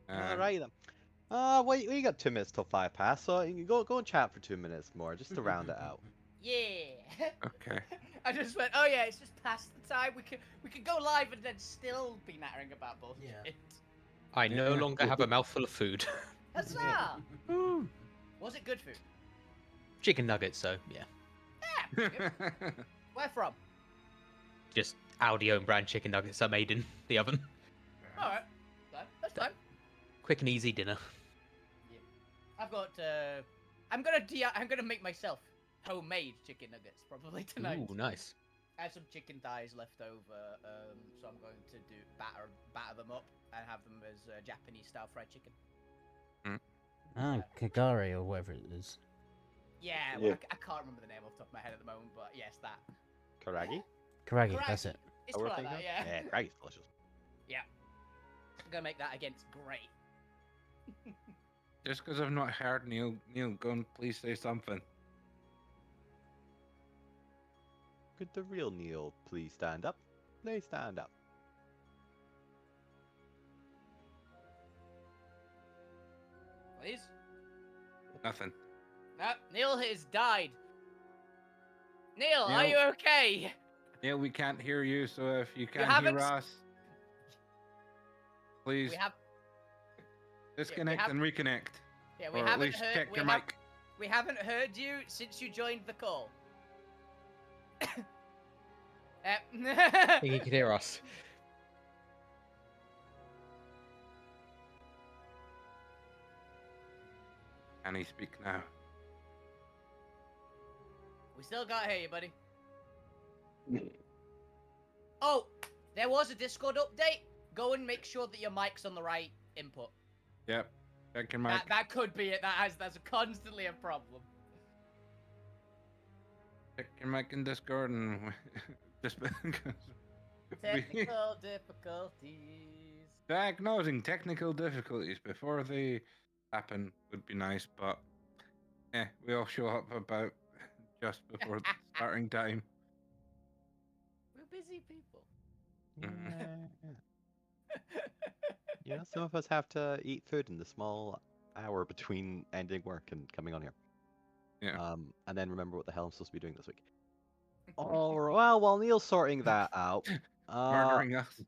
All right then. We got 2 minutes till 5 past, so you can go and chat for 2 minutes more, just to round it out. Yeah. Okay. I just went, oh yeah, it's just past the time. We could go live and then still be nattering about bullshit. Yeah. I no Yeah. longer have a mouthful of food. Huzzah! Woo. Was it good food? Chicken nuggets, so yeah. Yeah. Where from? Just Aldi own brand chicken nuggets I made in the oven. All right. That's fine. Quick and easy dinner. I've got. I'm gonna make myself homemade chicken nuggets probably tonight. Ooh, nice. I have some chicken thighs left over, so I'm going to batter them up and have them as Japanese style fried chicken. Kagari or whatever it is. Yeah, Yeah. well, I can't remember the name off the top of my head at the moment, but yes, that. Karagi? Karagi, Karagi. that's it. It's Oh, we're like thinking that, of? yeah. Yeah, Karagi's delicious. I'm gonna make that again. It's great. Just because I've not heard Neil, go and please say something. Could the real Neil please stand up? Please stand up. Please. Nothing. No, Neil has died. Neil, are Neil. you okay? Neil, we can't hear you, so if you can't haven't hear s- us, please We have. disconnect have- and reconnect. Yeah, we Or at haven't least heard. check We, your have, mic. we haven't heard you since you joined the call. I think he could hear us. Can he speak now? We still can't hear you, buddy. Oh, there was a Discord update. Go and make sure that your mic's on the right input. Yep. Check your mic. That could be it. That's constantly a problem. Check your mic in Discord and just Technical difficulties. diagnosing technical difficulties before they happen would be nice, but we all show up about just before the starting time. We're busy people. Mhm. Yeah, some of us have to eat food in the small hour between ending work and coming on here. Yeah. And then remember what the hell I'm supposed to be doing this week. All right. Well, while Neil's sorting that out, Murdering us.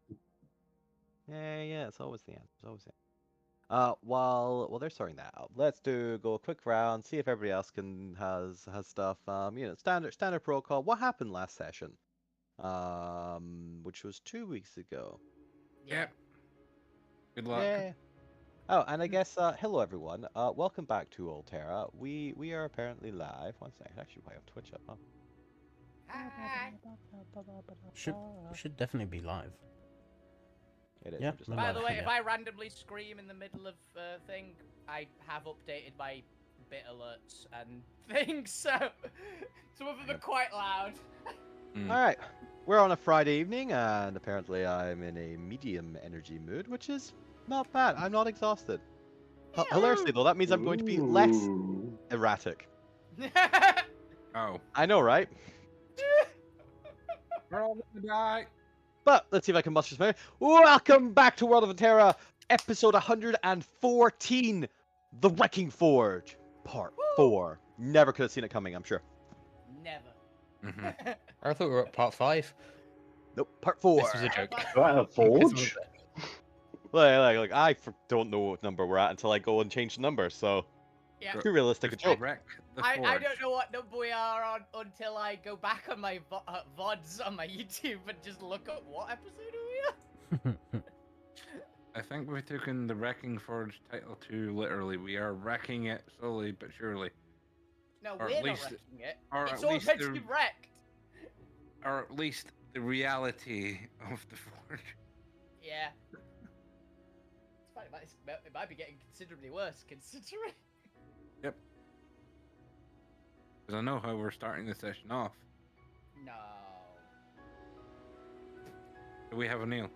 yeah, it's always the end. It's always the end. While they're sorting that out, let's go a quick round, see if everybody else has stuff. Standard protocol. What happened last session? Which was 2 weeks ago. Yep. Good luck. Yeah. Oh, and I guess hello everyone. Welcome back to Alterra. We are apparently live. One second, actually, I have Twitch up. Huh? Hi. Should definitely be live. It is. Yeah, I'm just no, By no. the way, if Yeah. I randomly scream in the middle of thing, I have updated my bit alerts and things, so some of them are quite loud. Mm. All right. We're on a Friday evening, and apparently I'm in a medium energy mood, which is not bad. I'm not exhausted. Hilariously, though, that means I'm going to be less Ooh. erratic. Oh. I know, right? We're all gonna die. But let's see if I can muster some. Welcome back to World of Alterra, episode 114, The Wreckingforge, part 4. Never could have seen it coming, I'm sure. Never. Mhm. I thought we were at part 5. Nope, part 4. This was a joke. Is that a forge? Like don't know what number we're at until I go and change the number, so Yeah. too realistic a Just joke. wreck the I forge. don't know what number we are on until I go back on my VODs on my YouTube and just look up what episode are we on. I think we've taken the Wreckingforge title too literally. We are wrecking it slowly but surely. No, Or we're at not least- wrecking it. or It's at least already the- wrecked. Or at least the reality of the forge. Yeah. It's fine. It might be getting considerably worse, considering. Yep. Because I know how we're starting the session off. No. Do we have a Neil?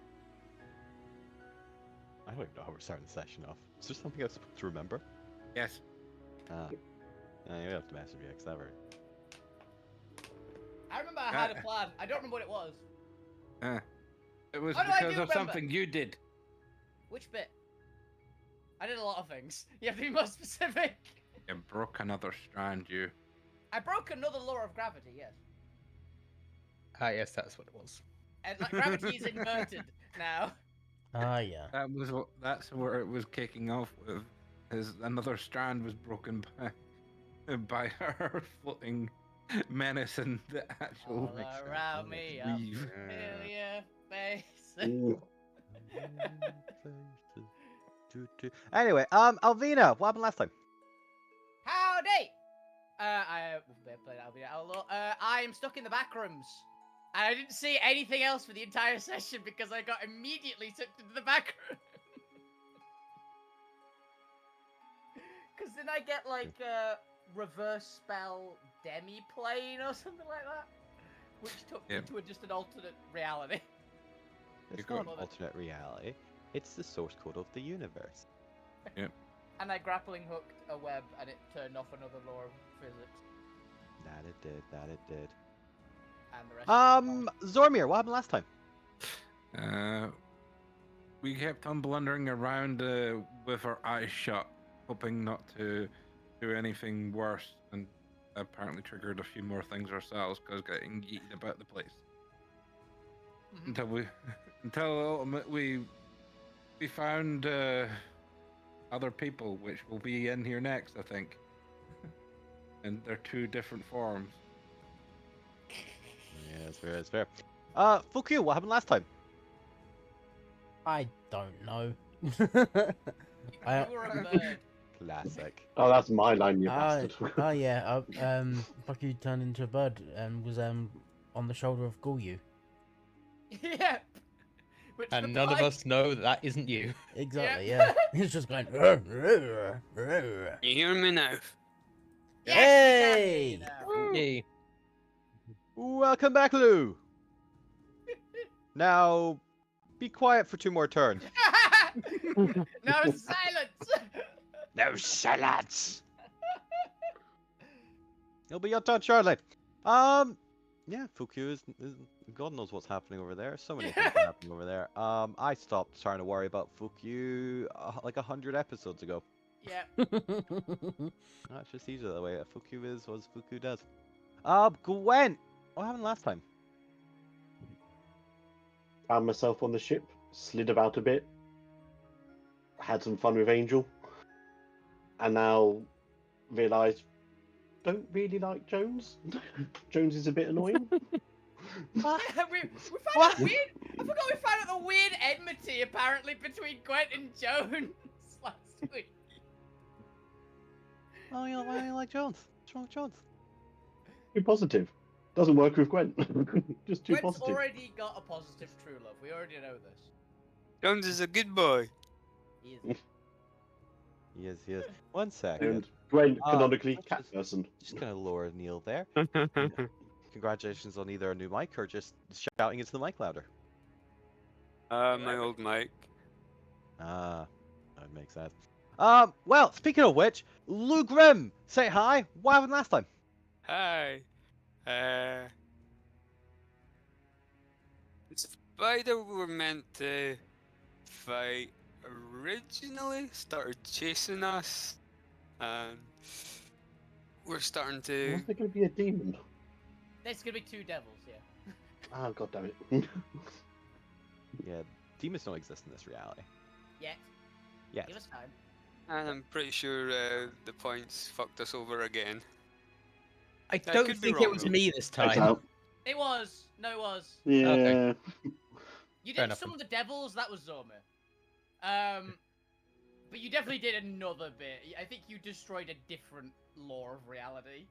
I don't even know how we're starting the session off. Is there something I'm supposed to remember? Yes. You have to master VX ever. I remember I had a plan. I don't remember what it was. It was Oh, no, I do because of remember. something you did. Which bit? I did a lot of things. You have to be more specific. You broke another strand, you. I broke another law of gravity, yes. Ah, yes, that's what it was. And like, gravity is inverted now. Ah, yeah. That's where it was kicking off with. Is another strand was broken by her floating menace and the actual All around me, I weave. feel your face. Faces. Anyway, Alvina, what happened last time? Howdy! I played Alvina Outlaw. I am stuck in the back rooms. And I didn't see anything else for the entire session because I got immediately sucked into the back room. Because then I get like a reverse spell demi-plane or something like that. Which took me to just an alternate reality. It's not an alternate reality. It's the source code of the universe. Yep. And I grappling hooked a web and it turned off another law of physics. That it did, that it did. And the rest Zormir, what happened last time? We kept on blundering around with our eyes shut, hoping not to do anything worse, and apparently triggered a few more things ourselves because getting yeeted about the place. Until ultimately we found other people, which will be in here next, I think. And they're two different forms. Yeah, it's fair, it's fair. Fuck you, what happened last time? I don't know. You were a bird. Classic. Oh, that's my line, you bastard. Oh yeah, fuck you turned into a bird and was on the shoulder of Gulyu. Yep. Which And none of us know that isn't you. Exactly, Yeah. yeah. He's just going. You hear me now? Hey! Yay. Welcome back, Lou. Now, be quiet for 2 more turns. No silence. No silence. It'll be your turn, Charlie. Yeah, Fukyu is God knows what's happening over there. So many things are happening over there. I stopped trying to worry about Fukyu like 100 episodes ago. Yep. That's just easier that way. Fukyu is what Fukyu does. Gwen, what happened last time? Found myself on the ship, slid about a bit, had some fun with Angel, and now realise don't really like Jones. Jones is a bit annoying. we found out weird. I forgot we found out the weird enmity apparently between Gwent and Jones last week. Oh, you don't really like Jones? What's wrong with Jones? Too positive. Doesn't work with Gwen. Just too Gwent's positive. already got a positive true love. We already know this. Jones is a good boy. He is. He is, he is. 1 second. And Gwen, canonically, let's cat person. Just gonna lower Neil there. Congratulations on either a new mic or just shouting into the mic louder. My old Mike. Ah, that makes sense. Well, speaking of which, Lou Grimm, say hi. What happened last time? Hi. Spider we were meant to fight originally started chasing us, and we're starting to. Was there going to be a demon? There's gonna be 2 devils, yeah. Oh, god damn it. Yeah, demons don't exist in this reality. Yet. Yes. Give us time. And I'm pretty sure the points fucked us over again. I I don't could be think it wrong, was though. me this Checks time. out. It was. No, it was. Yeah. Okay. You Fair did enough some then. of the devils. That was Zorma. But you definitely did another bit. I think you destroyed a different law of reality.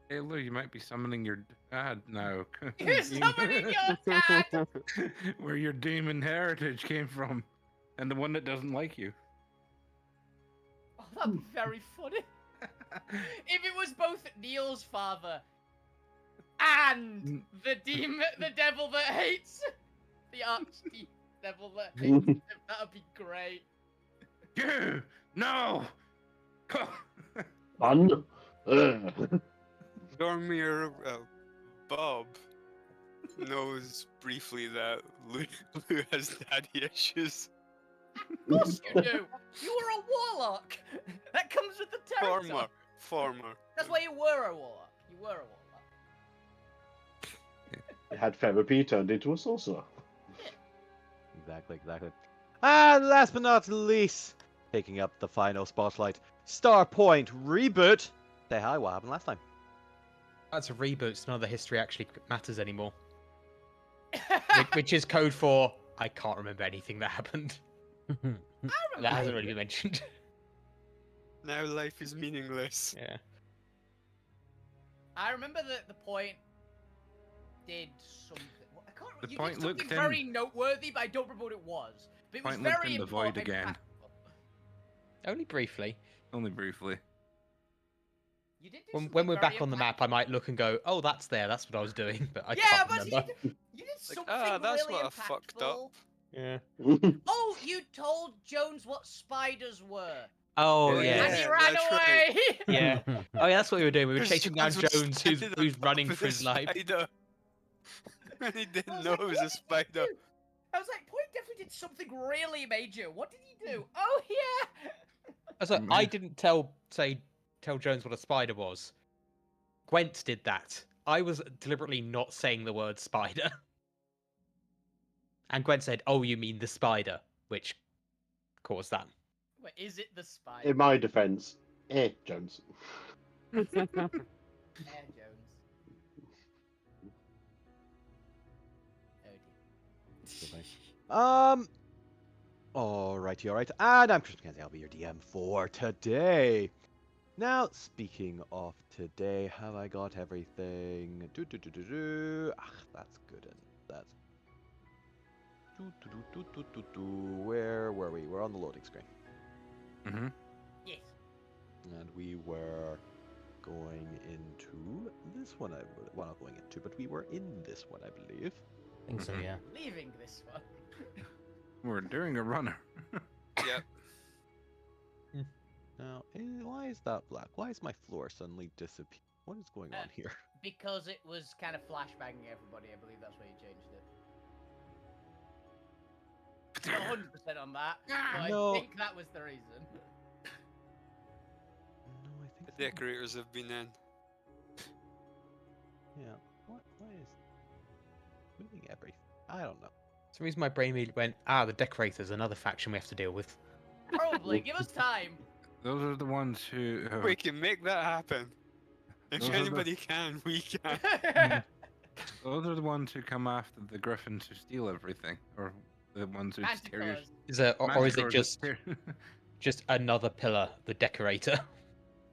Hey Lou, you might be summoning your dad now. You're summoning your dad! Where your demon heritage came from. And the one that doesn't like you. Oh, that'd be very funny. If it was both Neil's father and the devil that hates the devil that hates him, that'd be great. You! No! Fun. Ugh. Dormir, Bob knows briefly that Lou has daddy issues. Of course you do. You were a warlock. That comes with the territory. Former. That's why you were a warlock. You were a warlock. It had therapy turned into a sorcerer. Exactly. And last but not least, taking up the final spotlight, Starpoint Reboot. Say hi, what happened last time? That's a reboot, so none of the history actually matters anymore. Which is code for I can't remember anything that happened. That hasn't really been mentioned. Now life is meaningless. Yeah. I remember that the point did something. I can't remember. The You point did something looked in- very noteworthy, but I don't remember what it was. But it was Point looked very in the void important. again. impactful. Only briefly. Only briefly. You did do When something we're very back on the map, I might look and go, "Oh, that's there. That's what I was doing," but I Yeah, can't but remember. you did something that's really what I fucked up. Yeah. Oh, you told Jones what spiders were. Oh Yeah. And yeah. he ran that's away. Yeah. Oh yeah, that's what we were doing. We were Because chasing down was Jones, standing on who's top running of for the his life. spider. And he I didn't was know like, it was what a did he spider. do? I was like, Point definitely did something really major. What did he do? Oh yeah. I was like, I didn't tell Jones what a spider was. Gwent did that. I was deliberately not saying the word spider. And Gwent said, "Oh, you mean the spider," which caused that. Wait, is it the spider? In my defense, Jones. Air Jones. Oh dear. Alrighty, alright. And I'm Chris McKenzie, I'll be your DM for today. Now, speaking of today, have I got everything? That's good. Where were we? We're on the loading screen. Mm-hmm. Yes. And we were going into this one. Well, not going into, but we were in this one, I believe. I think so, yeah. Leaving this one. We're doing a runner. Yep. Now, why is that black? Why is my floor suddenly disappear? What is going on here? Because it was kind of flashbanging everybody. I believe that's why you changed it. Not 100% on that, but No. I think that was the reason. No, I think The so. decorators have been in. Yeah. Why is moving everything? I don't know. For some reason, my brain immediately went, "The decorators, another faction we have to deal with." Probably. Give us time. Those are the ones who. We can make that happen. If Those are the- anybody can, we can. Those are the ones who come after the griffin to steal everything, or the ones who steer your. Manticores. Is it, or is it Manticores just steer- another pillar, the decorator?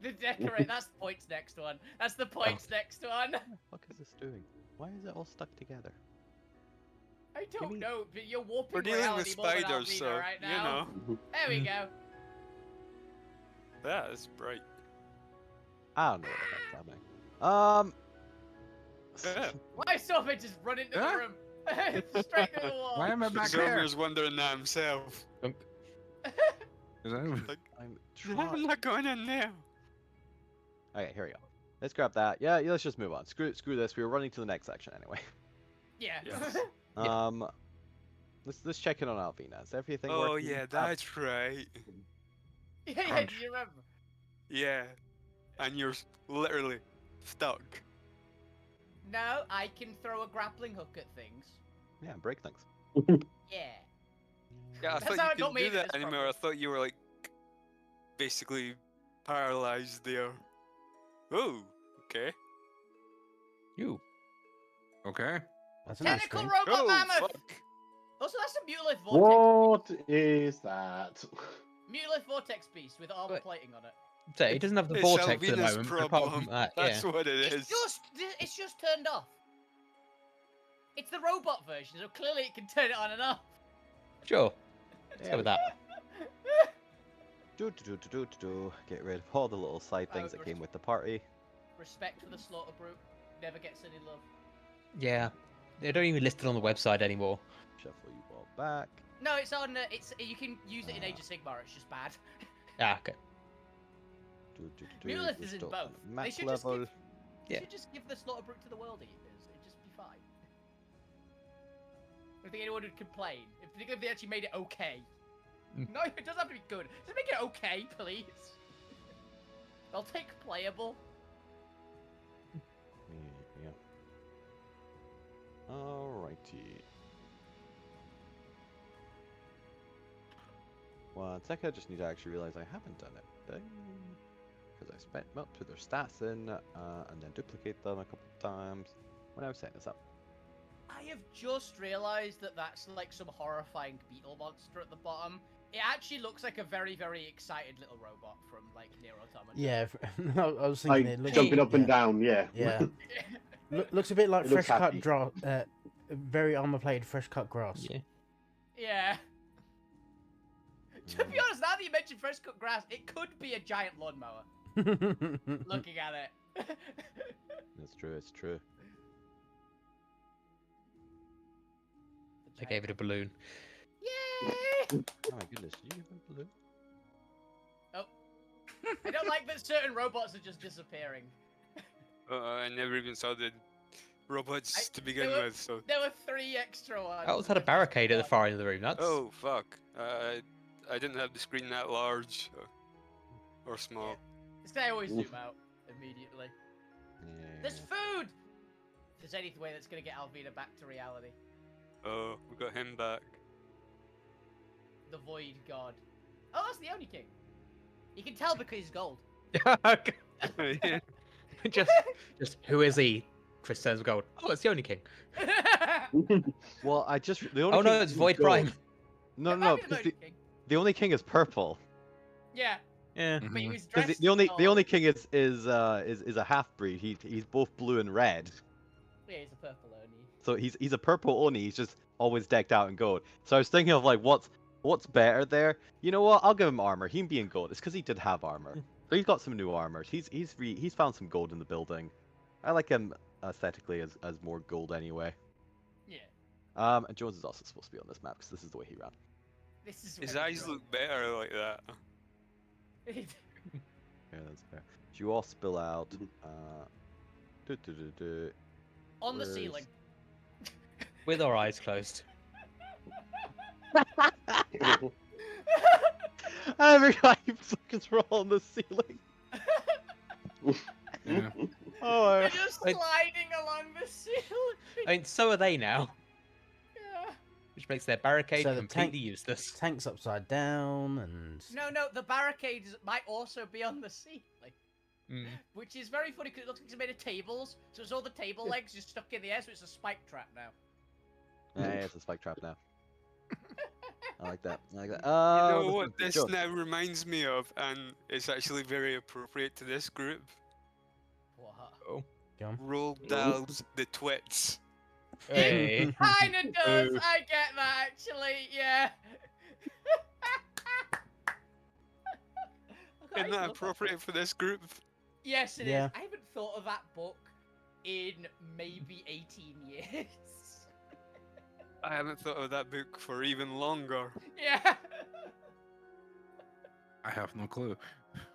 The decorate. That's the Point's next one. That's the Point's next one. What the fuck is this doing? Why is it all stuck together? I don't me- know, but you're warping We're dealing with reality more than spiders, Alvina so right you now. know. There we go. That is bright. I don't know what the heck's happening. Yeah. Why is Sophie just run into Huh? the room? Straight through the wall. Why am I back there? Zomir's wondering that himself. 'Cause I'm- Like, I'm I'm trying. not going in there. Okay, here we go. Let's grab that. Yeah, let's just move on. Screw this. We were running to the next section anyway. Yeah. Yes. Yeah. Let's check in on Alvina. Is everything Oh working? yeah, that's right. Yeah, Crunch. do you remember? Yeah. And you're literally stuck. No, I can throw a grappling hook at things. Yeah, break things. Yeah. Yeah, I That's thought how I you got couldn't me do into that this anymore. problem. I thought you were like basically paralyzed there. Oh, okay. You. Okay. That's Tentacle interesting. robot Oh, mammoth! fuck. Also, that's a Mutalith Vortex. What is that? Mutalith Vortex beast with armor Wait. plating on it. So it doesn't have the It's vortex at the Alvina's moment. But apart problem. from that, That's yeah. what it is. It's just turned off. It's the robot version, so clearly it can turn it on and off. Sure. Let's go with that. Get rid of all the little side things that came with the party. Respect for the slaughter brute. Never gets any love. Yeah. They don't even list it on the website anymore. Shuffle you all back. No, it's on. You can use it in Age of Sigmar. It's just bad. Okay. Mutalith We're is in still both. on They max should just level. give. They Yeah. should just give the slaughter brute to the world eaters. It'd just be fine. I don't think anyone would complain. Particularly if they actually made it okay. No, it doesn't have to be good. Just make it okay, please. I'll take playable. Yeah. Alrighty. 1 second, I just need to actually realize I haven't done it. Because I spent up to their stats in, and then duplicate them a couple of times when I was setting this up. I have just realized that that's like some horrifying beetle monster at the bottom. It actually looks like a very, very excited little robot from like Nier Automata. Yeah, I was thinking Like it looks jumping up and yeah, down, yeah. Yeah, looks a bit like It looks fresh cut happy. very armor plated fresh cut grass. Yeah. Yeah. To be honest, now that you mentioned fresh cut grass, it could be a giant lawnmower. Looking at it. It's true, it's true. I gave it a balloon. Yay! Oh my goodness, did you give it a balloon? Oh. I don't like that certain robots are just disappearing. I never even saw the robots to begin there were- with, so... There were 3 extra ones. I also had a barricade at the far end of the room. That's Oh, fuck. I didn't have the screen that large. Or small. This guy always Oof. zoom out immediately. Yeah. There's food! If there's any way that's gonna get Alvina back to reality. Oh, we got him back. The Void God. Oh, that's the only king. You can tell because he's gold. Yeah. just who is he? Chris turns gold. Oh, it's the only king. Well, the only Oh no, king it's is Void gold. Prime. No, That no, might be the because only king. the only king is purple. Yeah, Yeah. but he was Because dressed the only in gold. king is a half breed. He's both blue and red. Yeah, he's a purple Oni. So he's a purple Oni. He's just always decked out in gold. So I was thinking of like what's better there. You know what? I'll give him armor. Him being gold. It's because he did have armor. So he's got some new armors. He's found some gold in the building. I like him aesthetically as more gold anyway. Yeah. And Jones is also supposed to be on this map because this is the way he ran. This is His very eyes good. look better like that. Yeah, that's fair. So you all spill out. On the Where's- ceiling. With our eyes closed. Every guy fucking roll on the ceiling. Yeah. Oh, They're just sliding along the ceiling. I mean, so are they now, Yeah. which makes their barricade So the completely useless. Tank's upside down and No, the barricades might also be on the ceiling. Mm. Which is very funny because it looks like it's made of tables. So it's all the table legs just stuck in the air, so it's a spike trap now. yeah, it's a spike trap now. I like that. I like that. You know this what is this Jones. now reminds me of, and it's actually very appropriate to this group? What? go on. Roll Dals the Twits. Hey. Kinda does. Ooh. I get that actually. Yeah. I Isn't used to that love appropriate for this group? Yes, it is. Yeah. I haven't thought of that book in maybe 18 years. I haven't thought of that book for even longer. Yeah. I have no clue.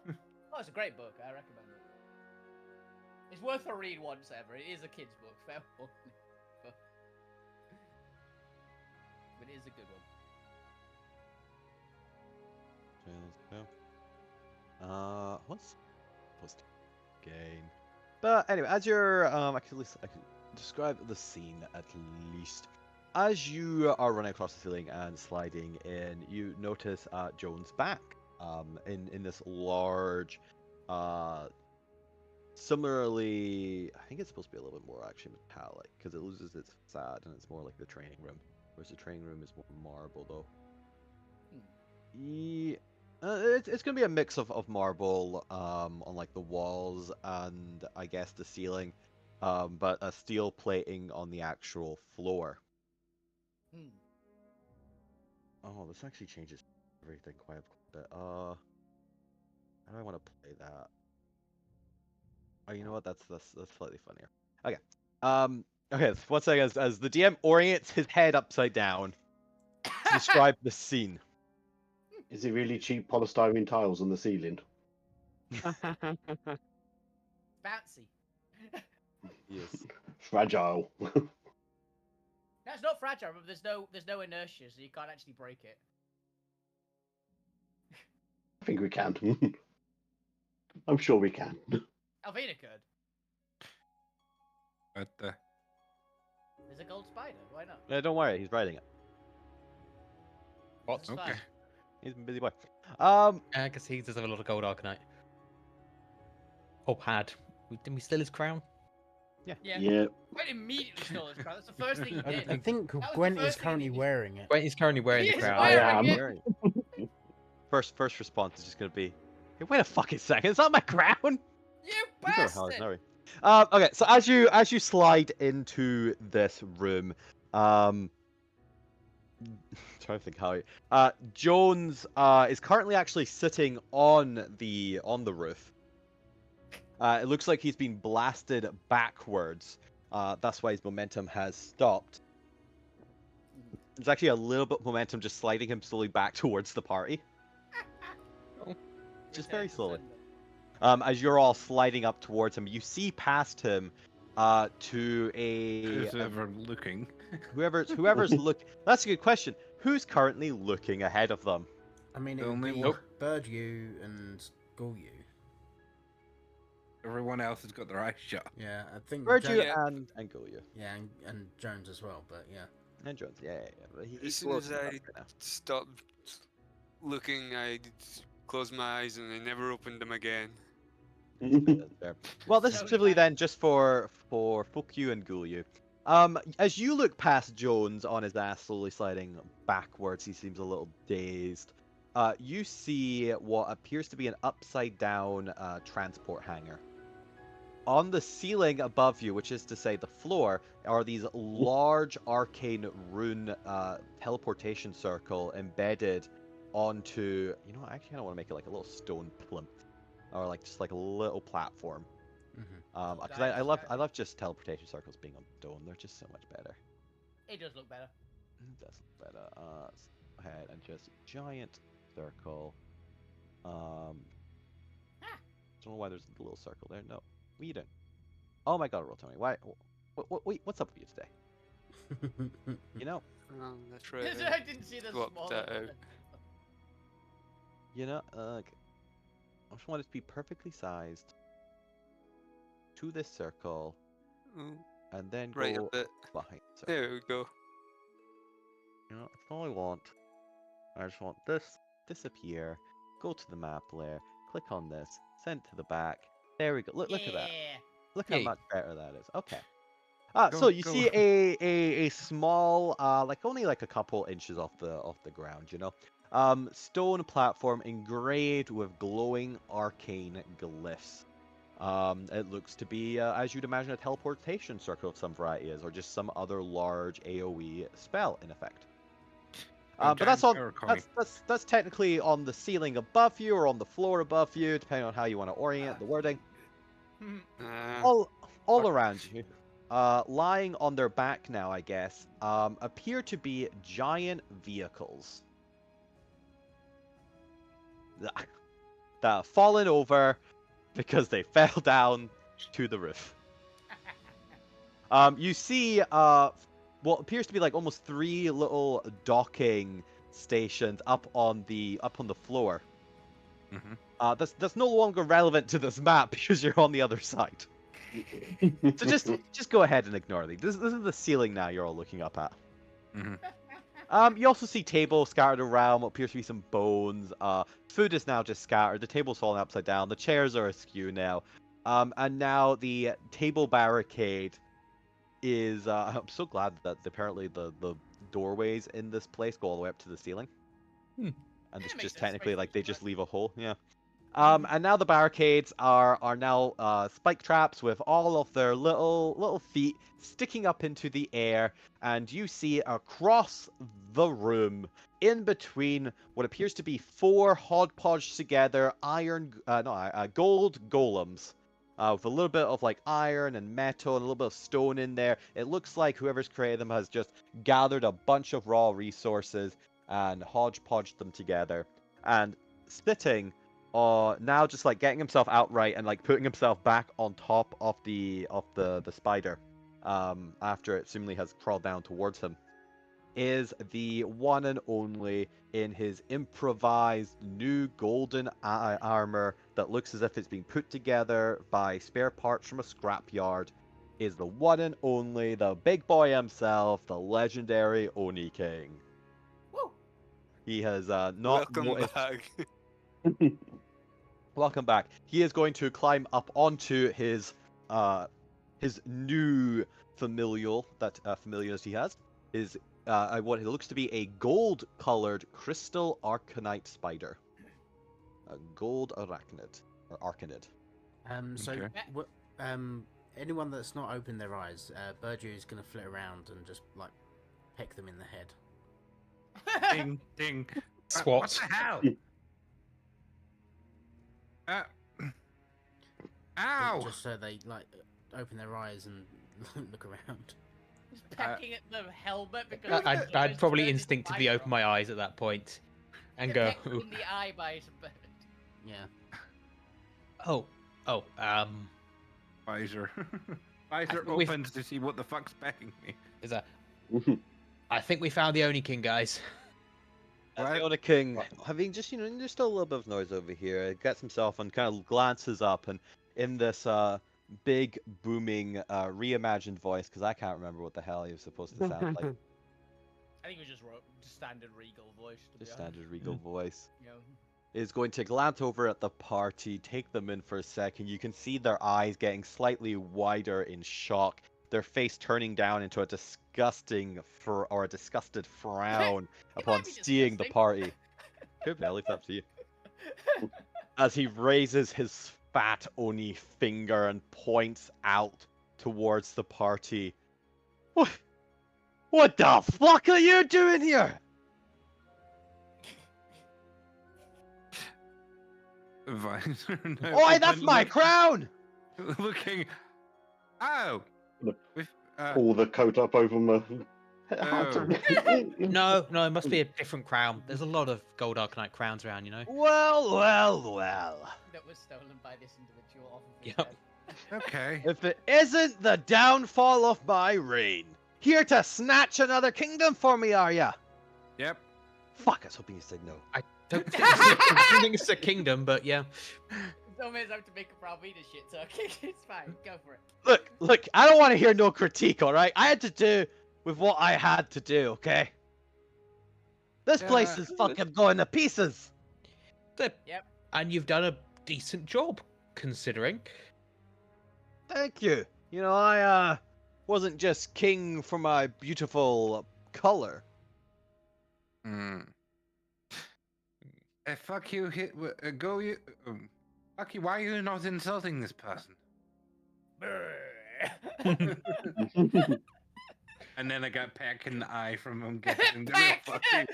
Oh, it's a great book. I recommend it. It's worth a read once ever. It is a kid's book, fair warning. But it is a good one. What's supposed to gain? But anyway, as you're I can describe the scene at least. As you are running across the ceiling and sliding in, you notice Jones back. In this large, similarly, I think it's supposed to be a little bit more actually metallic because it loses its facade and it's more like the training room, whereas the training room is more marble though. Yeah, it's gonna be a mix of marble on like the walls and I guess the ceiling, but a steel plating on the actual floor. Hmm. Oh, this actually changes everything quite a bit. How do I want to play that? Oh, you know what? That's slightly funnier. Okay. Okay. One second, as the DM orients his head upside down to describe the scene. Is it really cheap polystyrene tiles on the ceiling? Bouncy. Yes. Fragile. No, it's not fragile. Remember, there's no inertia, so you can't actually break it. think we can. I'm sure we can. Alvina could. But There's a gold spider. Why not? Yeah, don't worry, he's riding it. What? It's okay. fine. He's a busy boy. I guess he does have a lot of gold arcanite. Or had. Didn't we steal his crown? Yeah. Yeah. Gwent immediately stole his crown. That's the first thing he I, did. I think That was the Gwent is first thing currently he did. wearing it. Gwent is currently wearing He the is crown. I wearing am. it. Very- First response is just gonna be, hey, wait a fucking second, is that my crown? You You better hard, bastard! sorry. Okay, so as you slide into this room, trying to think how. Jones is currently actually sitting on the roof. It looks like he's been blasted backwards. That's why his momentum has stopped. There's actually a little bit of momentum just sliding him slowly back towards the party. Just very slowly. As you're all sliding up towards him, you see past him to who's ever looking? whoever's look. That's a good question. Who's currently looking ahead of them? I mean, it would Only be one. Bird you and Ghoul you. Everyone else has got their eyes shut. Yeah, I think. Virtue Yeah. and Golia. Yeah, and Jones as well, but yeah. And Jones, yeah. But As he's soon as close enough I right now. stopped looking, I closed my eyes and I never opened them again. That's fair. Well, this is So specifically bad. then just for Fukyu and Gulyu. As you look past Jones on his ass slowly sliding backwards, he seems a little dazed. You see what appears to be an upside down transport hangar. On the ceiling above you, which is to say the floor, are these large arcane rune teleportation circle embedded onto. You know what? Actually, I kind of want to make it like a little stone plinth, or like just like a little platform. Mm-hmm. Because I love just teleportation circles being on stone. They're just so much better. It does look better. It does look better. Let's go ahead and just giant circle. Don't know why there's a little circle there. No, we don't. Oh my God, Rotoni, why? Wait, what's up with you today? You know, Oh, that's right. I didn't see the Swapped small. that out. I just want it to be perfectly sized to this circle, Oh, and then right a go bit. behind the circle. There we go. You know, that's all I want. I just want this disappear, go to the map layer, click on this, send to the back. There we go. Look at that. Yeah. Look how Yay. much better that is. Okay. Go- So you go. see a small, like only like a couple inches off the ground, you know, stone platform engraved with glowing arcane glyphs. It looks to be, as you'd imagine, a teleportation circle of some variety is, or just some other large AOE spell in effect. But that's giant on power coin. that's technically on the ceiling above you or on the floor above you, depending on how you want to orient the wording. All Fuck. around you, lying on their back now, I guess, appear to be giant vehicles that have fallen over because they fell down to the roof. You see what appears to be like almost 3 little docking stations up on the floor. Mm-hmm. That's no longer relevant to this map because you're on the other side. So just go ahead and ignore these. This is the ceiling now you're all looking up at. Mm-hmm. You also see tables scattered around, what appears to be some bones. Food is now just scattered. The table's falling upside down. The chairs are askew now. And now the table barricade is. I'm so glad that apparently the doorways in this place go all the way up to the ceiling. Hmm. And it's makes just sense. technically Makes like sense, they makes just sense. leave a hole. Yeah. And now the barricades are now spike traps with all of their little feet sticking up into the air, and you see across the room, in between what appears to be 4 hodgepodge together gold golems, with a little bit of like iron and metal and a little bit of stone in there. It looks like whoever's created them has just gathered a bunch of raw resources and hodgepodged them together, and sitting now just like getting himself outright and like putting himself back on top of the spider after it seemingly has crawled down towards him is the one and only in his improvised new golden armor that looks as if it's been put together by spare parts from a scrapyard. Is the one and only, the big boy himself, the legendary Oni King. Woo! He has not Welcome noticed. back. Welcome back. He is going to climb up onto his new familial that familiars he has. His what it looks to be a gold-colored crystal arcanite spider. A gold arachnid or arcanid. So, Okay. anyone that's not opened their eyes, Berger is going to flit around and just like peck them in the head. Ding, ding. Swat. What the hell? Ow! Just so they like open their eyes and look around. Just pecking at the helmet because I'd probably instinctively open my eyes at that point and go, Pecked in the eye by a bird. Yeah. oh, Visor. Visor think we've- opens to see what the fuck's pecking me. is that? I think we found the Oni King, guys. As What? the Oni King, having just there's still a little bit of noise over here. He gets himself and kind of glances up, and in this big booming reimagined voice, because I can't remember what the hell he was supposed to sound like. I think it was just standard regal voice. To Just be honest. standard regal voice. You know. Is going to glance over at the party, take them in for a second. You can see their eyes getting slightly wider in shock, their face turning down into a disgusted frown upon be seeing the disgusting. party. Could be, I'll leave that up to you. As he raises his fat Oni finger and points out towards the party. What the fuck are you doing here? Visor. Oi, that's my crown! Looking. Oh! Look. We've, Pull the coat up over my. No, it must be a different crown. There's a lot of gold Arcanite crowns around, you know. Well. That was stolen by this individual off of his Yep. head. okay. If it isn't the downfall of my reign, here to snatch another kingdom for me, are ya? Yep. Fuck, I was hoping you said no. Don't think it's a kingdom, but yeah. Don't make have to make a proud Venus shit talking. It's fine. Go for it. Look, I don't want to hear no critique, alright? I had to do with what I had to do, okay? This place is fucking going to pieces! Yep. And you've done a decent job, considering. Thank you. You know, I, wasn't just king for my beautiful color. Hmm. Fuck you, go you. Fuck you, why are you not insulting this person? And then I got peck in the eye from him getting the real fuck you.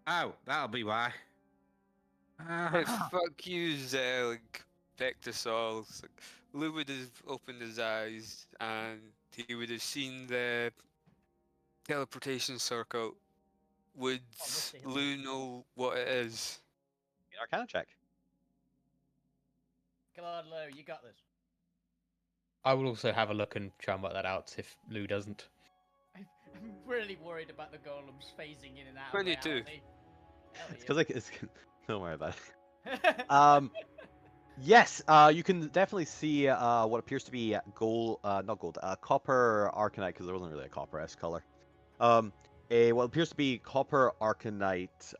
Oh, that'll be why. Fuck you, Zelig. Pecked us all. It's like, Lou would have opened his eyes and he would have seen the teleportation circle. Would see him. Lou know what it is? Arcana check. Come on, Lou. You got this. I will also have a look and try and work that out if Lou doesn't. I'm really worried about the golems phasing in and out. 22. Of reality. It's because it's don't worry about it. Yes, you can definitely see what appears to be copper arcanite, because there wasn't really a copper-esque color. What appears to be copper arcanite,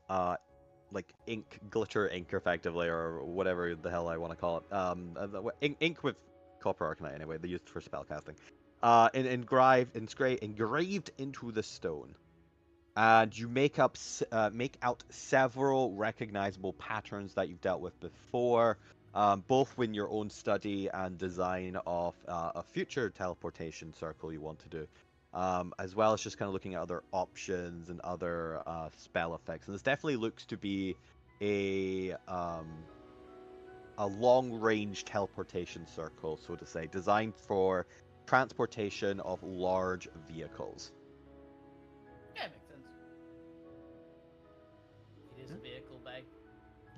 like glitter ink, effectively, or whatever the hell I want to call it. Ink with copper arcanite, anyway. They used for spellcasting. Engraved into the stone. And you make out several recognizable patterns that you've dealt with before, both in your own study and design of a future teleportation circle you want to do, as well as just kind of looking at other options and other spell effects. And this definitely looks to be a long-range teleportation circle, so to say, designed for transportation of large vehicles. Yeah, makes sense. It is a vehicle, babe.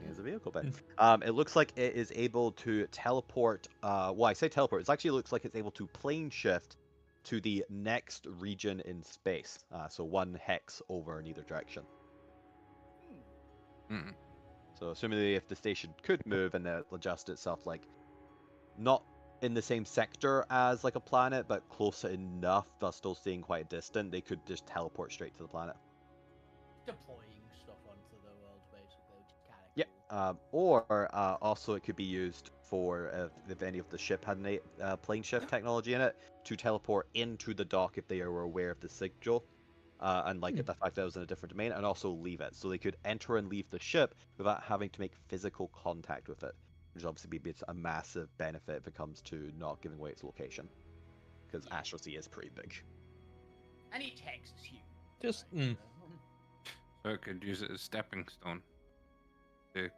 It is a vehicle bay. It looks like it is able to teleport. Well, I say teleport. It actually looks like it's able to plane shift to the next region in space. So 1 hex over in either direction. Mm. So assuming if the station could move and adjust itself, like not in the same sector as like a planet, but close enough, thus still staying quite distant, they could just teleport straight to the planet. Deploying stuff onto the world, basically, which is kind of Yeah. cool. Or also it could be used for if any of the ship had any plane shift technology in it to teleport into the dock if they were aware of the signal. And like the fact that it was in a different domain, and also leave it, so they could enter and leave the ship without having to make physical contact with it, which obviously be a massive benefit if it comes to not giving away its location, because Astral Sea is pretty big. And each hex is huge. Just right? So it could use it as stepping stone. To,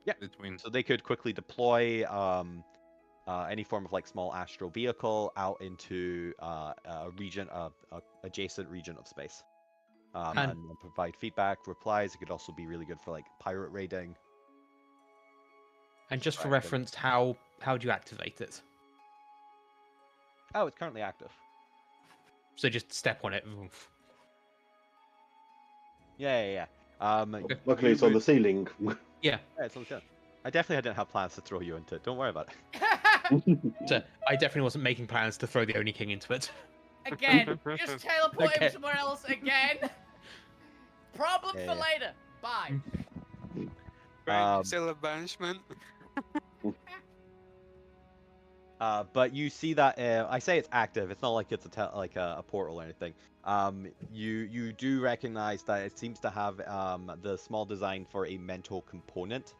Yeah. between. So they could quickly deploy any form of like small astral vehicle out into a region, adjacent region of space, and then provide feedback, replies. It could also be really good for like pirate raiding. And just for Distracting. reference, how do you activate it? Oh, it's currently active. So just step on it. Oof. Yeah. Luckily, it's on the ceiling. Yeah. Yeah, it's on the ceiling. I definitely didn't have plans to throw you into it. Don't worry about it. So I definitely wasn't making plans to throw the Oni King into it. Again, just teleport Okay. him somewhere else again. Problem for Yeah. later. Bye. Still a banishment. But you see that I say it's active. It's not like it's a portal or anything. You do recognize that it seems to have the small design for a mental component.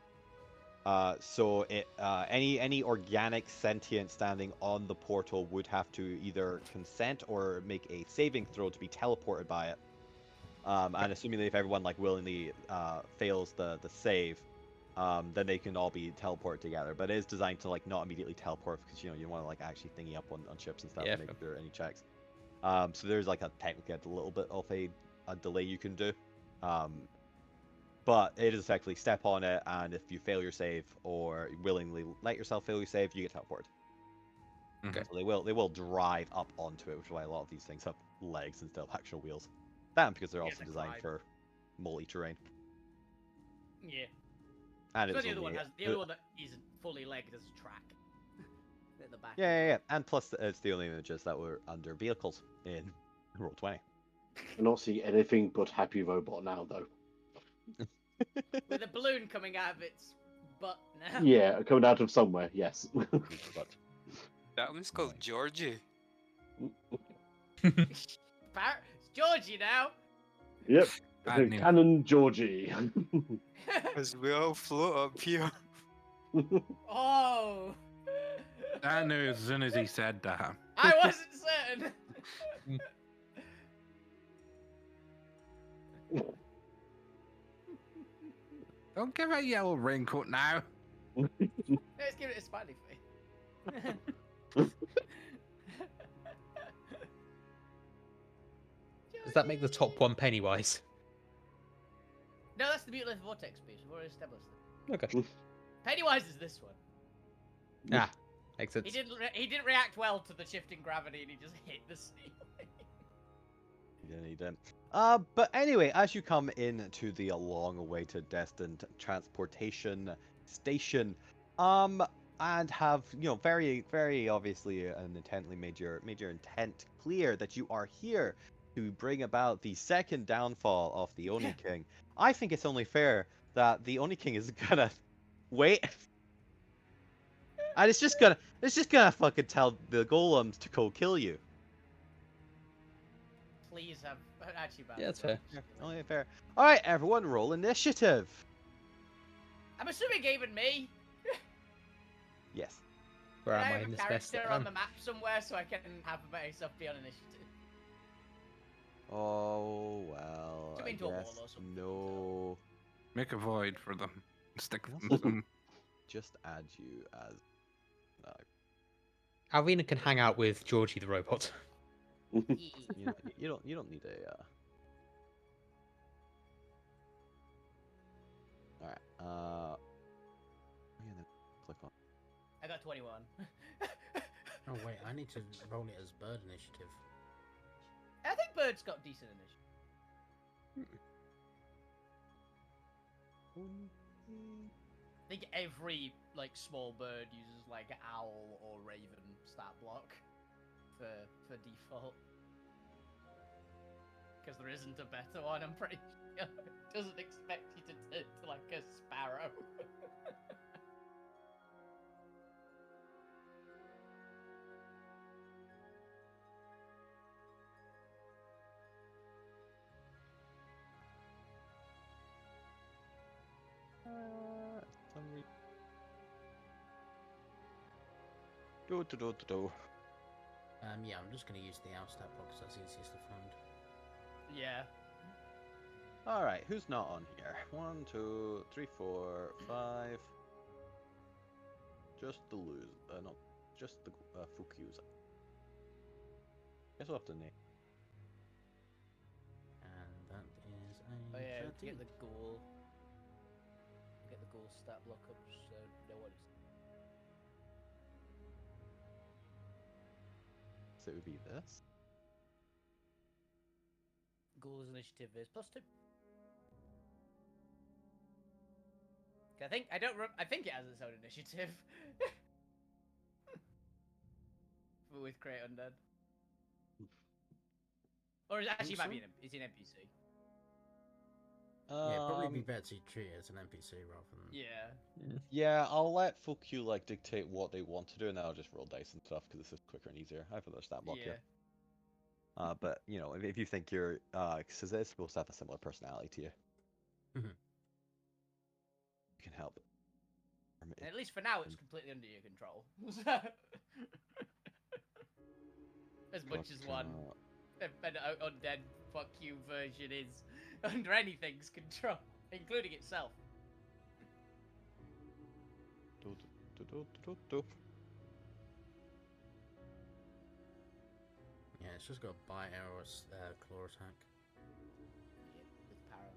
So any organic sentient standing on the portal would have to either consent or make a saving throw to be teleported by it. And assuming that if everyone like willingly fails the save, then they can all be teleported together. But it is designed to like not immediately teleport because you want to like actually thingy up on ships and stuff Yeah, and make sure any checks. So there's like technically a little bit of a delay you can do. But it is effectively step on it, and if you fail your save or willingly let yourself fail your save, you get teleported. Okay. So they will drive up onto it, which is why a lot of these things have legs instead of actual wheels. That because they're Yeah, also they designed glide. for multi-terrain. Yeah. And So it's the other one only has the other one that isn't fully legged as a track. At the back. yeah. And plus, it's the only images that were under vehicles in Roll 20. I not see anything but Happy Robot now, though. With a balloon coming out of its butt now. Yeah, coming out of somewhere, yes. But That one's called Right. Georgie. It's Georgie now. Yep. Bad name. Cannon Georgie. Because we all float up here. Oh. I knew as soon as he said that. I wasn't certain. Don't give it a yellow raincoat now. Let's give it a smiley face. Does that make the top one Pennywise? No, that's the Mutilate Vortex piece. We've already established that. Okay. Pennywise is this one. Ah, makes sense. He didn't react well to the shifting gravity, and he just hit the ceiling. He didn't. But anyway, as you come into the long-awaited destined transportation station, and have very, very obviously and intently made your intent clear that you are here to bring about the second downfall of the Oni King, I think it's only fair that the Oni King is gonna wait. And it's just gonna fucking tell the golems to go kill you. Please have actually. Yeah, that's fair. Only fair. All right, everyone, roll initiative. I'm assuming even me. Yes. Where Can am I I have in a this mess? character on the map somewhere so I can have myself be on initiative? Oh well. Took me I into a wall guess or something, no. Make a void for them. Stick them Yes. some. Just add you as. Alvina can hang out with Georgie the robot. You don't need a. All right. I'm gonna click on. I got 21. Oh wait, I need to roll it as bird initiative. I think Bird's got decent initiative. I think every like small bird uses like owl or raven stat block for default. Because there isn't a better one, I'm pretty sure. It doesn't expect you to turn to like a sparrow. Some re- do do do do do. Yeah, I'm just gonna use the owl stat block because that's easiest to find. Yeah. All right, who's not on here? 1, 2, 3, 4, 5. Just the lose. No, just the Fukuza. Guess we'll have to name. And that is a Oh yeah, 13. get the ghoul. Get the ghoul stat block up so no one. So it would be this. Ghoul's initiative is +2. I think it has its own initiative. But with Create Undead. Or it actually might be it's an NPC. Yeah, it'd probably be better to treat it as an NPC rather than. Yeah. Yeah, I'll let Fuku like dictate what they want to do, and I'll just roll dice and stuff because it's quicker and easier. I have another stat block Yeah. here. But you know, if you think you're, because it's supposed to have a similar personality to you, Mhm. you can help. At least for now, it's completely under your control. As much as one undead fuck you version is under anything's control, including itself. Yeah, it's just got a bite arrow claw attack. Yeah, with power.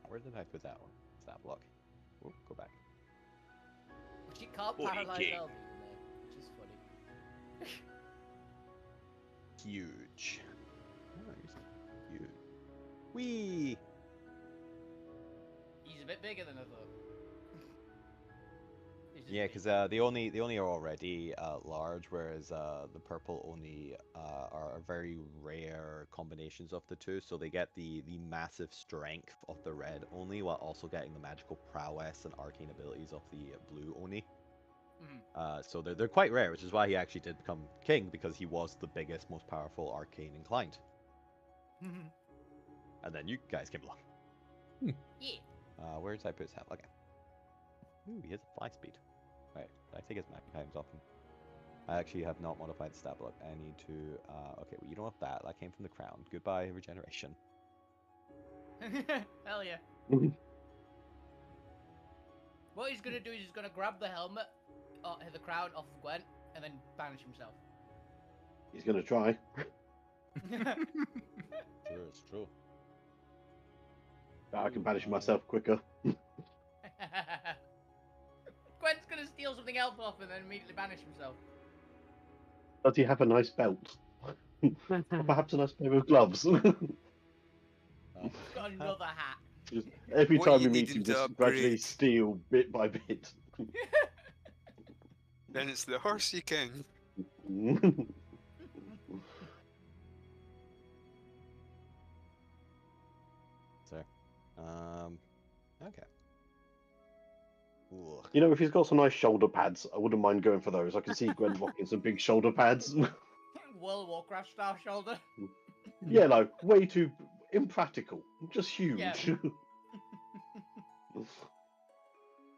Where did I put that one? Stat block. Ooh, go back. She can't paralyze Elvie, which is funny. Huge. Oh, huge. Wee. He's a bit bigger than I thought. Yeah, because they only are already large, whereas the purple only are very rare combinations of the two. So they get the massive strength of the red only, while also getting the magical prowess and arcane abilities of the blue only. So they're quite rare, which is why he actually did become king, because he was the biggest, most powerful arcane inclined. And then you guys came along. Yeah. Where did I put his hat? Okay. Ooh, he has a fly speed. Right, I take his magic items off him. I actually have not modified the stat block. I need to. Okay, well, you don't have that. That came from the crown. Goodbye, regeneration. Hell yeah. What he's gonna do is he's gonna grab the helmet, the crown off of Gwen, and then banish himself. He's gonna try. Sure, it's true. I can banish myself quicker. Gwen's gonna steal something else off and then immediately banish himself. Does he have a nice belt? Or perhaps a nice pair of gloves? He's got another hat. Just every What time you we meet needing him, to just gradually upgrade? steal bit by bit. Then it's the Horsey King. So, okay. Ugh. You know, if he's got some nice shoulder pads, I wouldn't mind going for those. I can see Gwen rocking some big shoulder pads. World of Warcraft style shoulder. Yeah, like way too impractical. Just huge. Yeah.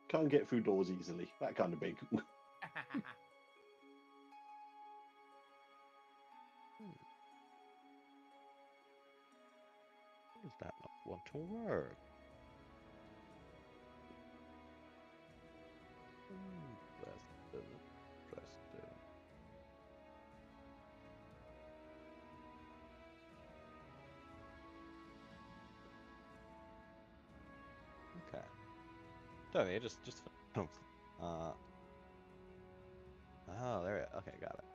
Can't get through doors easily. That kind of big. Does that not want to work? Press the. Okay. Don't just oh, there it. Okay, got it.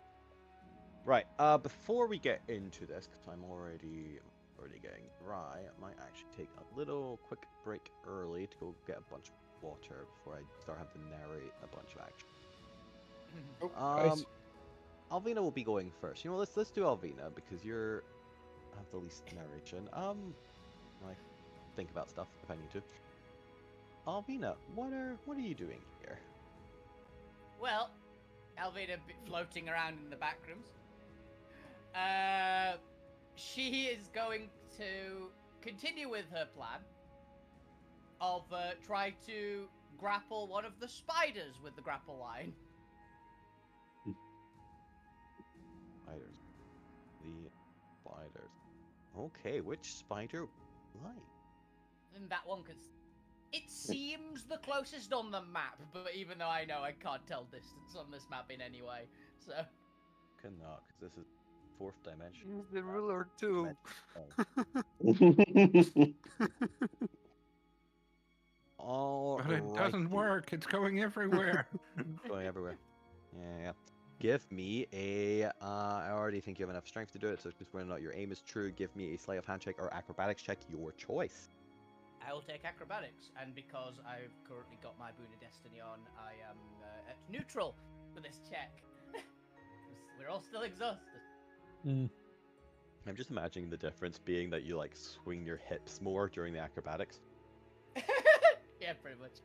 Right. Before we get into this, because I'm already getting dry, I might actually take a little quick break early to go get a bunch of water before I start having to narrate a bunch of action. Oh, nice. Alvina will be going first. You know, let's do Alvina because you're have the least narration. I think about stuff if I need to. Alvina, what are you doing here? Well, Alvina floating around in the back rooms. She is going to continue with her plan of try to grapple one of the spiders with the grapple line. Spiders. The spiders. Okay, which spider? Right. And that one, because it seems the closest on the map, but even though I know I can't tell distance on this map in any way, so... Cannot, because this is fourth dimension. Use the ruler too. All But it doesn't work. It's going everywhere. Going everywhere. Yeah. Give me a. I already think you have enough strength to do it. So just whether or not your aim is true, give me a sleight of hand check or acrobatics check, your choice. I will take acrobatics, and because I've currently got my Boon of Destiny on, I am at neutral for this check. We're all still exhausted. I'm just imagining the difference being that you like swing your hips more during the acrobatics. Yeah, pretty much.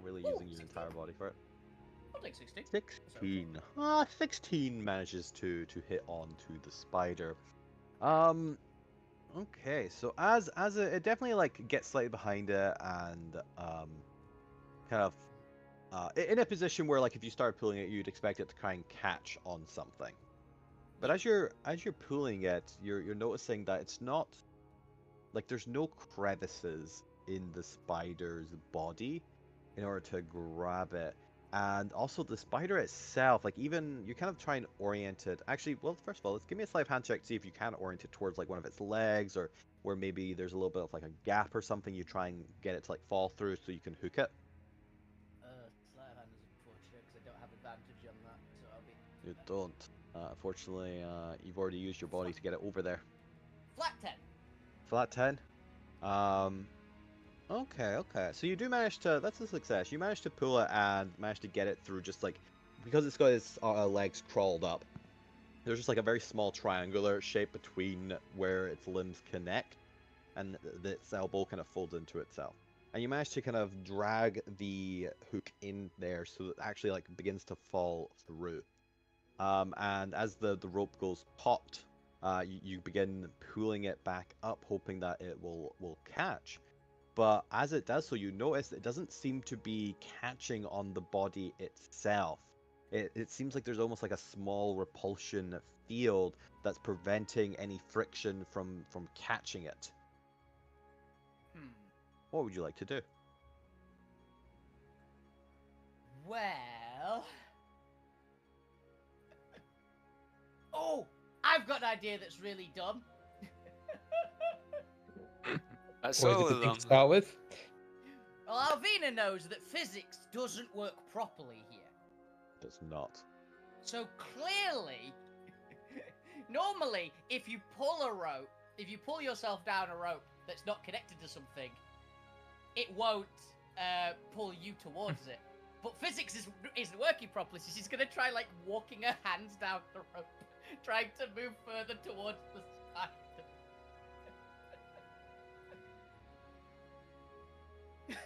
Really Ooh, using your 16. entire body for it. I'll take 16. 16. 16 manages to hit onto the spider. Okay, so as it definitely like gets slightly behind it and kind of in a position where like if you start pulling it, you'd expect it to try and catch on something. But as you're pulling it, you're noticing that it's not like there's no crevices in the spider's body in order to grab it. And also the spider itself, like even you kind of try and orient it. Actually, well, first of all, let's give me a sleight of hand check to see if you can orient it towards like one of its legs or where maybe there's a little bit of like a gap or something. You try and get it to like fall through so you can hook it. Sleight of hand is unfortunate because I don't have advantage on that, so I'll be... You don't. Unfortunately, you've already used your body to get it over there. Flat 10. Flat 10. Okay. So you do manage to, that's a success. You manage to pull it and manage to get it through just like, because it's got its legs crawled up. There's just like a very small triangular shape between where its limbs connect and its elbow kind of folds into itself. And you manage to kind of drag the hook in there so that it actually like begins to fall through. And as the rope goes taut, you begin pulling it back up, hoping that it will catch. But as it does so, you notice it doesn't seem to be catching on the body itself. It seems like there's almost like a small repulsion field that's preventing any friction from catching it. What would you like to do? Well... Oh! I've got an idea that's really dumb. That's Always a all good of thing them. to start with. Well, Alvina knows that physics doesn't work properly here. Does not. So clearly, normally, if you pull a rope, if you pull yourself down a rope that's not connected to something, it won't pull you towards it. But physics isn't working properly, so she's gonna try like walking her hands down the rope, trying to move further towards the spider.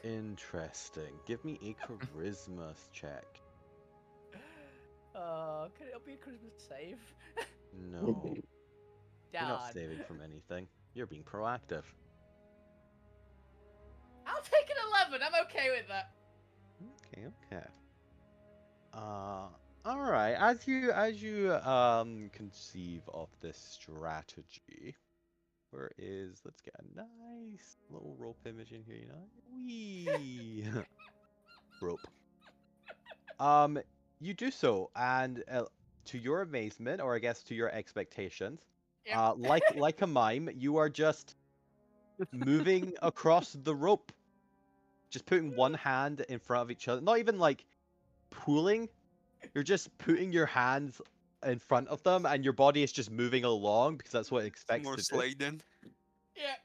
Interesting. Give me a charisma check. Can it be a Christmas save? No. You're Darn. not saving from anything. You're being proactive. I'll take an 11. I'm okay with that. Okay. All right. As you conceive of this strategy, where is? Let's get a nice little rope image in here. You know, wee rope. You do so, and to your amazement, or I guess to your expectations, Yep. like a mime, you are just moving across the rope, just putting one hand in front of each other. Not even like pulling. You're just putting your hands in front of them, and your body is just moving along because that's what it expects More to do. sliding. Yeah.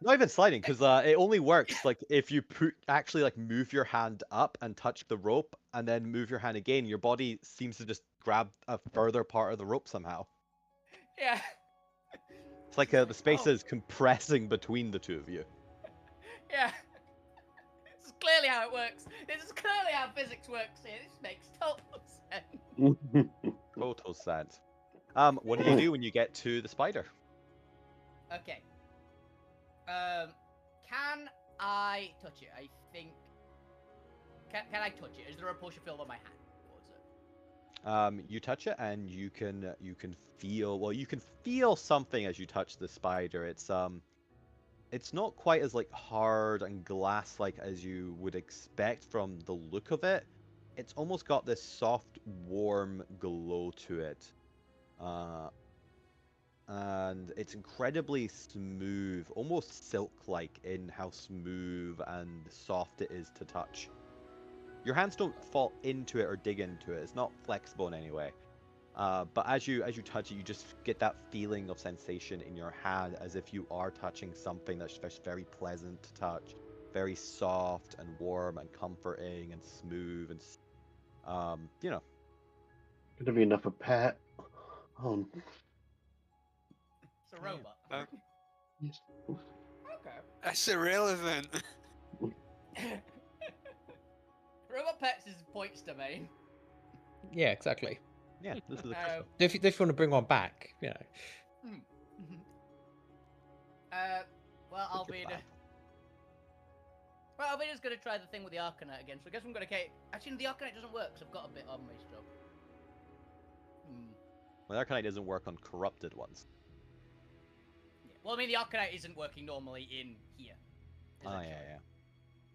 Not even sliding, because it only works like if you actually like move your hand up and touch the rope, and then move your hand again. Your body seems to just grab a further part of the rope somehow. Yeah. It's like the space Oh. is compressing between the two of you. Yeah. This is clearly how it works. This is clearly how physics works here. This makes total sense. Total sense. What do you do when you get to the spider? Okay. Can I touch it? I think. Can I touch it? Is there a potion filled on my hand towards it? You touch it, and you can feel. Well, you can feel something as you touch the spider. It's not quite as like hard and glass-like as you would expect from the look of it. It's almost got this soft, warm glow to it. And it's incredibly smooth, almost silk-like in how smooth and soft it is to touch. Your hands don't fall into it or dig into it. It's not flexible in any way. But as you touch it, you just get that feeling of sensation in your hand, as if you are touching something that's just very pleasant to touch, very soft and warm and comforting and smooth and you know. Gonna be enough a pet. Oh, It's a robot. yes. Okay. That's irrelevant. Robot pets is points domain. Yeah, exactly. Yeah, this is a Uh, crystal. If you want to bring one back, you know. Well, Look at that. Alvina's gonna try the thing with the Arcanite again, so I guess I'm gonna. Actually, the Arcanite doesn't work, because I've got a bit on me still. Well, Arcanite doesn't work on corrupted ones. Yeah. Well, I mean, the Arcanite isn't working normally in here. Oh, essentially. yeah.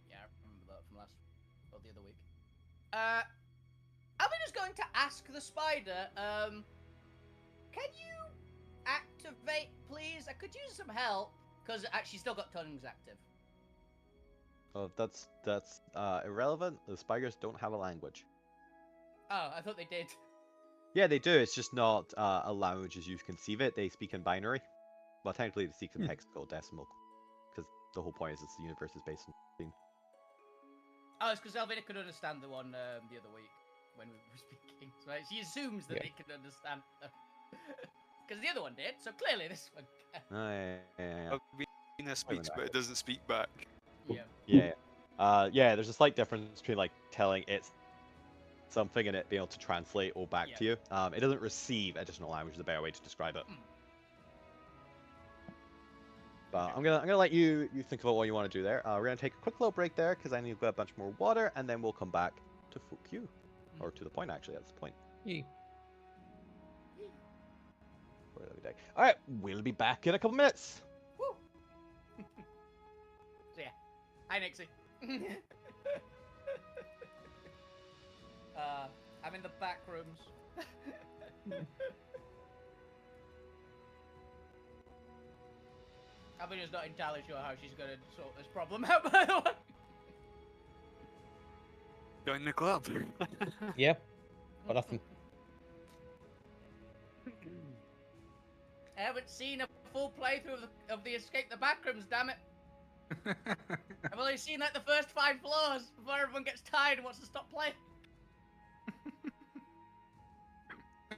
Yeah, I remember that from the other week. Alvina's going to ask the spider, can you activate, please? I could use some help, because she's still got tongues active. Oh, that's irrelevant. The spiders don't have a language. Oh, I thought they did. Yeah, they do. It's just not a language as you conceive it. They speak in binary. Well, technically, they speak in hexadecimal, because the whole point is the universe is based on. Oh, it's because Alvina could understand the one the other week when we were speaking. So she assumes that they could understand. Because the other one did, so clearly this one can. Oh, yeah. Alvina speaks, but it doesn't speak back. Yeah. Yeah. There's a slight difference between like telling it something and it being able to translate all back to you. It doesn't receive additional language. Is a better way to describe it. But I'm gonna let you think about what you want to do there. We're gonna take a quick little break there because I need to get a bunch more water, and then we'll come back to Fukyu, or to the point actually. That's the point. All right, we'll be back in a couple minutes. Woo! So yeah, hi Nixie. I'm in the back rooms. Alvina's not entirely sure how she's gonna sort this problem out, by the way. Join the club. Yeah. But nothing. I haven't seen a full playthrough of the Escape the Backrooms, damn it. I've only seen like the first 5 floors before everyone gets tired and wants to stop playing.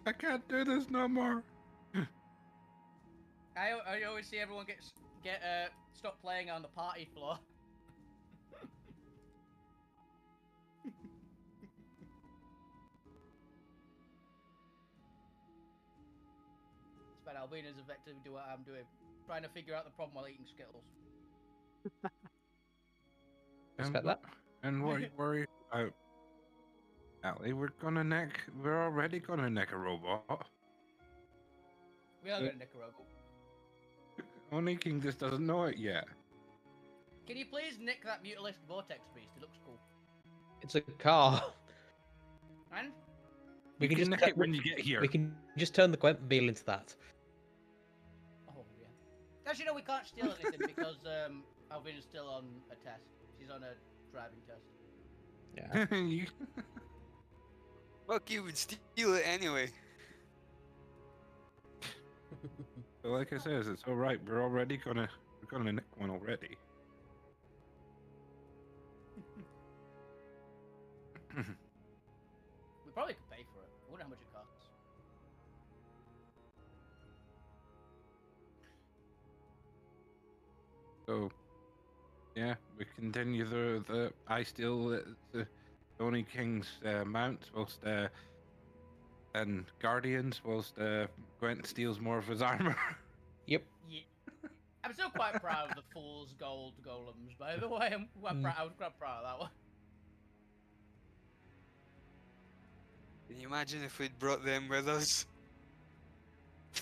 I can't do this no more. I always see everyone get stop playing on the party floor. It's been Albina's effectively do what I'm doing, trying to figure out the problem while eating Skittles. Respect that. And what are you worried about? Allie, we're already gonna nick a robot. We are gonna nick a robot. Only King just doesn't know it yet. Can you please nick that Mutalisc Vortex beast? It looks cool. It's a car. And? We can nick it when you get here. We can just turn the Gwent wheel into that. Oh yeah. Actually, no, we can't steal anything because Alvina's still on a test. She's on a driving test. Yeah. Fuck you would steal it anyway. So like I says, it's all right. We're gonna nick one already. We probably could pay for it. I wonder how much it costs. So, yeah, we continue the I steal the Tony King's mount whilst and Guardians whilst Gwent steals more of his armor. Yep. Yeah. I'm still quite proud of the Fool's Gold golems, by the way. I was quite proud of that one. Can you imagine if we'd brought them with us?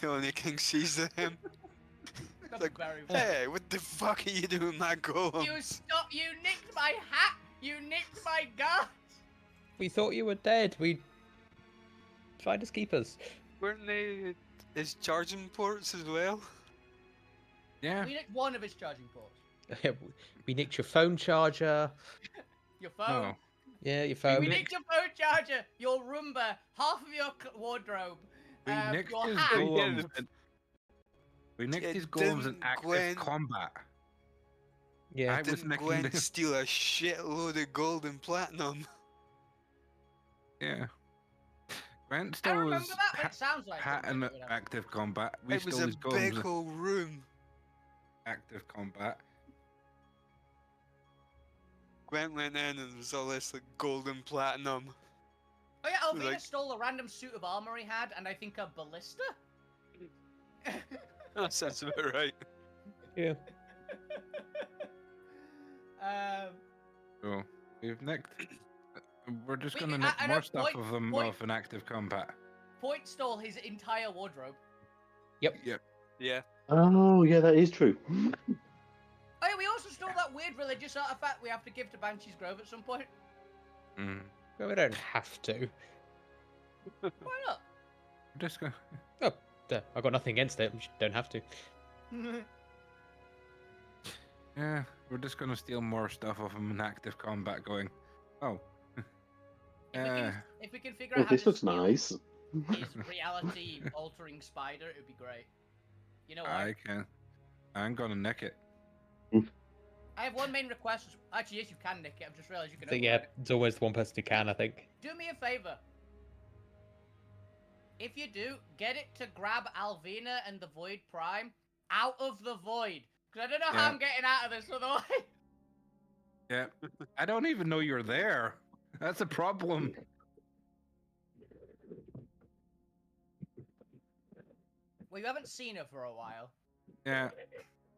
The only king sees them. That's Like, very funny. hey, what the fuck are you doing, my golem? You stop! You nicked my hat! You nicked my guards! We thought you were dead. We tried to keep us. Weren't they his charging ports as well? Yeah. We nicked one of his charging ports. We nicked your phone charger. Your phone. Oh. Yeah, your phone. We nicked your phone charger, your Roomba, half of your wardrobe, We nicked your his hat. golems. We nicked Yeah, his golems in didn't active Gwen- combat. Yeah. I was Didn't nicking Gwen the- steal a shitload of gold and platinum? Yeah. Gwent I still remember was that, but it sounds like hat something in that would happen. active combat. We It was stole a his big golems in whole room. active combat. Gwen went in and there was all this like gold and platinum. Oh yeah, Alvina Like- stole a random suit of armor he had, and I think a ballista. That sounds about right. Yeah. So we've nicked. We're just We- gonna I- nick I know, more stuff point- of them point- off in active combat. Point stole his entire wardrobe. Yeah. Oh, yeah, that is true. Oh yeah, we also stole that weird religious artifact we have to give to Banshee's Grove at some point. Mm. Well, we don't have to. Why not? Hmm. We're just gonna. I got nothing against it. We just don't have to. Yeah, we're just gonna steal more stuff off him in active combat. Going, oh, If we can figure Oh, out how this to looks steal nice. his reality-altering spider, it would be great. You know what? I can. I'm gonna nick it. I have one main request. Actually, yes, you can nick it. I've just realized you can. So open yeah, it. it's always one person who can, I think. Do me a favor. If you do, get it to grab Alvina and the Void Prime out of the void. Because I don't know how Yeah. I'm getting out of this otherwise. Yeah, I don't even know you're there. That's a problem. Well, you haven't seen her for a while. Yeah,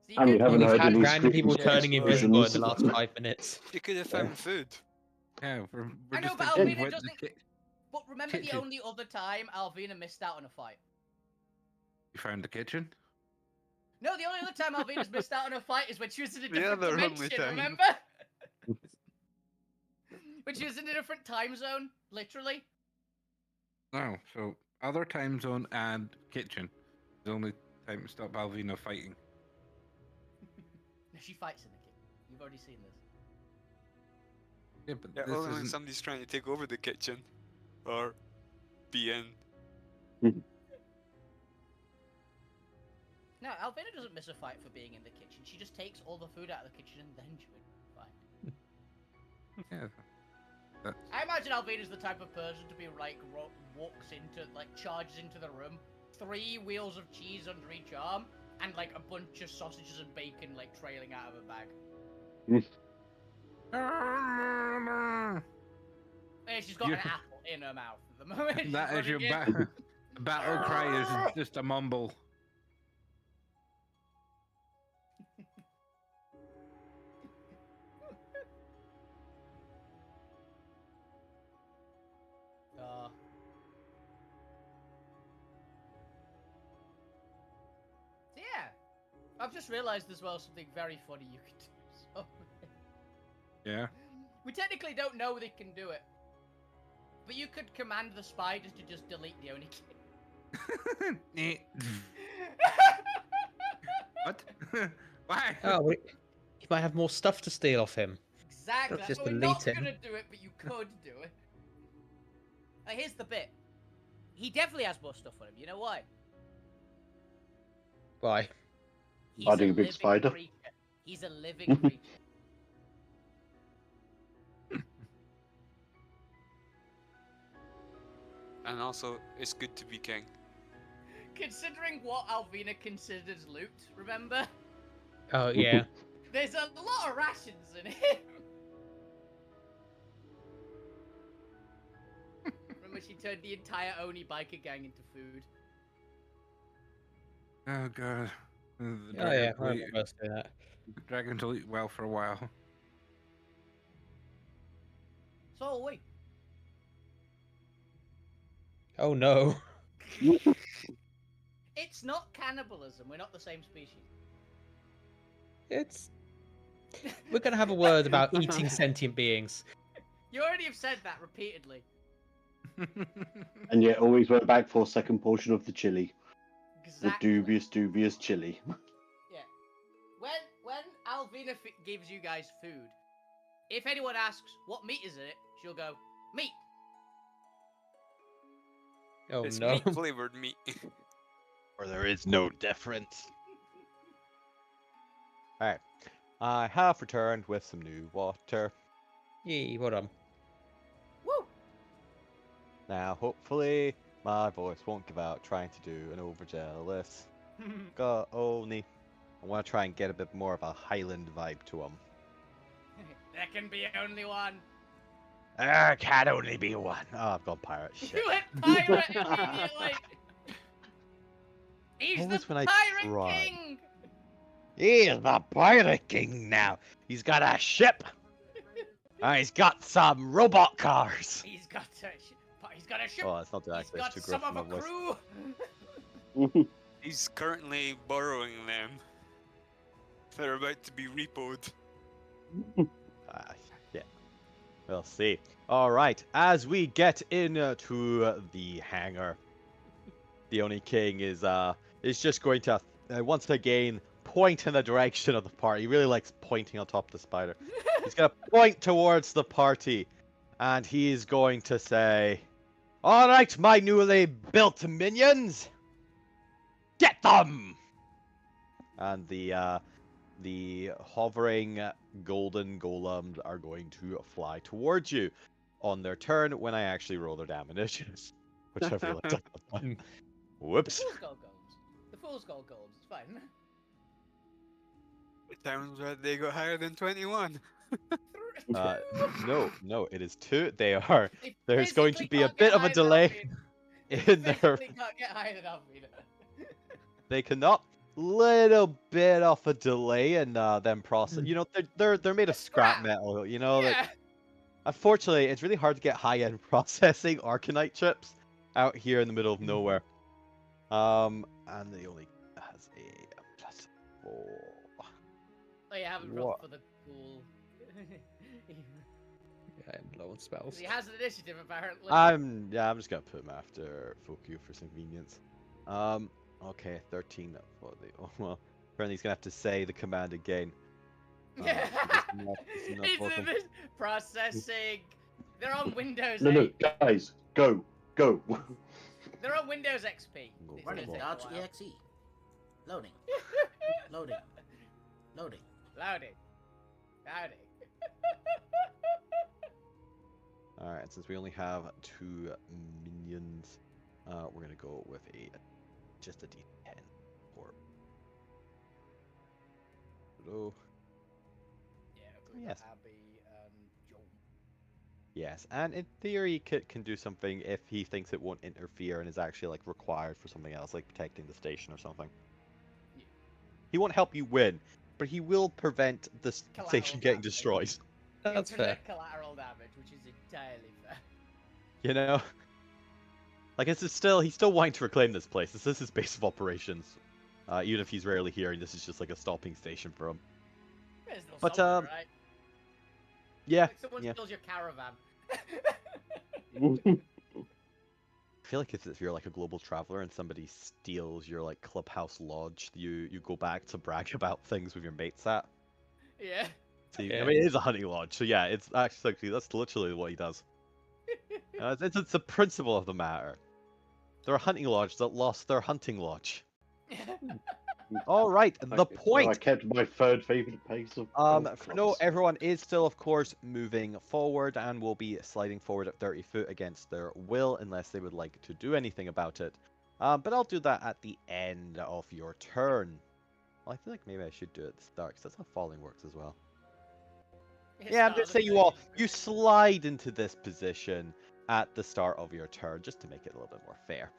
So And we can- haven't We've heard had any random people screams or turning invisible in the last explosions. 5 minutes. You could have found food. yeah. We're I know, just but thinking, Alvina what doesn't- the But remember the Kitchen. only other time Alvina missed out on a fight? You found the kitchen? No, the only other time Alvina's missed out on a fight is when she was in a The different other only dimension, time. remember? When she was in a different time zone, literally. No. So other time zone and kitchen. The only time to stop Alvina fighting. No, she fights in the kitchen. You've already seen this. Yeah, but Yeah, this only when isn't. somebody's trying to take over the kitchen. Or be in. No, Alvina doesn't miss a fight for being in the kitchen. She just takes all the food out of the kitchen and then she would fight. Yeah. That's, I imagine Alvina's the type of person to be like walks into charges into the room, 3 wheels of cheese under each arm, and like a bunch of sausages and bacon like trailing out of a bag. And she's got an Yeah. apple in her mouth at the moment. She's that is your running in. battle cry is just a mumble. So yeah, I've just realised as well something very funny you could do. So, Yeah. we technically don't know they can do it, but you could command the spiders to just delete the only key. What? Why? Oh, you might have more stuff to steal off him. Exactly. That's Just why we're delete not him. gonna do it, but you could do it. Here's the bit. He definitely has more stuff on him. You know why? Why? He's Hiding a a big living spider. creature. He's a living creature. And also, it's good to be king. Considering what Alvina considers loot, remember? Oh yeah. There's a lot of rations in him. Remember she turned the entire Oni biker gang into food. Oh god. The Oh dragon yeah. I will eat, remember us doing that. the dragon will eat well for a while. So wait. Oh no. It's not cannibalism. We're not the same species. It's. We're gonna have a word about eating sentient beings. You already have said that repeatedly. And yet always went back for a second portion of the chili. Exactly. The dubious chili. Yeah. When Alvina gives you guys food, if anyone asks what meat is in it, she'll go meat. Oh It's no. meat flavored meat. Or there is no difference. Alright. I have returned with some new water. Yee, well done. Woo! Now, hopefully, my voice won't give out trying to do an overjealous. Got only. I want to try and get a bit more of a Highland vibe to him. There can be only one. There can only be one. Oh, I've gone pirate. You Shit. went pirate immediately. He's Always the when I pirate try. king. He is the pirate king now. He's got a ship. And he's got some robot cars. He's got a ship. Oh, it's not He's actually. got It's too some gruff of for a my voice. crew. He's currently borrowing them. They're about to be repoed. Yeah. We'll see. All right. As we get into the hangar, the Oni King is just going to once again point in the direction of the party. He really likes pointing on top of the spider. He's gonna point towards the party, and he's going to say, "All right, my newly built minions, get them!" And the hovering golden golems are going to fly towards you on their turn when I actually roll their damage, which I feel like. Whoops. Fool's gold goals. The fool's gold goals. It's fine. Sounds like they got higher than 21. No, it is 2. They are. They There's going to physically be a can't get bit of a higher than delay Alvina. They in their. physically can't get higher than Alvina. They cannot. Little bit of a delay in them process. You know, they're made of scrap Scrap. metal. You know, Yeah. like unfortunately, it's really hard to get high-end processing Arcanite chips out here in the middle of nowhere. And they only has a +4. Oh, you haven't What? rolled for the cool. Yeah, I'm low on spells. He has an initiative apparently. I'm just gonna put him after Fokyu for convenience. Okay, 13 for the. Oh, well, apparently he's gonna have to say the command again. Yeah. It's not He's working. in this processing. They're on Windows No, 8. guys, go. They're on Windows XP. Go It's for gonna it. Running take a Dodge while. EXE. Loading. Loading. Loading. Loading. Loading. All right, since we only have 2 minions, we're gonna go with just a D10 or. Hello. Yeah, good. Yes. Abby and Joe. Yes, and in theory, Kit can do something if he thinks it won't interfere and is actually like required for something else, like protecting the station or something. Yeah. He won't help you win, but he will prevent the Collateral station getting damage. destroyed. That's He'll fair. prevent collateral damage, which is entirely fair. You know, like he's still wanting to reclaim this place. This is his base of operations. Even if he's rarely here, and this is just like a stopping station for him. There's no But, somewhere, right? Yeah, Like someone yeah. steals your caravan. I feel like if you're like a global traveler and somebody steals your like clubhouse lodge, you go back to brag about things with your mates at. Yeah. So I Yeah. mean, it is a hunting lodge, so yeah, it's actually that's literally what he does. It's the principle of the matter. They're a hunting lodge that lost their hunting lodge. All right, the So I point. kept my third favourite pace of For no, everyone is still, of course, moving forward and will be sliding forward at 30 foot against their will, unless they would like to do anything about it. But I'll do that at the end of your turn. Well, I feel like maybe I should do it at the start, because that's how falling works as well. Yeah, I'm just saying you slide into this position at the start of your turn, just to make it a little bit more fair.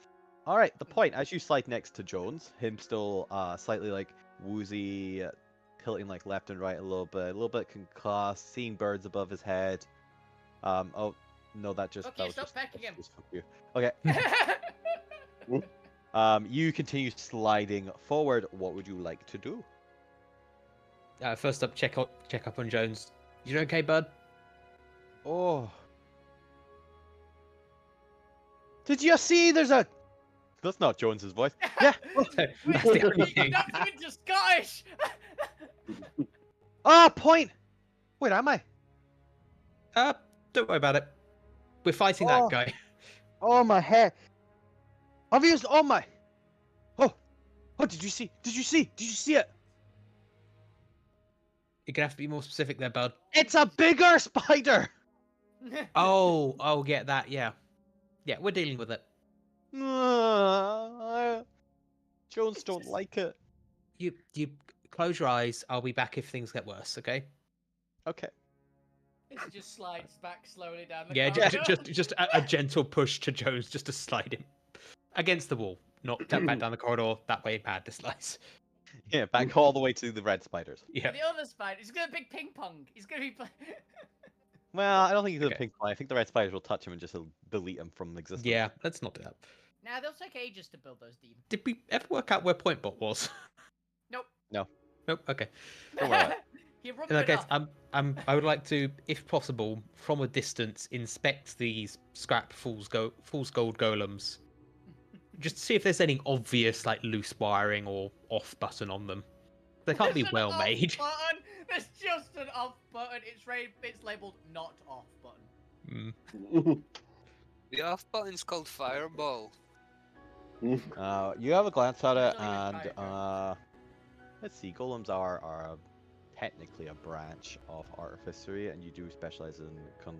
All right, the point, as you slide next to Jones, him still slightly like woozy, tilting like left and right a little bit concussed, seeing birds above his head. Oh no, that was stop just pecking him. fuck you. Okay. You continue sliding forward. What would you like to do? First up, check up on Jones. You okay, bud? Oh. Did you see? There's a. That's not Jones's voice. Yeah. That's the only thing. That's into Scottish. Ah, point. Wait, am I? Don't worry about it. We're fighting Oh. that guy. Oh my head. Obviously, oh my. Oh. Oh, did you see? Did you see? Did you see it? You're gonna have to be more specific there, bud. It's a bigger spider. Oh, get that. Yeah, we're dealing with it. Jones don't like it. You close your eyes. I'll be back if things get worse. Okay? Okay. It just slides back slowly down the Yeah, corridor. just a gentle push to Jones, just to slide him against the wall, not back down the corridor. That way, bad the slice. Yeah, back all the way to the red spiders. Yeah. The other spider, he's gonna big ping pong. He's gonna be playing. Well, I don't think he's gonna Okay. pink fly. I think the red spiders will touch him and just delete him from existence. Yeah, let's not do that. Nah, they'll take ages to build those demons. Did we ever work out where Point Bot was? Nope. No. Nope. Okay. Don't worry about it. He rubbed In that it case, off. I would like to, if possible, from a distance, inspect these scrap fool's gold golems. Just to see if there's any obvious like loose wiring or off button on them. They can't be There's an well off made. Button. There's just an off button. It's labeled not off button. The off button's called Fireball. You have a glance at it, It's not even and fire let's see. Golems are technically a branch of artificery, and you do specialize in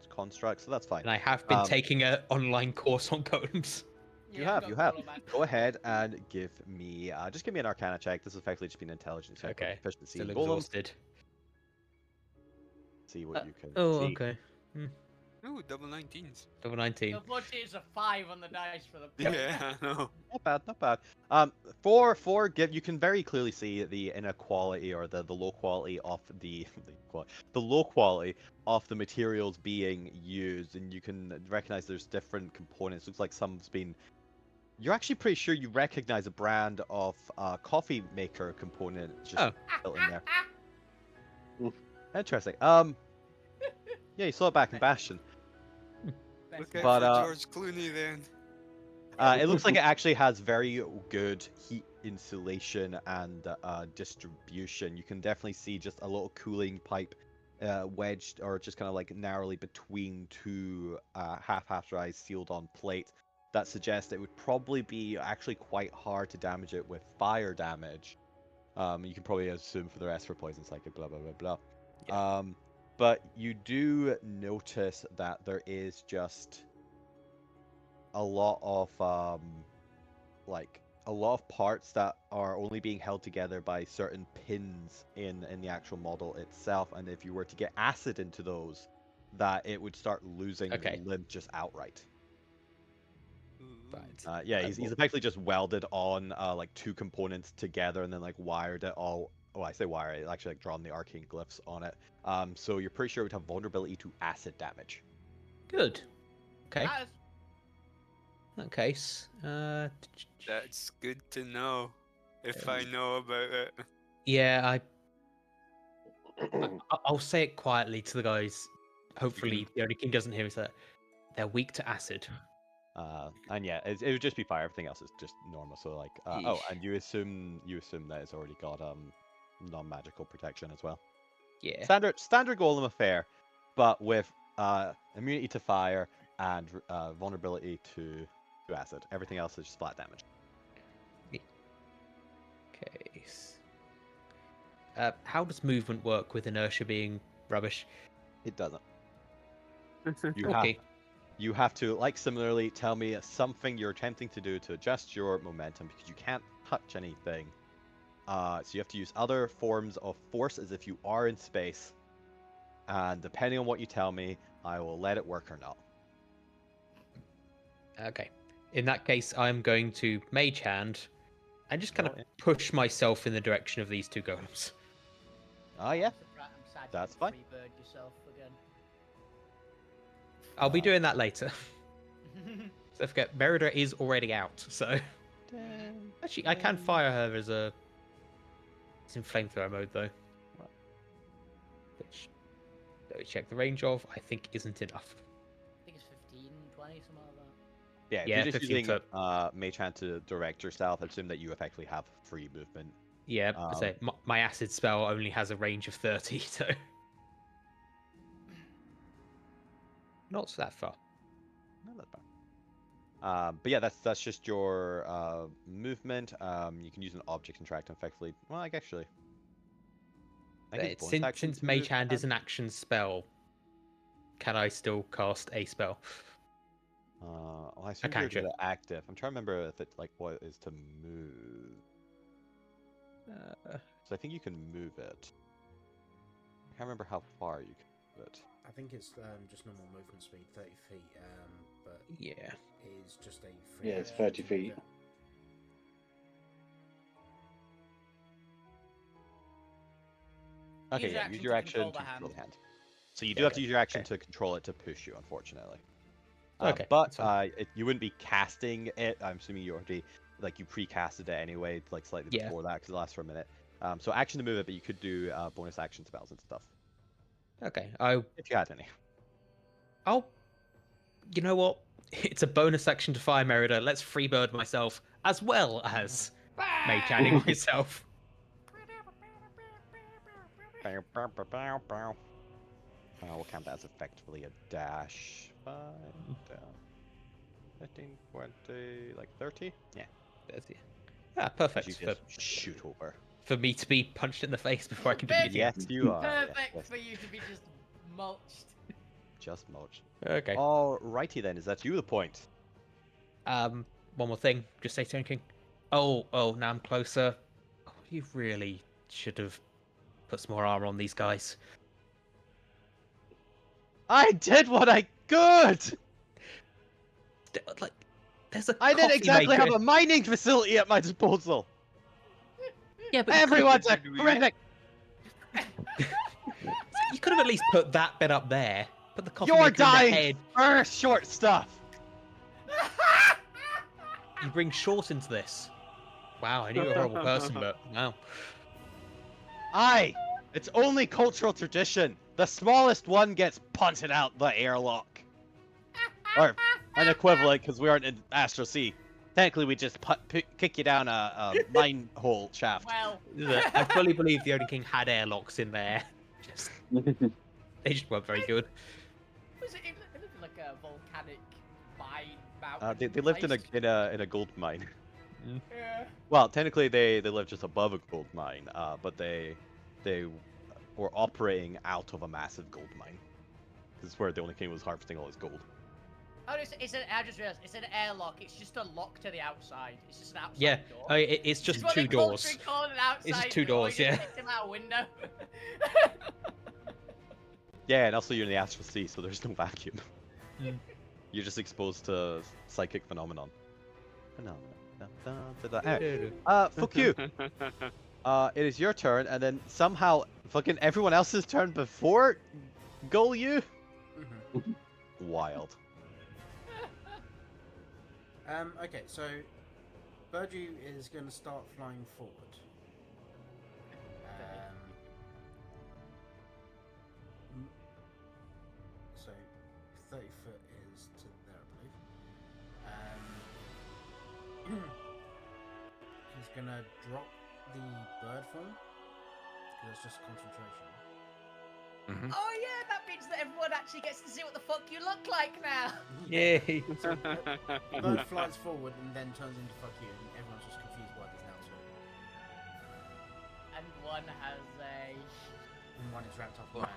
constructs, so that's fine. And I have been taking an online course on golems. You Yeah, have. got man. Go ahead and give me, just give me an Arcana check. This is effectively just being intelligence check. Okay. Proficiency Still in golems. exhausted. See what you can Oh, see. okay. Ooh, double 19s. Double 19. Unfortunately, it's a 5 on the dice for the. Yeah, I know. Not bad, not bad. You can very clearly see the inequality or the low quality of the low quality of the materials being used, and you can recognize there's different components. Looks like some's been. You're actually pretty sure you recognize a brand of coffee maker component just built in there. Interesting. Yeah, you saw it back in Bastion. Look out But, for George Clooney then. It looks like it actually has very good heat insulation and distribution. You can definitely see just a little cooling pipe wedged or just kind of like narrowly between two half dry sealed on plate. That suggests it would probably be actually quite hard to damage it with fire damage. You can probably assume for the rest for poison psychic, blah blah blah blah. Yeah. But you do notice that there is just a lot of parts that are only being held together by certain pins in the actual model itself, and if you were to get acid into those, that it would start losing lint just outright. Right. Yeah, he's effectively just welded on like two components together and then like wired it all. Oh, I say wire it, actually like drawn the arcane glyphs on it. So you're pretty sure it would have vulnerability to acid damage. Good. Okay. That is- In that case, That's good to know. If I know about it. yeah, I'll say it quietly to the guys. Hopefully, the only king doesn't hear is that they're weak to acid. And yeah, it would just be fire. Everything else is just normal. So like, and you assume that it's already got non-magical protection as well. Yeah. Standard golem affair, but with immunity to fire and vulnerability to acid. Everything else is just flat damage. Okay. How does movement work with inertia being rubbish? It doesn't. You have Okay. you have to, like, similarly tell me something you're attempting to do to adjust your momentum because you can't touch anything. So you have to use other forms of force as if you are in space. And depending on what you tell me, I will let it work or not. Okay. In that case, I'm going to Mage Hand and just kind Roll of it. push myself in the direction of these two golems. Oh yeah, I'm sad you That's didn't fine. Freebird yourself again. I'll be doing that later. So forget, Merida is already out, so... Actually, I can fire her as a... It's in flamethrower mode, though. Which, let me check the range of, I think isn't enough. I think it's 15, 20, something like that. Yeah, if Yeah, you're just 15 using foot. Mage Hand to direct yourself, assume that you effectively have free movement. Yeah, I say, my acid spell only has a range of 30, so... Not that far. Not that bad. But yeah, that's just your movement. You can use an object interact effectively. Well, like actually, I think it's bonus action Since to Mage move Hand is hand. an action spell, can I still cast a spell? Well, I I assume can, you're sure. doing it active. I'm trying to remember if it like what it is to move. So I think you can move it. I can't remember how far you can move it. I think it's just normal movement speed, 30 feet, but Yeah. it is just a free Yeah, it's action 30 to move feet. it. Okay, Use yeah, your use action your to action control to the control hand. the hand. So you do Yeah, have to use your action okay. to control it to push you, unfortunately. Okay, But that's fine. you wouldn't be casting it. I'm assuming you already you pre-casted it anyway, like slightly Yeah. before that because it lasts for a minute. So action to move it, but you could do bonus action spells and stuff Okay, if you had any. I'll... You know what? It's a bonus action to fire Merida. Let's freebird myself, as well as Mage Handing myself. We'll count that as effectively a dash. 5 down. 15, 20, like 30? Yeah. Ah, As you perfect. just shoot over. For me to be punched in the face before I can do Big. anything. Yes, you are. Perfect Yes, for you to be just mulched. just mulch. Okay. Alrighty then, is that you the point? One more thing. Just say something. Oh, now I'm closer. Oh, you really should have put some more armor on these guys. I did what I could! Like, there's a I didn't coffee exactly maker. have a mining facility at my disposal! Yeah, but Everyone's a critic! you could have at least put that bit up there. Put the coffee You're maker in the dying head. first, short stuff! You bring short into this. Wow, I knew you were a horrible person, but wow. Aye! It's only cultural tradition. The smallest one gets punted out the airlock. Or an equivalent, because we aren't in Astro Sea. Technically, we just kick you down a mine hole shaft. Well, I fully believe the Odin King had airlocks in there. They just weren't very good. was it lived in like a volcanic mine mountain? They lived in place? a gold mine. Yeah. Well, technically they lived just above a gold mine, but they were operating out of a massive gold mine. This is where the only king was harvesting all his gold. Oh, I just realized it's an airlock. It's just a lock to the outside. It's just an outside Yeah, door. it's just what two they doors. culturally call an outside It's just two door. doors, You yeah. just kicked him out a window. Yeah, and also you're in the Astral Sea, so there's no vacuum. Mm. You're just exposed to psychic phenomenon. Anyway, fuck you. It is your turn, and then somehow fucking everyone else's turn before goal you. Mhm. Wild. Okay, so Burju is going to start flying forward. So 30 foot is to there, I believe. He's going to drop the bird form because it's just concentration. Mhm. Oh yeah, that means that everyone actually gets to see what the fuck you look like now. Yay! So, bird flies forward and then turns into fuck you, and everyone's just confused why there's now two. And one has a And one is wrapped up in What?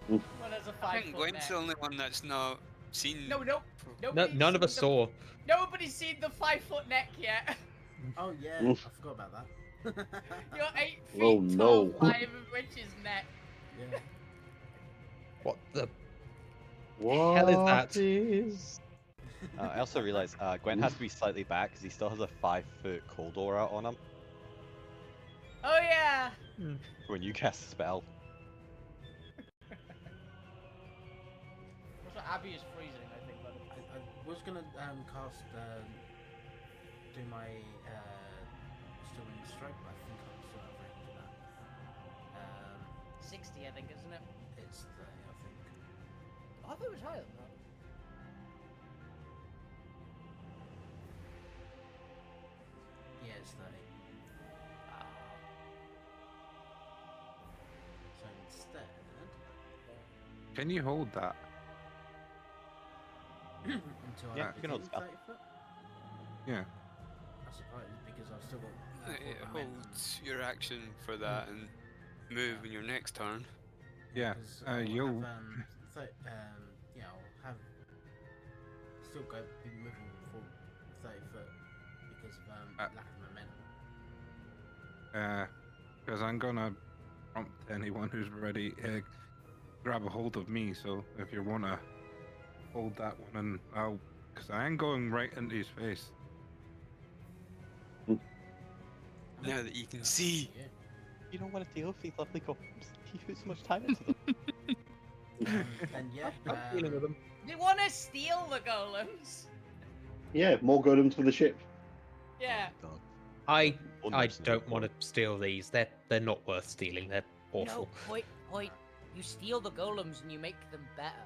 bandages. one has a I 5 think foot Gwen's neck. the only one that's not seen. No, No, nobody's none of seen us saw. Nobody's seen the 5 foot neck yet. Oh yeah, Oof. I forgot about that. You're 8 feet Oh, tall, no. 5 of which is neck. Yeah. What the What hell is that? is- I also realized Gwen has to be slightly back because he still has a 5-foot cold aura on him Oh yeah. when you cast a spell. Also, Abby is freezing, I think. By the way. I was gonna cast do my still in strike, but I think I'm still over into that. 60, I think, isn't it? It's 30, I think. Oh, I thought it was higher than that. Yeah, it's 30. So instead, Can you hold that? until Yeah, I you can hold begin spell. 30 foot, Yeah. I suppose, because I've still got It full momentum. holds your action for that and move in your next turn. Yeah, 'Cause I'll you'll- have, yeah, I'll have still be moving full 30 foot because of lack of momentum. Because I'm gonna prompt anyone who's ready, grab a hold of me. So if you wanna hold that one, and because I am going right into his face. Now that you can see. Yeah. You don't want to deal with these lovely golems. You put so much time into them. And yeah, I'm dealing with them. You want to steal the golems? Yeah, more golems for the ship. Yeah. Oh, God. I Almost no don't want point. to steal these. They're not worth stealing. They're awful. No, wait. You steal the golems and you make them better.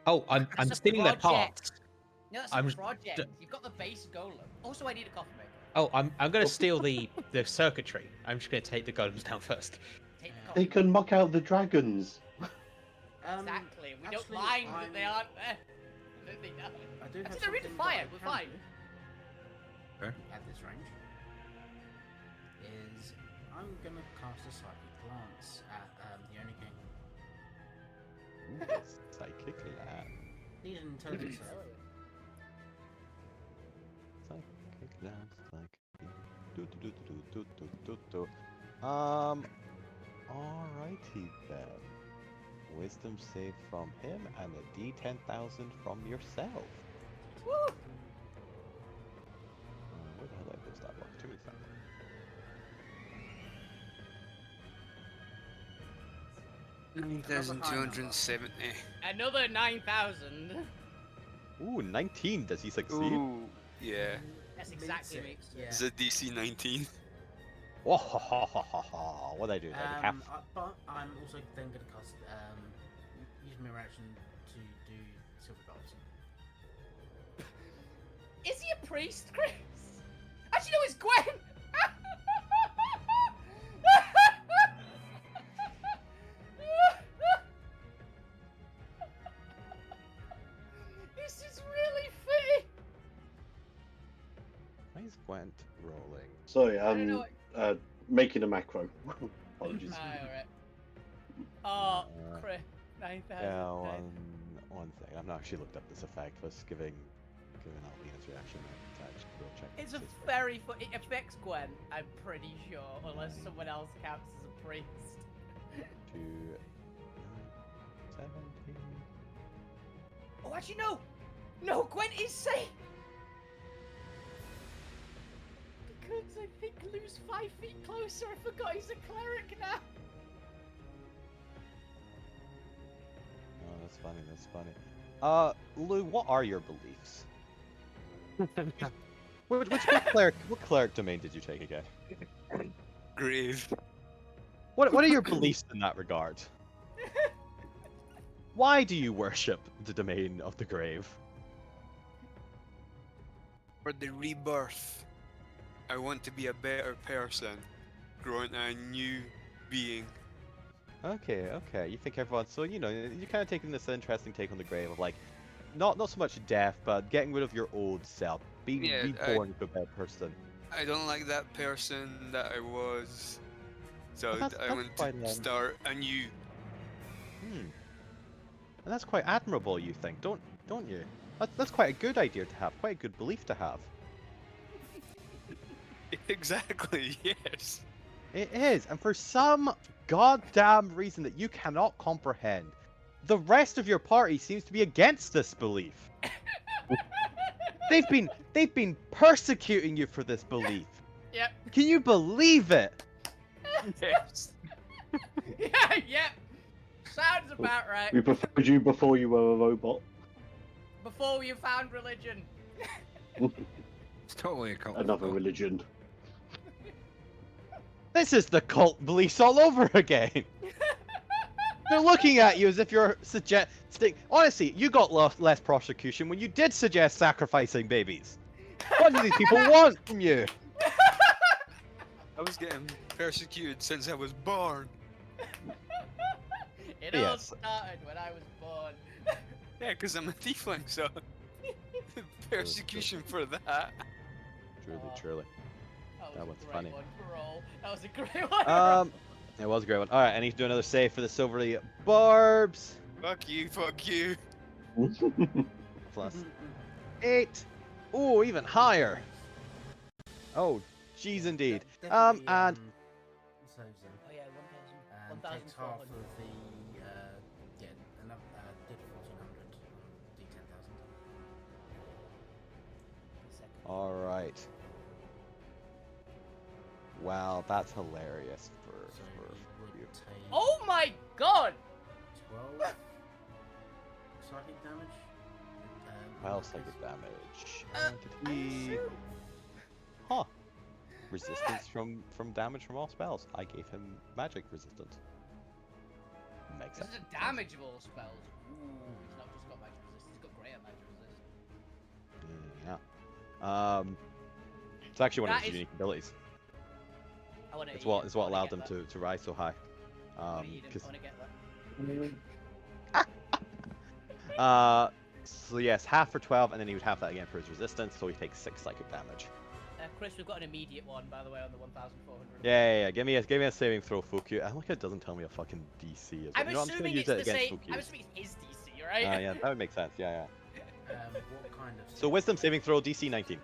Oh, I'm That's a stealing their project. parts. No, that's I'm a just- project. You've got the base golem. Also, I need a coffee maker. Oh, I'm gonna steal the circuitry. I'm just gonna take the golems down first. Take the They coffee. can muck out the dragons. Exactly. We don't actually, mind that they aren't there. No, they don't. I do have Actually, they're in something fire, that I we're can fine. do Okay. At this range is I'm gonna cast a psychic glance at the only king. Ooh, psychic lad. Need an intelligence save. Psychic lad, psychic. Do. Alrighty then. Wisdom save from him and a D10,000 from yourself. Woo! Where the hell did I post that block? Too many times. $9,270. Another 9,000. Ooh, 19. Does he succeed? Ooh, yeah. That's Meets exactly it, me. Yeah. It's a DC 19. Oh, ha, ha, ha, ha, ha. What'd I do? Half. But I'm also then gonna cast use my reaction to do silver bolts. Is he a priest, Chris? Actually, no, it's Gwen! This is really fitting. Why is Gwent rolling? Sorry, I don't know making a macro. Apologies. Alright. Oh, Uh, Chris. 9,000. Yeah, one thing. I've not actually looked up this effect. Was giving Albina's reaction to actually go check. It's a this first. very it affects Gwen, I'm pretty sure, unless someone else counts as a priest. 2, 17. Oh, actually, no! No, Gwen is safe! Because I think Lou's 5 feet closer. I forgot he's a cleric now. Oh, that's funny. That's funny. Lou, what are your beliefs? What cleric domain did you take again? Grave. What are your beliefs in that regard? Why do you worship the domain of the grave? For the rebirth. I want to be a better person. Grow into a new being. Okay, okay. You think everyone, so you know, you're kind of taking this interesting take on the grave of like, not so much death, but getting rid of your old self, being Yeah, reborn into a better person. I don't like that person that I was. So But I that's want to quite start anew. and that's quite admirable. You think, don't you? That's quite a good idea to have, quite a good belief to have. Exactly, yes. It is, and for some goddamn reason that you cannot comprehend, the rest of your party seems to be against this belief. They've been persecuting you for this belief. Yep. Can you believe it? Yes. Yeah, yep. Sounds about right. We preferred you before you were a robot. Before you found religion. It's totally a cult. Another religion. This is the cult beliefs all over again. They're looking at you as if you're suggesting. Honestly, you got less prosecution when you did suggest sacrificing babies. What do these people want from you? I was getting persecuted since I was born. It all Yes. started when I was born. Yeah, because I'm a tiefling, so persecution for that. Truly, Aw. truly. That That was one's a great funny. one to roll. That was a great one. It was a great one. All right, I need to do another save for the silvery barbs. Fuck you, fuck you. Plus 8. Ooh, even higher. Oh, jeez, indeed. Definitely, And saves them. Oh yeah, And takes half of 1,400. the yeah, another did 1,400 D10,000. all right. Wow, that's hilarious for So you. he would take Oh my god! 12 psychic damage. Well, in that psychic case. damage. Uh, Did he? Huh. Resistance from damage from all spells. I gave him magic resistance. Makes This sense. is a damageable spell. Ooh, he's not just got magic resistance, he's got greater magic resistance. Yeah. It's actually one of That his is- unique abilities. I wanna It's eat what it. it's I what wanna allowed get them that. to rise so high. I wanna eat it. 'Cause I wanna get that. so yes, half for 12, and then he would have that again for his resistance, so he takes 6 psychic damage. Chris, we've got an immediate one, by the way, on the 1,400. Yeah. Give me a saving throw, Fuku. I like it doesn't tell me a fucking DC. As well. I'm You know, I'm just gonna assuming use it's it the against same. Fuku. I'm assuming it's his DC, right? Yeah, that would make sense. Yeah. What kind of? So wisdom saving throw DC 19.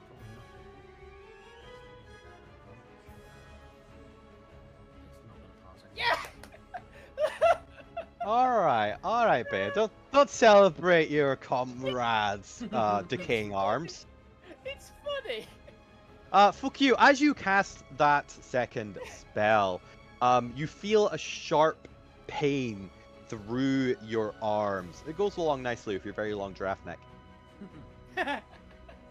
Probably not. It's not gonna pass anyway. Yeah. All right, babe. Don't celebrate your comrades' decaying arms. It's funny. Fuck you. As you cast that second spell, you feel a sharp pain through your arms. It goes along nicely with your very long giraffe neck.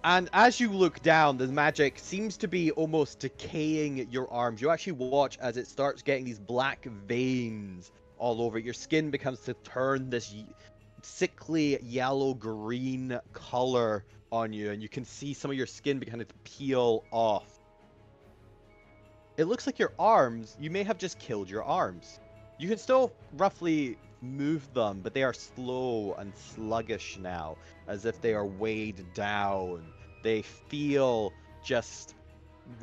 And as you look down, the magic seems to be almost decaying your arms. You actually watch as it starts getting these black veins all over it. Your skin becomes to turn this sickly yellow-green color on you, and you can see some of your skin beginning to peel off. It looks like your arms, you may have just killed your arms. You can still roughly move them, but they are slow and sluggish now, as if they are weighed down. They feel just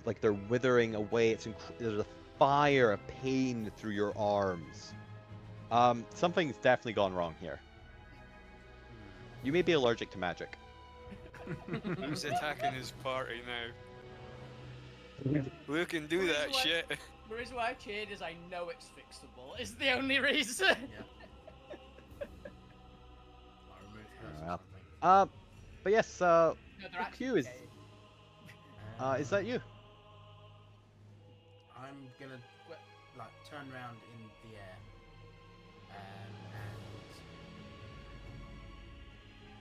like they're withering away. There's a fire, a pain through your arms. Something's definitely gone wrong here. You may be allergic to magic. Who's attacking his party now? Look and do that What? shit. The reason why I cheered is I know it's fixable. Is the only reason. I remove hers or Well. something. But yes, No, they're Fuck actually you, is- decaying. is that you? I'm gonna like turn around in the air and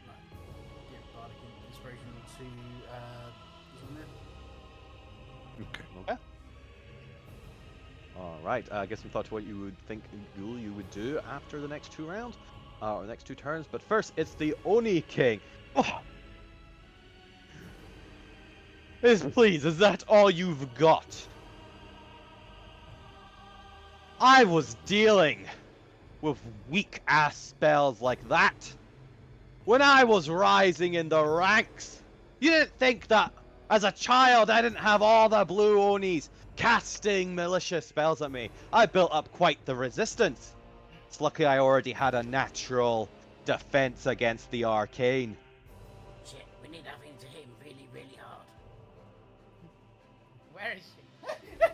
like give bardic inspiration to Zulmir. Okay. Okay. All right. I guess we thought what you would think, Ghoul, you would do after the next 2 rounds, or the next 2 turns. But first, it's the Oni King. Oh. Please, is that all you've got? I was dealing with weak-ass spells like that when I was rising in the ranks. You didn't think that, as a child, I didn't have all the blue Onis casting malicious spells at me. I built up quite the resistance. It's lucky I already had a natural defense against the arcane. Shit, we need to have into him really, really hard. Where is she?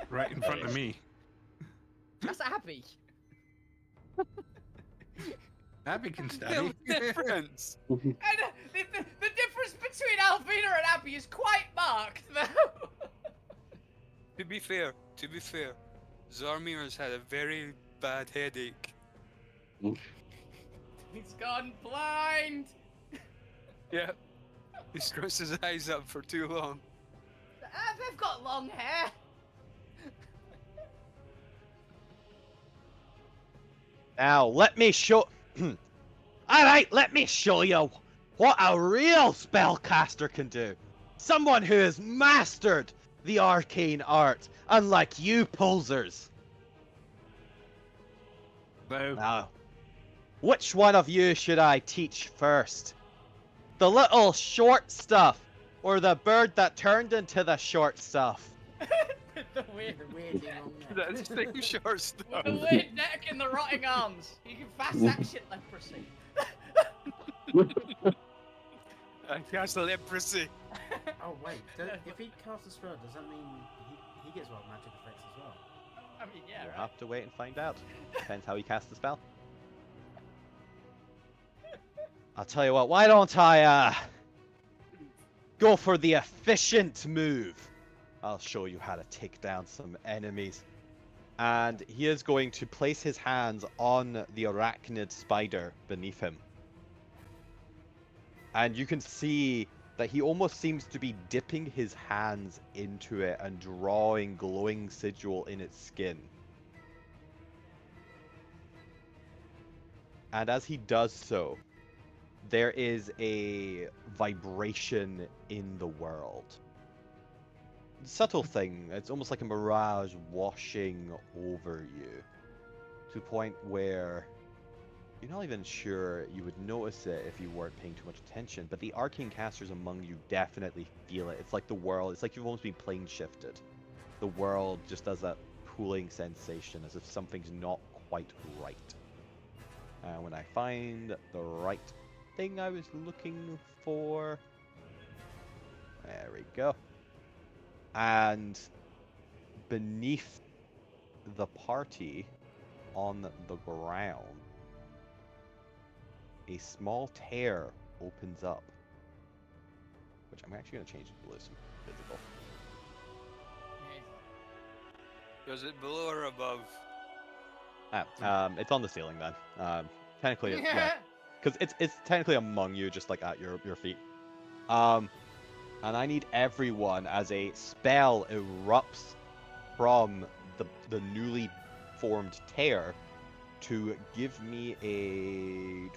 Right in front of me. That's Abby. Abby can stab No you. difference. And the difference between Alvina and Abby is quite marked, though. To be fair, Zarmir has had a very bad headache. He's gone blind. Yeah. He scrunches his eyes up for too long. They've got long hair. Now, let me show... Alright, let me show you what a real spellcaster can do. Someone who has mastered the arcane art, unlike you posers. No. Now, which one of you should I teach first? The little short stuff, or the bird that turned into the short stuff? The weird, The weird long neck. That's the short stuff. with the weird neck and the rotting arms. You can fast action leprosy. I cast leprosy. Oh wait, if he casts a spell, does that mean he gets wild magic effects as well? I mean, yeah, We'll right. have to wait and find out. Depends how he casts the spell. I'll tell you what, why don't I, go for the efficient move? I'll show you how to take down some enemies. And he is going to place his hands on the arachnid spider beneath him. And you can see that he almost seems to be dipping his hands into it and drawing glowing sigil in its skin. And as he does so, there is a vibration in the world. Subtle thing, it's almost like a mirage washing over you, to the point where you're not even sure you would notice it if you weren't paying too much attention, but the arcane casters among you definitely feel it. It's like the world, it's like you've almost been plane shifted. The world just does that pulling sensation, as if something's not quite right. And when I find the right thing I was looking for, there we go. And beneath the party, on the ground, a small tear opens up, which I'm actually going to change to blue, so visible. Was it below or above? It's on the ceiling then. Technically, yeah, because it's technically among you, just like at your feet. And I need everyone, as a spell erupts from the newly formed tear, to give me a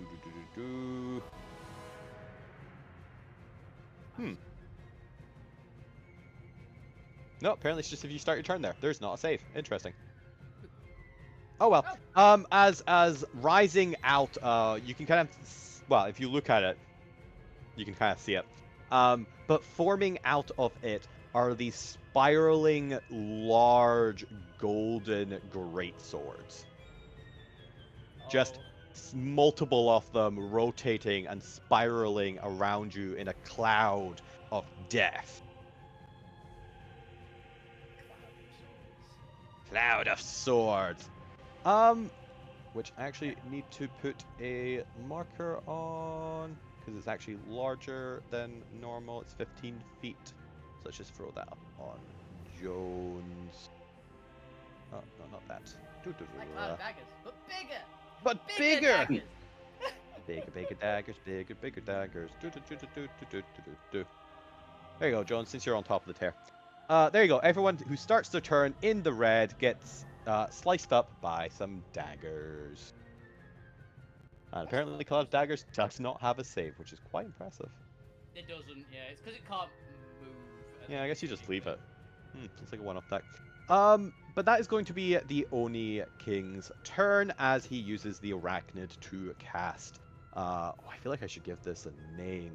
No, apparently it's just if you start your turn there. There's not a save. Interesting. Oh well. As rising out, you can kind of, well, if you look at it, you can kind of see it. But forming out of it are these spiraling, large, golden greatswords. Just multiple of them rotating and spiraling around you in a cloud of death. Cloud of swords. Which I actually need to put a marker on, because it's actually larger than normal. It's 15 feet. So let's just throw that up on Jones. Oh, no, not that. Like cloud daggers, but bigger. But bigger! Daggers. Bigger daggers, bigger daggers. There you go, Jones, since you're on top of the tear. There you go. Everyone who starts their turn in the red gets sliced up by some daggers. And apparently Cloud of Daggers does not have a save, which is quite impressive. It doesn't, yeah. It's because it can't move. Yeah, I guess you just leave it. It's like a one-off deck. But that is going to be the Oni King's turn as he uses the Arachnid to cast. I feel like I should give this a name.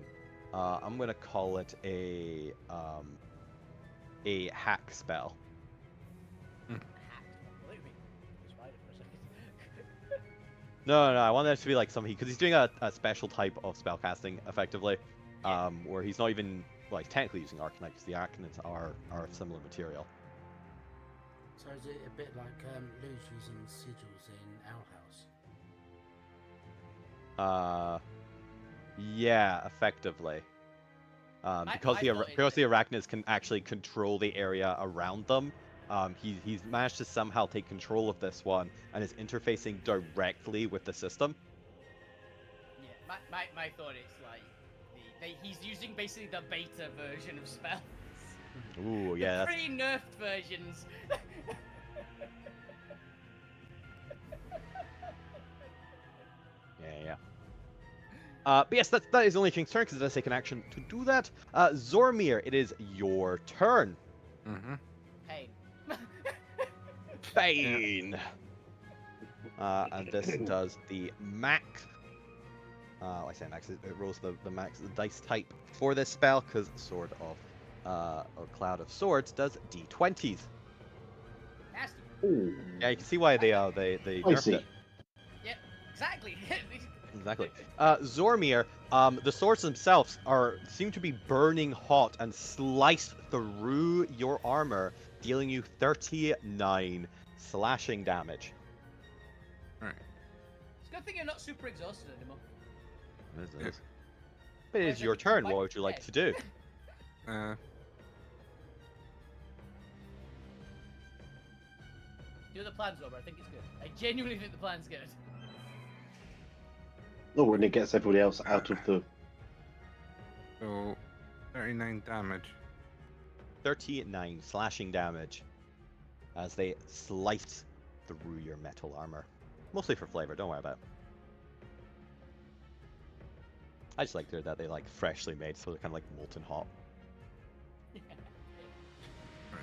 I'm gonna call it a hack spell. No, I want that to be like something because he's doing a special type of spell casting, effectively, where he's not even like technically using Arcanite because the Arcanites are of similar material. So is it a bit like Lou's using sigils in Owl House? Yeah, effectively. Because the Arachnids can actually control the area around them. He's managed to somehow take control of this one and is interfacing directly with the system. Yeah, my thought is like he's using basically the beta version of spells. Ooh, yeah. The pre-nerfed versions. Yeah. But yes, that is the only King's turn because it does take an action to do that. Zormir, it is your turn. Mm-hmm. Hey. Bane. And this does the max. I say max. It rolls the max dice type for this spell because Sword of or Cloud of Swords does d20s. Nasty. Ooh. Yeah, you can see why they nerfed see. it. Yep, exactly. Exactly. Zormir, the swords themselves seem to be burning hot and slice through your armor, dealing you 39 slashing damage. Right. It's a good thing you're not super exhausted anymore. It is. But it is your turn. What would you like to do? Do the plan's over. I think it's good. I genuinely think the plan's good. Oh, when it gets everybody else out of the. So, 39 damage. 39 slashing damage as they slice through your metal armor. Mostly for flavor, don't worry about it. I just like that they like freshly made, so they're kind of like molten hot.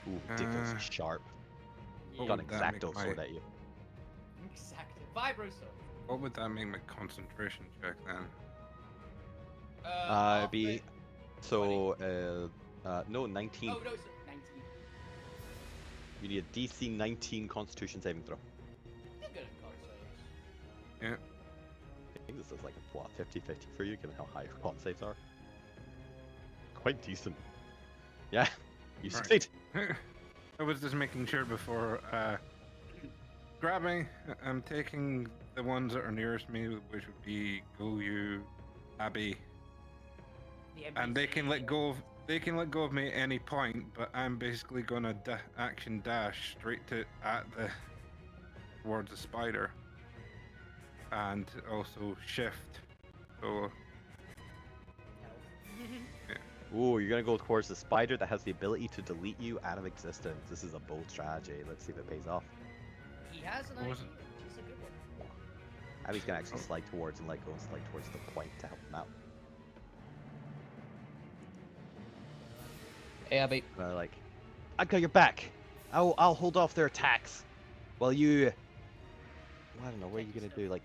Ooh, ridiculously sharp. What Got an would that make Exacto my- sword at you. Exactly. Vibro sword. What would that make my concentration check then? It'd be so no 19. Oh no, it's 19. You need a DC 19 Constitution saving throw. You're good at con saves. Yeah. I think this is like what 50-50 for you, given how high your con saves are. Quite decent. Yeah, you Right. succeed. I was just making sure before grabbing. I'm taking the ones that are nearest me, which would be Goyu, Abby, The and they NPC. can let go of. They can let go of me at any point, but I'm basically gonna action dash straight towards the spider, and also shift. So Ooh, you're gonna go towards the spider that has the ability to delete you out of existence. This is a bold strategy. Let's see if it pays off. He has an What idea. was it? It's a good one. Abby's gonna actually slide towards and like go and slide towards the point to help him out. Hey, Abby. Like, I got your back. I'll hold off their attacks. While you, I don't know, what are you gonna do? Like,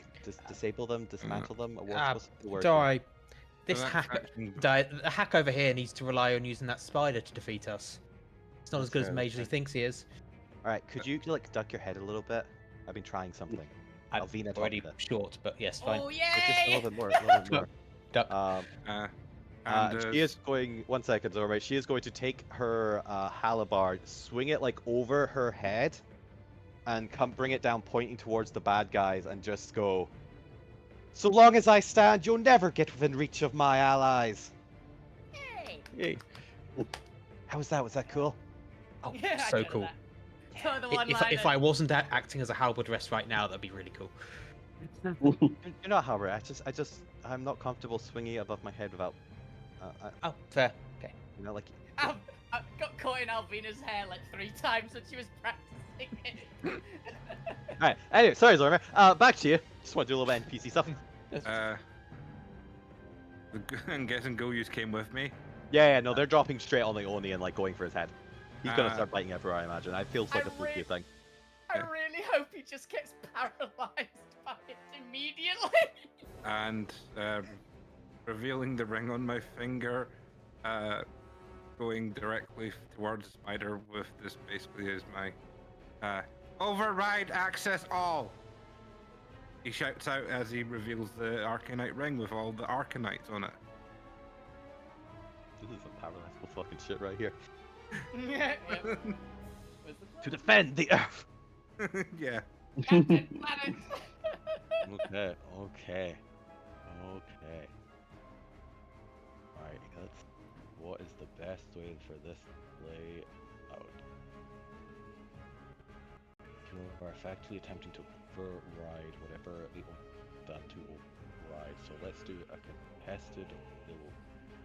disable them, dismantle them? What's the word? Don't worry. This that's hack, action- the hack over here needs to rely on using that spider to defeat us. It's not as That's good as fair, that's Majorly thinks he is. All right, could you like duck your head a little bit? I've been trying something. I'm Alvina taught already me that. short, but yes, fine. Oh Just a yay! little bit more. A little bit more. Duck. and She is going. 1 second, Zormir. She is going to take her halberd, swing it like over her head, and bring it down, pointing towards the bad guys, and just go. So long as I stand, you'll never get within reach of my allies. Yay! Yay. How was that? Was that cool? Oh, Yeah, I so get cool. that. So the If I wasn't acting as a halberd rest right now, that'd be really cool. You're not halberd. I'm not comfortable swinging it above my head without. Oh, fair. Okay. You know, like. I got caught in Alvina's hair like 3 times when she was practicing it. Alright, anyway, sorry Zormir. Back to you. Just want to do a little bit of NPC stuff. I'm guessing Goyus came with me. Yeah, no, they're dropping straight on the Oni and like going for his head. He's gonna Uh, start biting everywhere, I imagine. It feels like a full I thing. just gets paralyzed by it immediately. And revealing the ring on my finger, going directly towards the spider with this basically as my override access all. He shouts out as he reveals the Arcanite ring with all the Arcanites on it. This is some paralyzable fucking shit right here. Yep. Where's the To defend the Earth. Yeah. Captain Planet? Okay. Alright, what is the best way for this to play out? You are effectively attempting to override whatever the done to override. So let's do a contested will.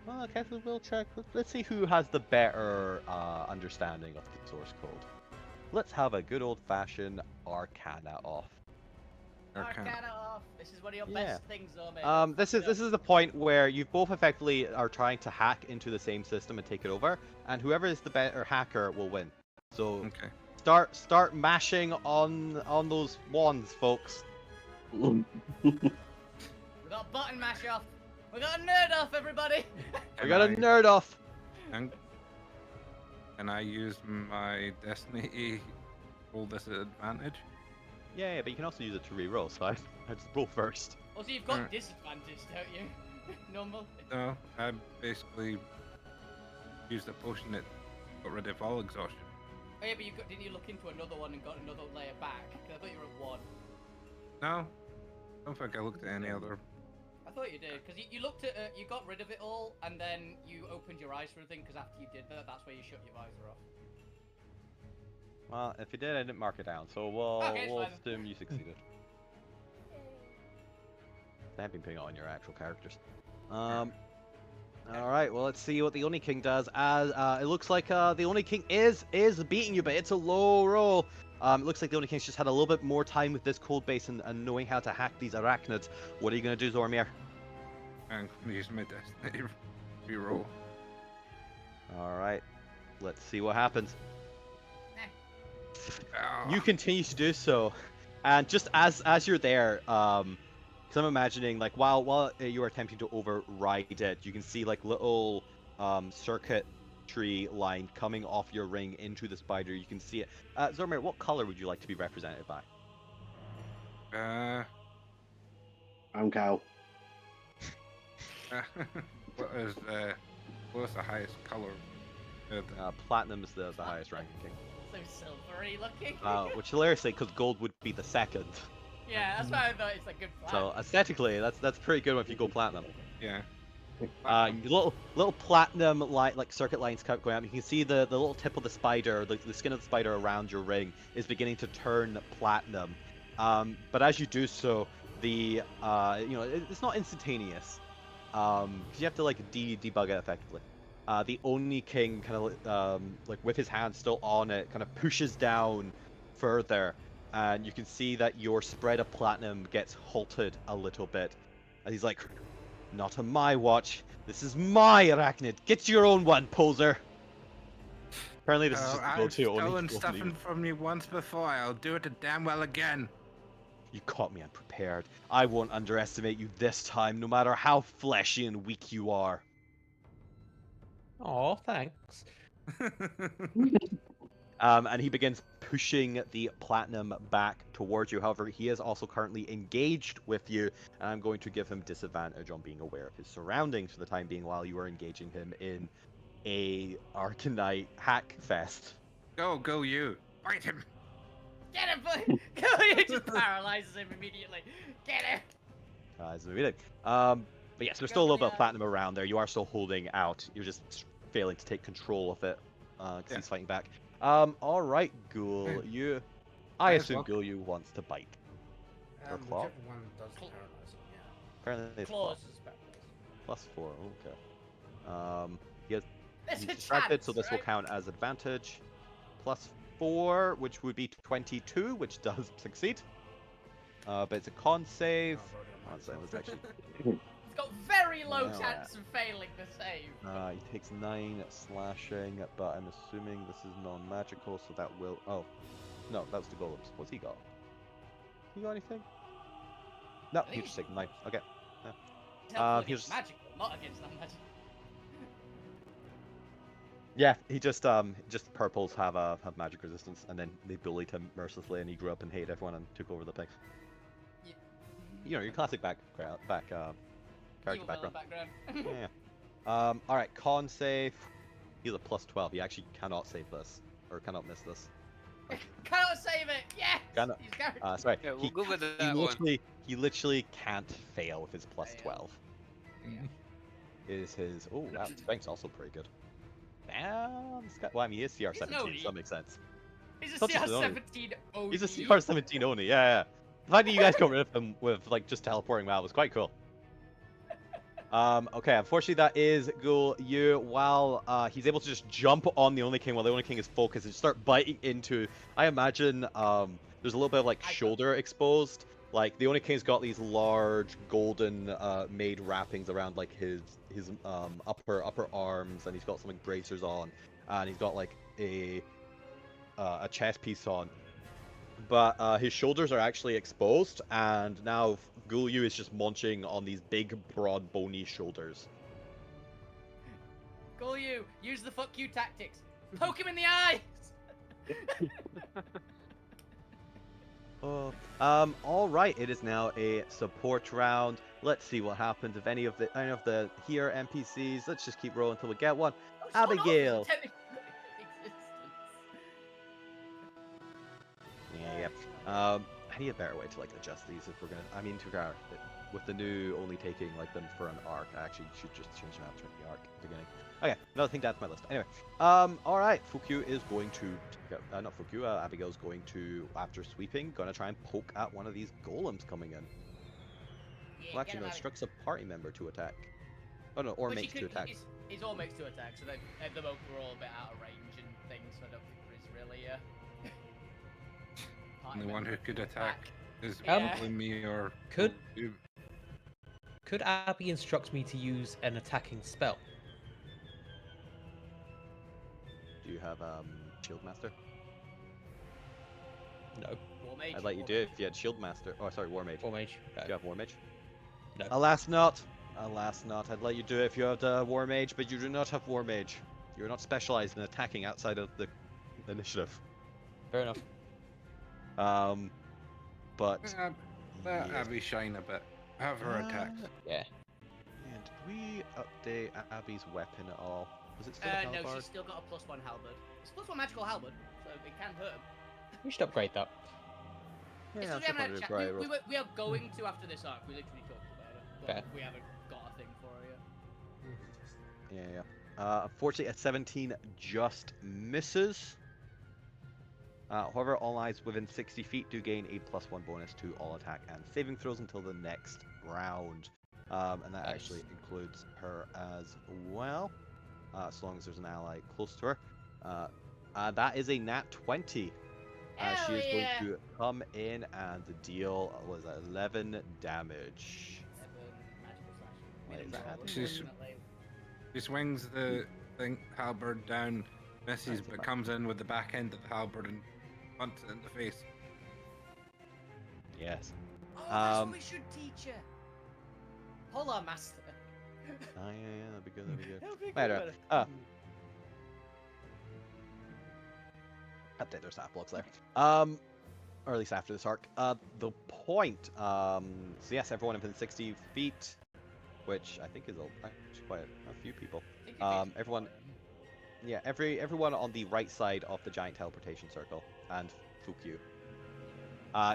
Well, a contested will check. Let's see who has the better understanding of the source code. Let's have a good old-fashioned Arcana off. Arcana off. This is one of your Yeah. best things, Omid. This is the point where you both effectively are trying to hack into the same system and take it over, and whoever is the better hacker will win. So Okay. start mashing on those wands, folks. We got a button mash off. We got a nerd off, everybody. We got a nerd off. Can I use my destiny to roll this at advantage? Yeah, but you can also use it to re-roll. So I just roll first. Also, you've got Alright. disadvantage, don't you? Normal. No, I basically used a potion that got rid of all exhaustion. Oh yeah, but didn't you look into another one and got another layer back? 'Cause I thought you were at 1. No, I don't think I looked at any other. I thought you did, because you looked at you got rid of it all, and then you opened your eyes for a thing, because after you did that, that's where you shut your visor off. Well, if you did, I didn't mark it down. So we'll fine. assume you succeeded. Stamping on your actual characters. All right. Well, let's see what the Oni King does. As it looks like the Oni King is beating you, but it's a low roll. It looks like the Oni King's just had a little bit more time with this code base and knowing how to hack these arachnids. What are you gonna do, Zormir? I'm gonna use my destiny reroll. All right. Let's see what happens. Ah, You continue to do so, and just as you're there, because I'm imagining like while you're attempting to override it, you can see like little circuitry line coming off your ring into the spider. You can see it. Zormir, what color would you like to be represented by? I'm Cal. What's the highest color? Platinum is the highest ranking king. So silvery looking. Which hilariously, because gold would be the second. Yeah, that's why I thought it's a good plan. So aesthetically, that's pretty good if you go platinum. Yeah. Little platinum like circuit lines kept going up. You can see the little tip of the spider, the skin of the spider around your ring is beginning to turn platinum. But as you do so, the it's not instantaneous, because you have to like debug it effectively. The Oni King kind of like with his hand still on it, kind of pushes down further, and you can see that your spread of platinum gets halted a little bit. And he's like, "Not on my watch. This is my arachnid. Get your own one, poser." Apparently, this is just the I've go-to stolen Oni. stuff from you once before. I'll do it damn well again. You caught me unprepared. I won't underestimate you this time, no matter how fleshy and weak you are. Oh, thanks. And he begins pushing the platinum back towards you. However, he is also currently engaged with you, and I'm going to give him disadvantage on being aware of his surroundings for the time being while you are engaging him in a Arcanite hack fest. Go you. Fight him. Get him, boy! Go! It just paralyzes him immediately. Get him! Is the meeting. But yes, there's still a little bit of platinum around there. You are still holding out. You're just failing to take control of it because he's fighting back. All right, Ghoul. I Nice assume work. Ghoul you wants to bite. Or claw? Whichever one does the paralyzing, yeah. Apparently it's claw. Claws is better. +4. Okay. There's He's a distracted, chance, so this will right? count as advantage. +4, which would be 22, which does succeed. But it's a con save. Oh, Con save was actually. It's got very low Yeah. chance of failing the save. He takes 9 slashing, but I'm assuming this is non-magical, so that will. Oh, no, that was the golems. What's he got? You got anything? No, I think he's just taking 9. Okay. Yeah. It's helpful here's- against magical, not against non-magic. Yeah, he just purples have magic resistance, and then they bullied him mercilessly, and he grew up and hated everyone and took over the pigs. Yeah. You know, your classic character Evil villain background. background. Yeah. All right, con save. He's a +12. He actually cannot save this or cannot miss this. Cannot save it. Yes. Cannot. He's guaranteed. Sorry. Yeah, we'll go with that one. He literally can't fail with his +12. Yeah. Is his wow, strength's also pretty good. Damn, this guy, well, I mean, he is CR17, so Oni. that makes sense. He's a Not just an Oni. CR17 OD. He's a CR17 only, yeah. The fact that you guys got rid of him with like just teleporting WoW was quite cool. Okay, unfortunately that is Ghoul Yu. While he's able to just jump on the Only King while the Only King is focused and start biting into, I imagine there's a little bit of like shoulder exposed. Like the Only King's got these large golden made wrappings around like his upper arms, and he's got some like bracers on, and he's got like a chest piece on. But his shoulders are actually exposed, and now Ghoul Yu is just munching on these big, broad, bony shoulders. Ghoul Yu, use the fuck you tactics. Poke him in the eyes. All right. It is now a support round. Let's see what happens if any of the here NPCs. Let's just keep rolling until we get one. Abigail. Yeah. I need a better way to like adjust these if we're gonna. I mean, with the new only taking like them for an arc, I actually should just change them out to the arc at the beginning. Okay, another thing that's my list. Anyway, all right, Fukyu is going to, not Fukyu, Abigail's going to, after sweeping, gonna try and poke at one of these golems coming in. Yeah, Well, actually, no, instructs a party member to attack. Oh no, or mates to attack. He's all mates to attack, so at the moment we're all a bit out of range and things, so I don't think there is really And the one who could attack is Yeah. probably me or Could- you. Could Abby instruct me to use an attacking spell? Do you have Shield Master? No. War Mage. I'd let you do it if you had Shield Master. Oh, sorry, War Mage. Or mage? No. Do you have War Mage? No. Alas not. Alas not. I'd let you do it if you had War Mage, but you do not have War Mage. You're not specialized in attacking outside of the initiative. Fair enough. But Let yes. Abby shine a bit. Have her attack. Yeah. And did we update Abby's weapon at all? Was it still a No, halberd? she's still got a +1 halberd. It's +1 magical halberd, so it can hurt him. We should upgrade that. It's Yeah, just we haven't had a that's chat. right. We are going to after this arc. We literally talked about it, but Fair. we haven't got a thing for it yet. Yeah. Unfortunately, a 17 just misses. However, all allies within 60 feet do gain a +1 bonus to all attack and saving throws until the next round. And that Nice. actually includes her as well, as long as there's an ally close to her. That is a nat 20. She is Hell going to come in and deal, was that 11 damage. 7 magical slash. Wait, is that happening? She's- She swings the halberd down, misses, Nice, but fine. comes in with the back end of the halberd and punts it in the face. Yes. Oh, that's what Um, we should teach her. Polar Master. Yeah, that'd be good, that'd be good. That'd be Later. good. Update their stat blocks there. Or at least after this arc. The point. So yes, everyone within 60 feet, which I think is actually quite a few people. I think it makes it everyone- fun. Yeah, everyone on the right side of the giant teleportation circle and Fukyu.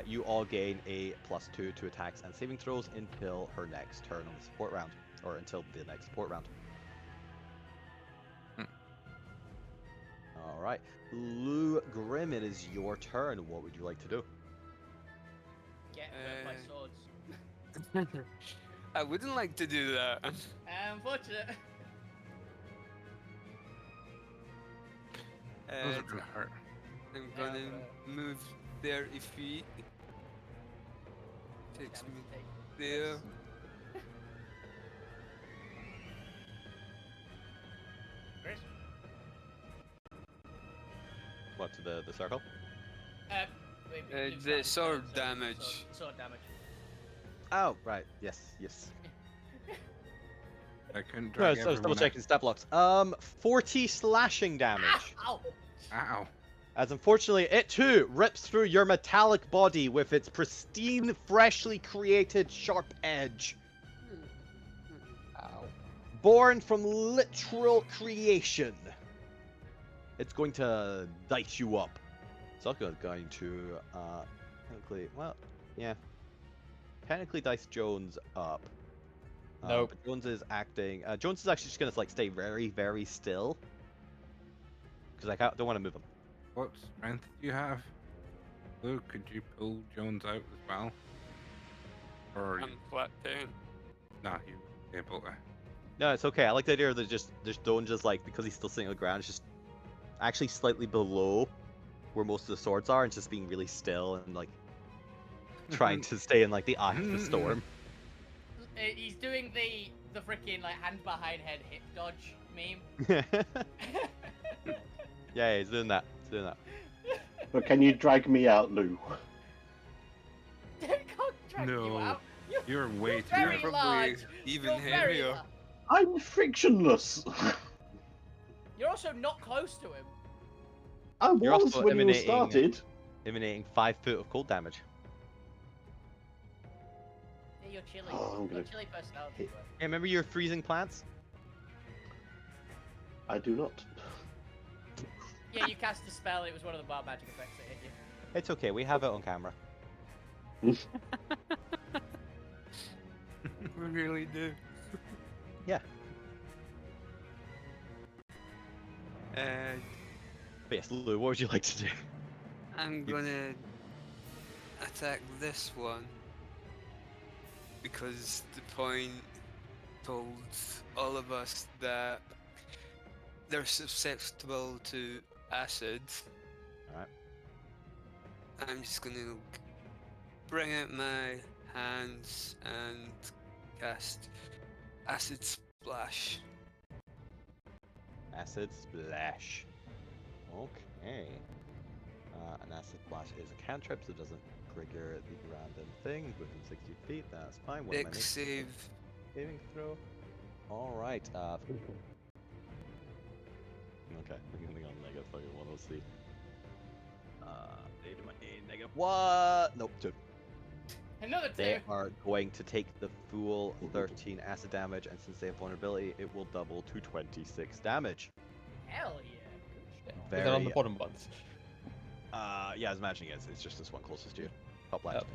You all gain a +2 to attacks and saving throws until her next turn on the support round, or until the next support round. All right, Lou Grim, it is your turn. What would you like to do? Get hurt by swords. I wouldn't like to do that. Unfortunate. Those are gonna hurt. I'm Yeah, gonna but- move 30 feet. Takes me Take there. Chris? What, to the circle? Luke's The not sword so- damage. Sword damage. Oh, right. Yes. I couldn't No, drag I was double everyone checking stat blocks. 40 slashing damage. Ow! out. Ow. As unfortunately, it too rips through your metallic body with its pristine, freshly created sharp edge. Born from literal creation. It's going to dice you up. It's also going to, technically, well, yeah. Technically dice Jones up. Nope. But Jones is acting, Jones is actually just going to, like, stay very, very still. Because I don't want to move him. What strength do you have? Luke, could you pull Jones out as well? Or I'm flat 10. nah, you able to. No, it's okay. I like the idea that just Jones just, like, because he's still sitting on the ground, it's just actually slightly below where most of the swords are and just being really still and, like, trying to stay in, like, the eye of the storm. He's doing the freaking like hand behind head hip dodge meme. Yeah, he's doing that. He's doing that. But can you drag me out, Lou? Can't drag you No. out. You're way too very Probably large. even You're very heavier. large. I'm frictionless. You're also not close to him. I You're was also when you emanating- started. Emanating 5 foot of cold damage. Yeah, you're chilly. Oh, I'm You're gonna chilly personality. hit- but- Hey, remember your freezing plants? I do not. Yeah, you cast a spell. It was one of the bar magic effects that hit you. It's okay. We have it on camera. We really do. Yeah. Uh, But yes, Lou, what would you like to do? I'm gonna attack this one because the point told all of us that they're susceptible to acid. Alright. I'm just gonna bring out my hands and cast acid splash. Acid splash. Okay. An acid splash is a cantrip, so it doesn't trigger the random thing within 60 feet. That's fine. What am I Dex making? save. Saving throw. Alright. Okay. We're gonna go negative fucking 1. Let's see. Negative what? Nope, 2. Another two. They are going to take the full 13 acid damage, and since they have vulnerability, it will double to 26 damage. Hell yeah. Is that on the Very. bottom ones? Yeah, I was imagining it's just this one closest to you. Top left. Okay.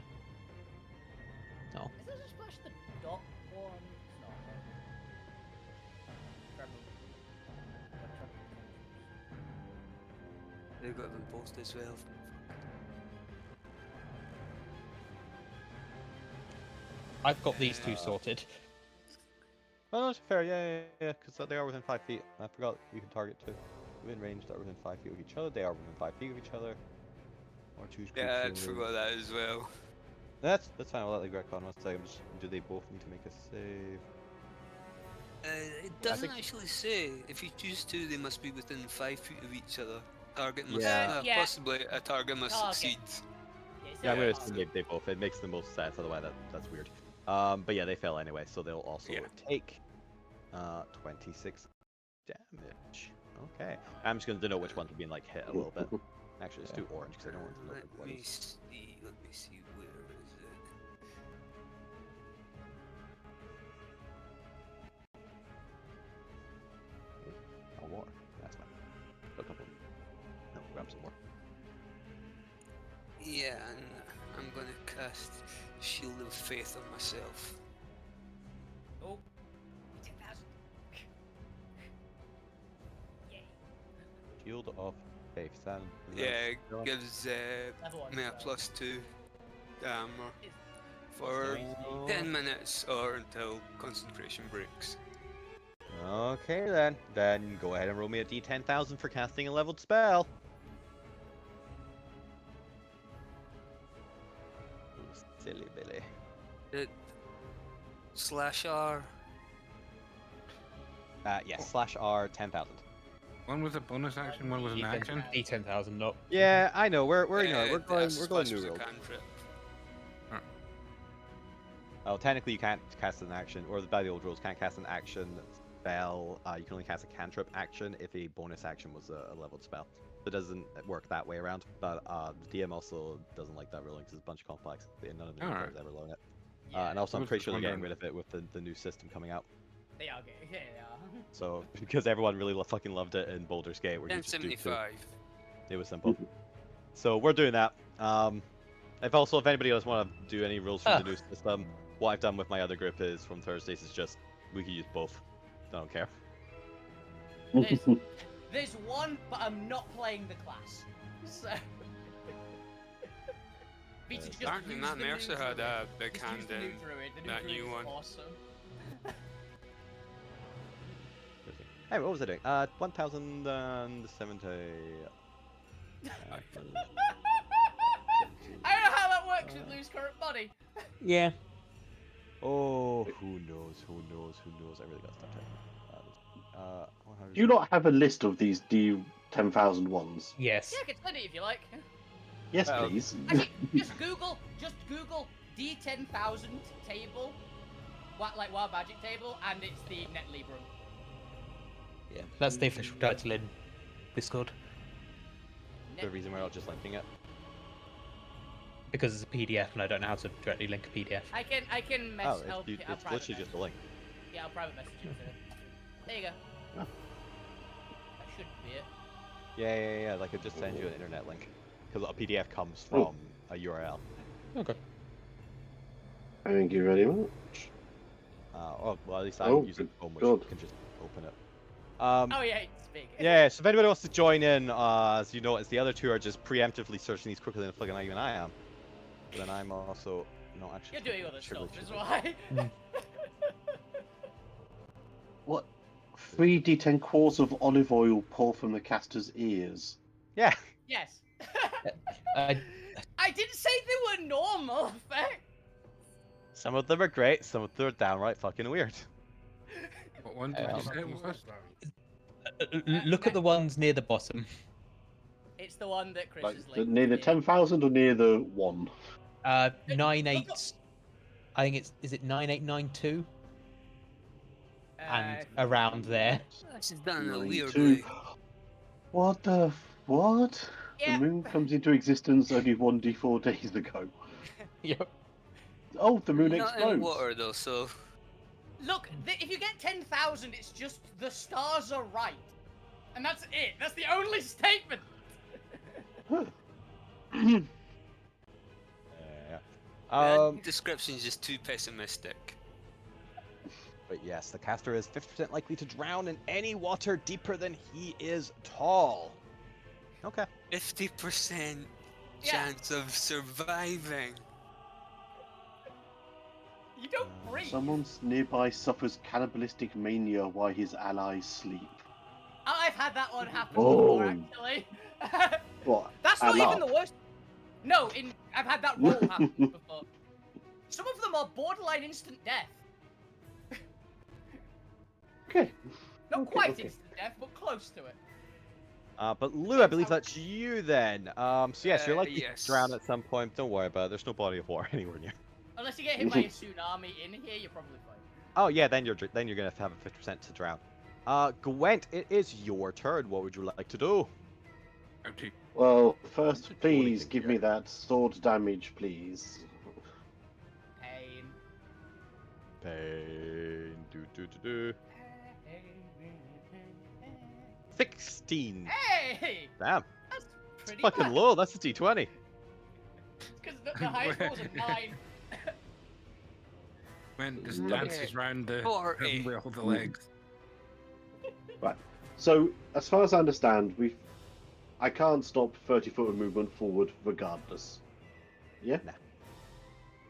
No. Is that just splash the dot one? It's not. They've got them both as well. I've got these two sorted. Oh, no, it's fair. Yeah. Because they are within 5 feet. I forgot you can target two within range that are within 5 feet of each other. They are within 5 feet of each other. Or choose. Yeah, I creature. forgot that as well. That's fine. I'll let the Gretcon one second. Do they both need to make a save? It doesn't think- actually say. If you choose to, they must be within 5 feet of each other. Target must Yeah. Yeah. possibly a target must Target. succeed. Yeah, I'm gonna it's assume they both. It makes the most sense. Otherwise, that's weird. But yeah, they fail anyway, so they'll also Yeah. take 26 damage. Okay. I'm just gonna denote which ones have been like hit a little bit. Actually, let's do orange because I don't want to look at Let what me is. see. Let me see. Where is it? Oh, war. That's fine. A couple. No, grab some more. Yeah, and I'm gonna cast Shield of Faith on myself. Oh. 10,000. Yay. Shield of Faith. Stand. Yeah, it gives Level one. me a spell. +2 armor It's- for Oh. 10 minutes or until concentration breaks. Okay then. Then go ahead and roll me a d10,000 for casting a leveled spell. Ooh, silly Billy. Slash R. Yes, slash R 10,000. One was a bonus action, one was an action. D10,000 not. Yeah, I know. We're ignoring. We're going Splash new was a rules. cantrip. Oh, technically you can't cast an action, or by the old rules, can't cast an action spell. You can only cast a cantrip action if a bonus action was a leveled spell. It doesn't work that way around. But the DM also doesn't like that ruling because it's a bunch of complex. None of the new players ever learn it. Yeah, And also, I I'm was pretty just sure they're getting wondering. rid of it with the new system coming out. they are gay. Yeah, they are. So because everyone really fucking loved it in Baldur's Gate, where you just do two. 1075. It was simple. So we're doing that. If anybody else want to do any rules from the new system, what I've done with my other group is from Thursdays is just we can use both. I don't care. There's one, but I'm not playing the class. So. Beats just Apparently use Matt the new Mercer had druid. a big Just hand use the new in druid. The new that new druid's one. Awesome. Hey, what was I doing? 1,070. I don't know how that works with lose current body. Yeah. Oh, who knows? Who knows? Who knows? I really got stuff typing. 100. Do you not have a list of these D10,000 ones? Yes. Yeah, I can send it if you like. Yes, Well, please. Actually, just Google D10,000 table, like Wild Magic table, and it's the Net Librum. Yeah. That's the official title in Discord The reason we're not just linking it. because it's a PDF and I don't know how to directly link a PDF. I can mess. Oh, I'll it's private literally just a link. Yeah, I'll private message you with it. There you go. Oh. That should be it. Yeah. Like it just sends you an internet link because a PDF comes from a URL. Okay. Thank you very much. Well, at least Oh, I'm using Chrome, which good. can just open it. Oh yeah, it's big. Yeah, so if anybody wants to join in, as you notice, the other two are just preemptively searching these quicker than fucking even I am. But then I'm also not actually. You're doing other sugar, stuff, is sugar. why. What? 3 D10 quarts of olive oil pour from the caster's ears. Yeah. Yes. I I didn't say they were normal effects. Some of them are great, some of them are downright fucking weird. What one did you say it was? look at the ones near the bottom. It's the one that Chris Like is linked. near the to. 10,000 or near the 1? 98. I think is it 9892 and around there. This is done in a 92. weird way. What the what? Yeah. The moon comes into existence only 1d4 days ago. Yep. Oh, the moon Not in explodes. water though, so Look, if you get 10,000, it's just the stars are right, and that's it. That's the only statement. Yeah. that description's just too pessimistic. But yes, the caster is 50% likely to drown in any water deeper than he is tall. Okay. 50% Yeah. chance of surviving. You don't breathe. Someone nearby suffers cannibalistic mania while his allies sleep. I've had that one happen Oh. before, actually. What? That's not Allah. even the worst. No, I've had that roll happen before. Some of them are borderline instant death. Okay. Not Okay, quite okay. instant death, but close to it. But Lou, I believe that's you then. So yes, you're likely yes. to drown at some point. Don't worry about it. There's no body of water anywhere near. Unless you get hit by a tsunami in here, you're probably fine. Oh yeah, then you're gonna have a 50% to drown. Gwent, it is your turn. What would you like to do? Ouchie. Well, first, That's a please thing give here. me that sword damage, please. Pain. Pain. Do. 16. Hey! Damn. That's pretty Fucking bad. low. That's a D20. Because the highest roll was a 9. When just Lovely. dances round the 40. room with all the legs. So, as far as I understand, I can't stop 30-foot movement forward regardless. Yeah?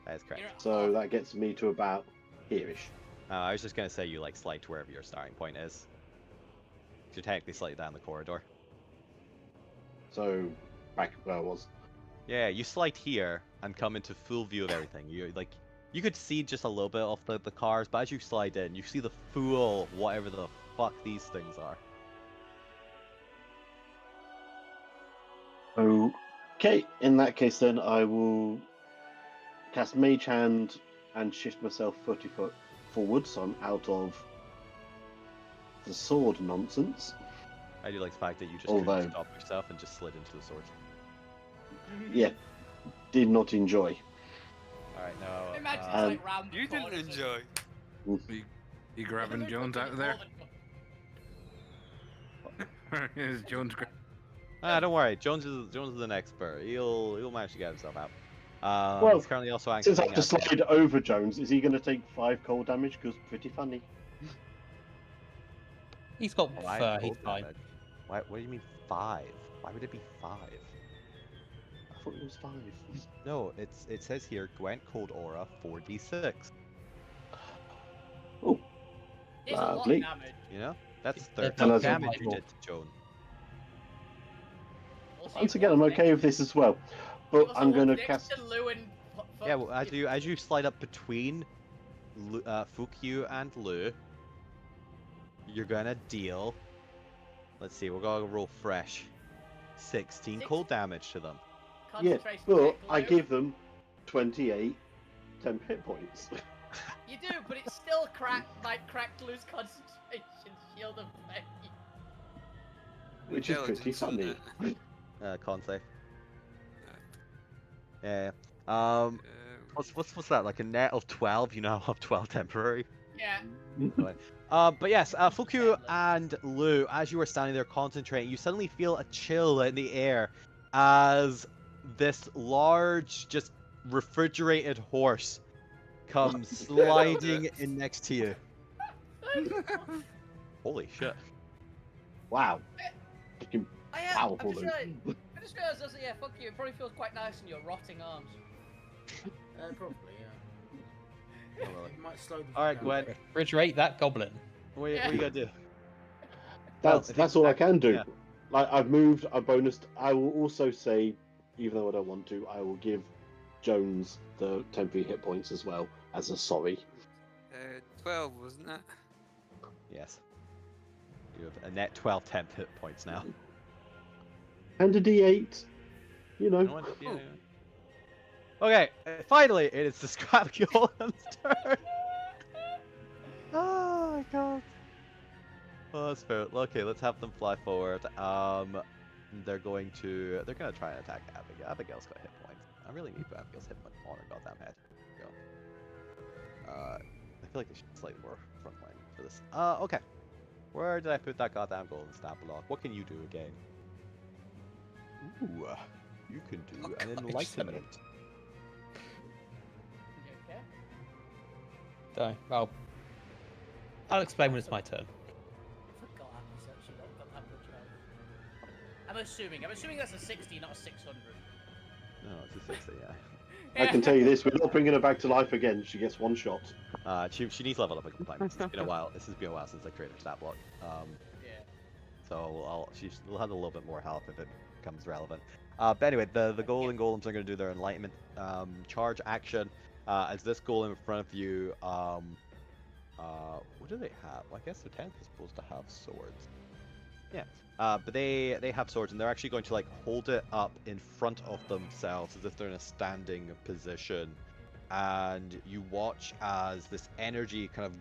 That is correct. You're So off. that gets me to about here-ish. I was just gonna say you like slide to wherever your starting point is. You're technically slightly down the corridor. So, back where I was. Yeah, you slide here and come into full view of everything. You could see just a little bit of the cars, but as you slide in, you see the full whatever the fuck these things are. Okay, in that case then I will cast Mage Hand and shift myself 30 foot forward, so I'm out of the sword nonsense. I do like the fact that you just Although- couldn't stop yourself and just slid into the sword. Yeah, did not enjoy. Alright, now. Imagine it's Um, like round the You didn't corners and- enjoy. You grabbing Jones out of there? Is Jones Don't worry. Jones is an expert. He'll manage to get himself out. Well, he's currently also Since I acting have to as slide over Jones, is he going to take 5 cold damage? Because pretty funny. He's got Five fur. He's cold fine. damage. Why? What do you mean 5? Why would it be 5? I thought it was 5. No, it says here Gwent Cold Aura 4d6. Oh, It's a lot of Lovely. damage. You know, that's That's 13 not damage you possible. did to Joan. Also, once you again, I'm walk okay next- with this as well. you But also I'm walk going to next cast. to Lou and Yeah, well, as you slide up between Fukyu and Lu, you're gonna deal. Let's see, we're gonna roll fresh. 16 cold damage to them. Yeah, concentration but check, I Lou. give them 28 temp hit points. You do, but it's still might crack Lou's concentration shield of faith. Which is pretty Intelligence, funny. isn't it? Con save. Yeah. Uh, What's that? Like a net of 12? You now have 12 temporary. Yeah. But yes, Fukyu and Lu, as you are standing there concentrating, you suddenly feel a chill in the air as this large, just refrigerated horse comes sliding in next to you. Holy shit. Wow. Fucking I am. powerful, I Lou. just realised, yeah, fuck you. It probably feels quite nice in your rotting arms. Probably, yeah. Oh, really? It might slow the Alright, down. Gwen. Refrigerate that goblin. What are you gonna do? That's all I can do. yeah. Like, I've moved, I bonused. I will also say, even though I don't want to, I will give Jones the temporary hit points as well as a sorry. 12, wasn't it? Yes. You have a net 12 temp hit points now. And a d8. You know. No one- yeah, yeah. Okay, finally, it is the Scrap Golem's turn. Oh my god. Oh, that's fair. Okay, let's have them fly forward. They're gonna try and attack Abigail. Abigail's got hit points. I really need Abigail's hit points on her goddamn head. There we go. I feel like they should slightly more frontline for this. Okay. Where did I put that goddamn golden stat block? What can you do again? Ooh, you can do Oh, an God, enlightenment. You okay? So, well, I'll explain when it's my turn. I forgot how much actually got that much health. I'm assuming that's a 60, not a 600. No, it's a 60, yeah. I can tell you this, we're not bringing her back to life again. She gets one shot. She needs level up a couple times. It's been a while. This has been a while since I created her stat block. Yeah. So she'll have a little bit more health if it becomes relevant. But anyway, the golden golems are going to do their enlightenment charge action. As this golem in front of you, what do they have? Well, I guess the 10th is supposed to have swords. Yeah. But they have swords, and they're actually going to like hold it up in front of themselves as if they're in a standing position. And you watch as this energy kind of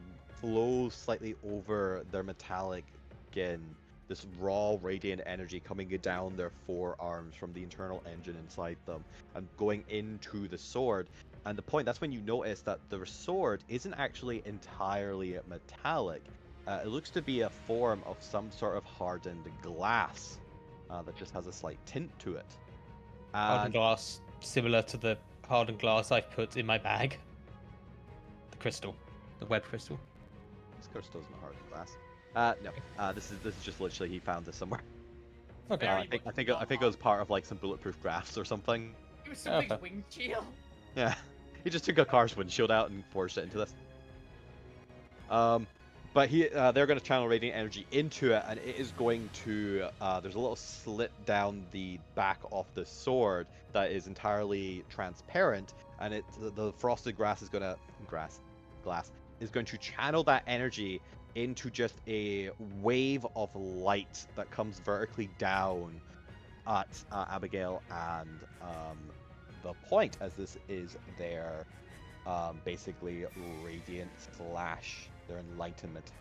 flows slightly over their metallic skin. This raw, radiant energy coming down their forearms from the internal engine inside them and going into the sword. And that's when you notice that the sword isn't actually entirely metallic. It looks to be a form of some sort of hardened glass that just has a slight tint to it. Hardened And glass, similar to the hardened glass I've put in my bag. The crystal, the web crystal. this crystal's not hardened glass. No. This is just literally he found this somewhere. Okay. Very I think it was part of like some bulletproof graphs or something. It was something's Okay. wing shield. Yeah, he just took a car's windshield out and forged it into this. But they're going to channel radiant energy into it, and it is going to. There's a little slit down the back of the sword that is entirely transparent, and the frosted glass is glass is going to channel that energy into just a wave of light that comes vertically down at Abigail and the point, as this is their basically radiant slash, their enlightenment.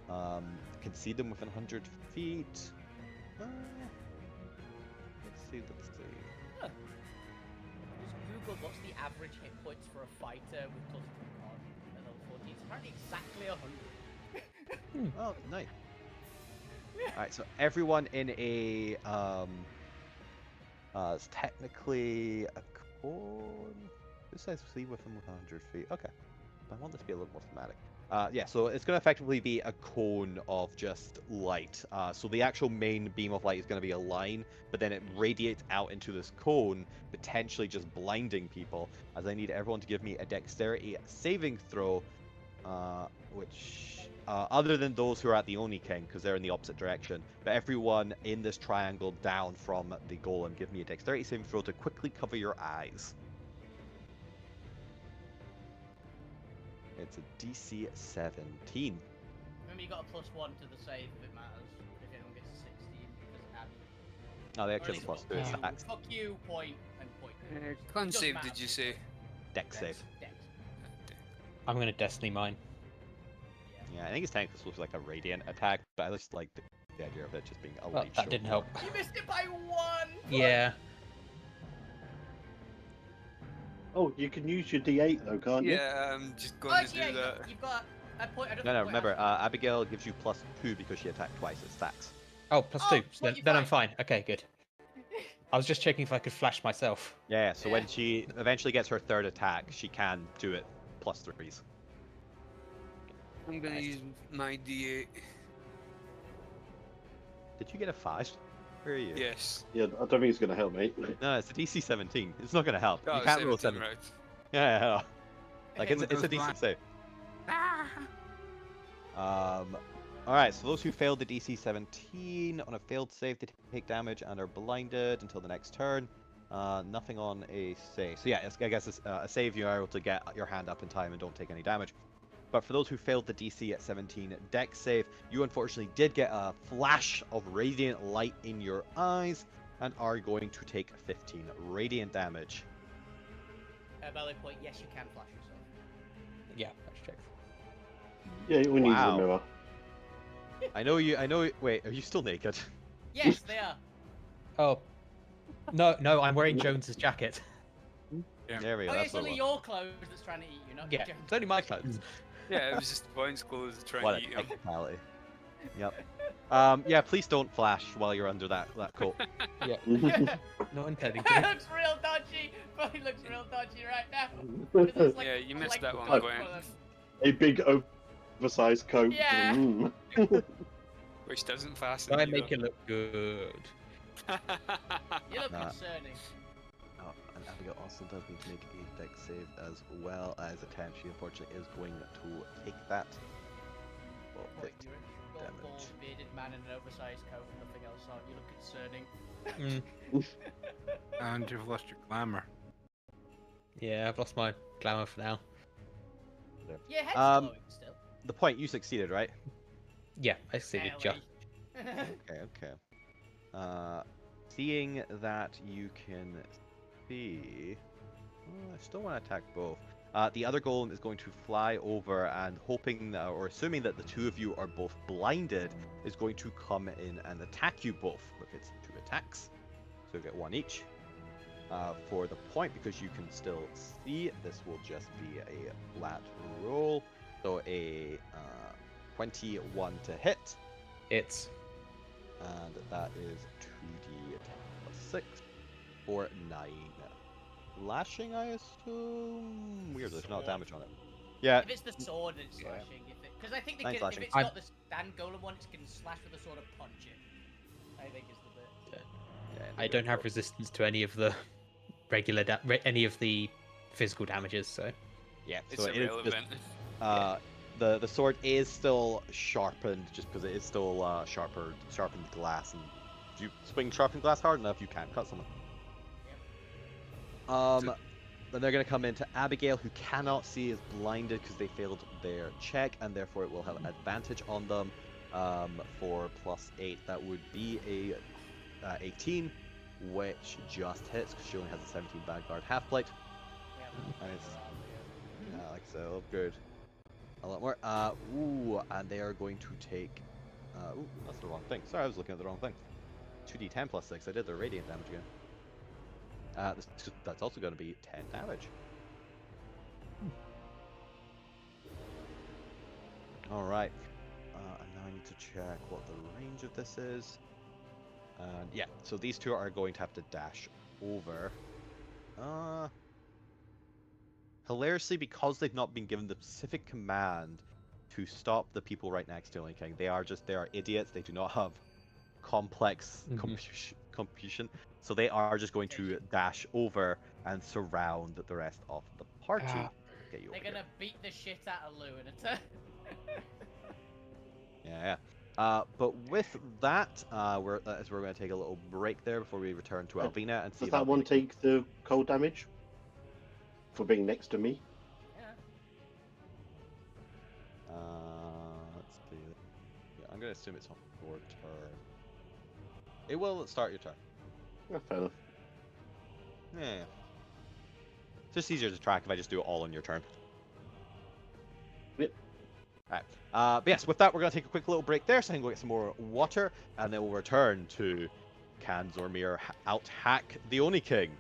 Can see them within 100 feet. Let's see. Huh. Just Google what's the average hit points for a fighter with plus 2 con at level 14. It's apparently exactly 100. Oh, nice. Alright, so everyone in a it's technically a cone. Who says see within 100 feet? Okay. I want this to be a little more thematic. Yeah, so it's going to effectively be a cone of just light. So the actual main beam of light is going to be a line, but then it radiates out into this cone, potentially just blinding people. As I need everyone to give me a dexterity saving throw, which, other than those who are at the Oni King, because they're in the opposite direction, but everyone in this triangle down from the golem, give me a dexterity saving throw to quickly cover your eyes. It's a DC 17. Remember, you got a +1 to the save if it matters. If anyone gets a 16, it doesn't matter. Oh, they Or actually at have a least plus 2. It's fuck you, stacks. fuck you, point, and point. Con Doesn't save, matter. did you say? Dex save. Dex. I'm gonna Destiny mine. Yeah. Yeah, I think it's technically supposed to be like a radiant attack, but I just like the idea of it just being a Well, light that show. didn't help. You missed it by 1! Yeah. Oh, you can use your D8 though, can't you? Yeah, I'm just Oh, going to actually, do yeah, that. you've got a point. I don't No, think remember, point has- Abigail gives you +2 because she attacked twice. It stacks. Oh, plus Oh, 2. So well, then, you're then I'm fine. Okay, good. I was just checking if I could flash myself. Yeah, so when Yeah. she eventually gets her third attack, she can do it +3s. I'm going to Nice. use my D8. Did you get a 5? Where are you? Yes. Yeah, I don't think it's going to help, mate. No, it's a DC 17. It's not going to help. Oh, You can't roll 17, 7. right. Yeah. Like, it's a Those decent black- save. Alright, so those who failed the DC 17 on a failed save, they take damage and are blinded until the next turn. Nothing on a save. So yeah, I guess it's, a save, you are able to get your hand up in time and don't take any damage. But for those who failed the DC at 17 dex save, you unfortunately did get a flash of radiant light in your eyes and are going to take 15 radiant damage. By the point, yes, you can flash yourself. Yeah, let's check. Yeah, we need Wow. a mirror. I know, wait, are you still naked? Yes, they are. Oh. No, I'm wearing Jones's jacket. There we go, Oh, yeah, that's it's what only it was. your clothes that's trying to eat you, not Yeah, Jones. it's only my clothes. Yeah, it was just Point's clothes trying What to a eat him. technicality. Yep. Yeah, please don't flash while you're under that coat. Yeah, not intending It to. looks real dodgy. It looks real dodgy right now. 'Cause it's like- Yeah, you missed like that one, both Gwen. of them. A big oversized coat. Yeah. Mm. Which doesn't fasten I either. make it look good. You look Nah. concerning. Oh, and Abigail also does need to make a dex save as well as a 10. She unfortunately is going to take that. Well, Point, fifteen you're a damage. bald, bearded man in an oversized coat and nothing else on. You look concerning. And you've lost your glamour. Yeah, I've lost my glamour for now. Yeah, head's Um, glowing still. The point, you succeeded, right? Yeah, I succeeded. Barely. Okay. Seeing that you can see... I still want to attack both. The other golem is going to fly over and hoping, or assuming that the two of you are both blinded, is going to come in and attack you both with its 2 attacks. So you get 1 each. For the point, because you can still see, this will just be a flat roll. So a 21 to hit, It's and that is 2d10 plus 6 for 9. Lashing, I assume? Weird, there's no Sword. damage on it. Yeah, If it's the sword, it's Yeah. slashing. Because I think they Nice can, if slashing. it's I- not the stand golem one, it can slash with a sword and punch it. I think is the bit. yeah, I don't have resistance to any of the regular any of the physical damages, so Yeah, It's so it is just, irrelevant. the sword is still sharpened, just because it is still sharpened glass, and if you swing sharpened glass hard enough, you can cut someone. Then they're going to come into Abigail, who cannot see, is blinded because they failed their check, and therefore it will have advantage on them for +8. That would be a 18, which just hits because she only has a 17 Vanguard half plate. Nice. Like so, good. A lot more. Ooh, and they are going to take. Ooh, that's the wrong thing. Sorry, I was looking at the wrong thing. 2d10 plus 6. I did their radiant damage again. That's also going to be 10 damage. All right. And now I need to check what the range of this is. And yeah, so these two are going to have to dash over. Hilariously, because they've not been given the specific command to stop the people right next to Link King, they are idiots. They do not have complex computation, so they are just going to dash over and surround the rest of the party. Get you They're over gonna here. beat the shit out of Lou in a turn. Yeah. But with that, we're going to take a little break there before we return to Alvina and see Does if that one Alvina can- take the cold damage for being next to me? Yeah. Let's see. Yeah, I'm going to assume it's on your turn. It will start your turn. Fair enough. Yeah. It's just easier to track if I just do it all on your turn. Yep. Alright. But yes, with that, we're going to take a quick little break there so I can go get some more water, and then we'll return to can Zormir out-hack the Oni King?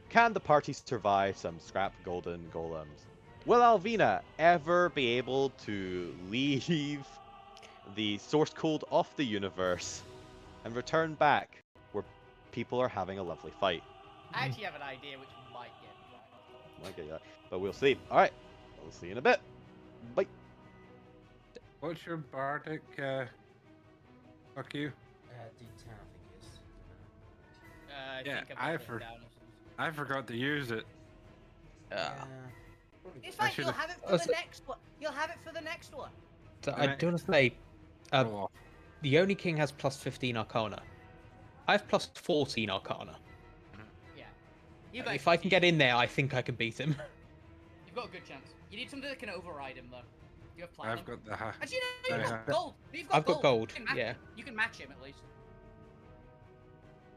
Can the party survive some scrap golden golems? Will Alvina ever be able to leave the source code of the universe and return back where people are having a lovely fight? I actually have an idea which might get right. Might get that, but we'll see. Alright, we'll see you in a bit. Bye. What's your bardic? Fuck you. D10, I think it is. I Yeah, think I I've got for- it down. I forgot to use it. It's I fine. You'll should've- have it for Oh, the so- next one. You'll have it for the next one. So I do want to say, Go off. the Oni King has plus 15 Arcana. I have plus 14 Arcana. Yeah. You guys. If I can get in there, I think I can beat him. You've got a good chance. You need something that can override him, though. You have platinum. I've got the Actually, no, you've got Yeah. gold. You've got I've got gold, You can match, yeah. You can match him at least.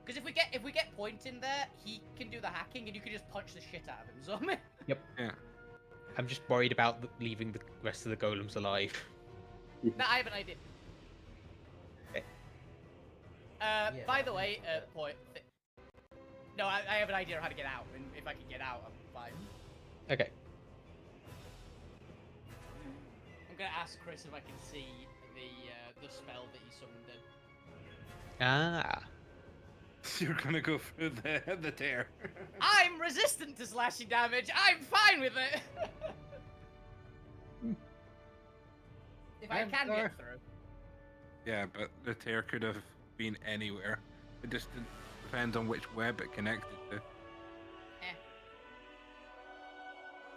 Because if we get point in there, he can do the hacking, and you can just punch the shit out of him. Zombie. Yeah. I'm just worried about leaving the rest of the golems alive. No, I have an idea. By the way, point. No, I have an idea of how to get out, and if I can get out, I'm fine. Okay. I'm gonna ask Chris if I can see the spell that he summoned in. Ah. You're gonna go through the tear. I'm resistant to slashing damage. I'm fine with it. If I I'm can sorry. get through. Yeah, but the tear could have been anywhere. It just depends on which web it connected to.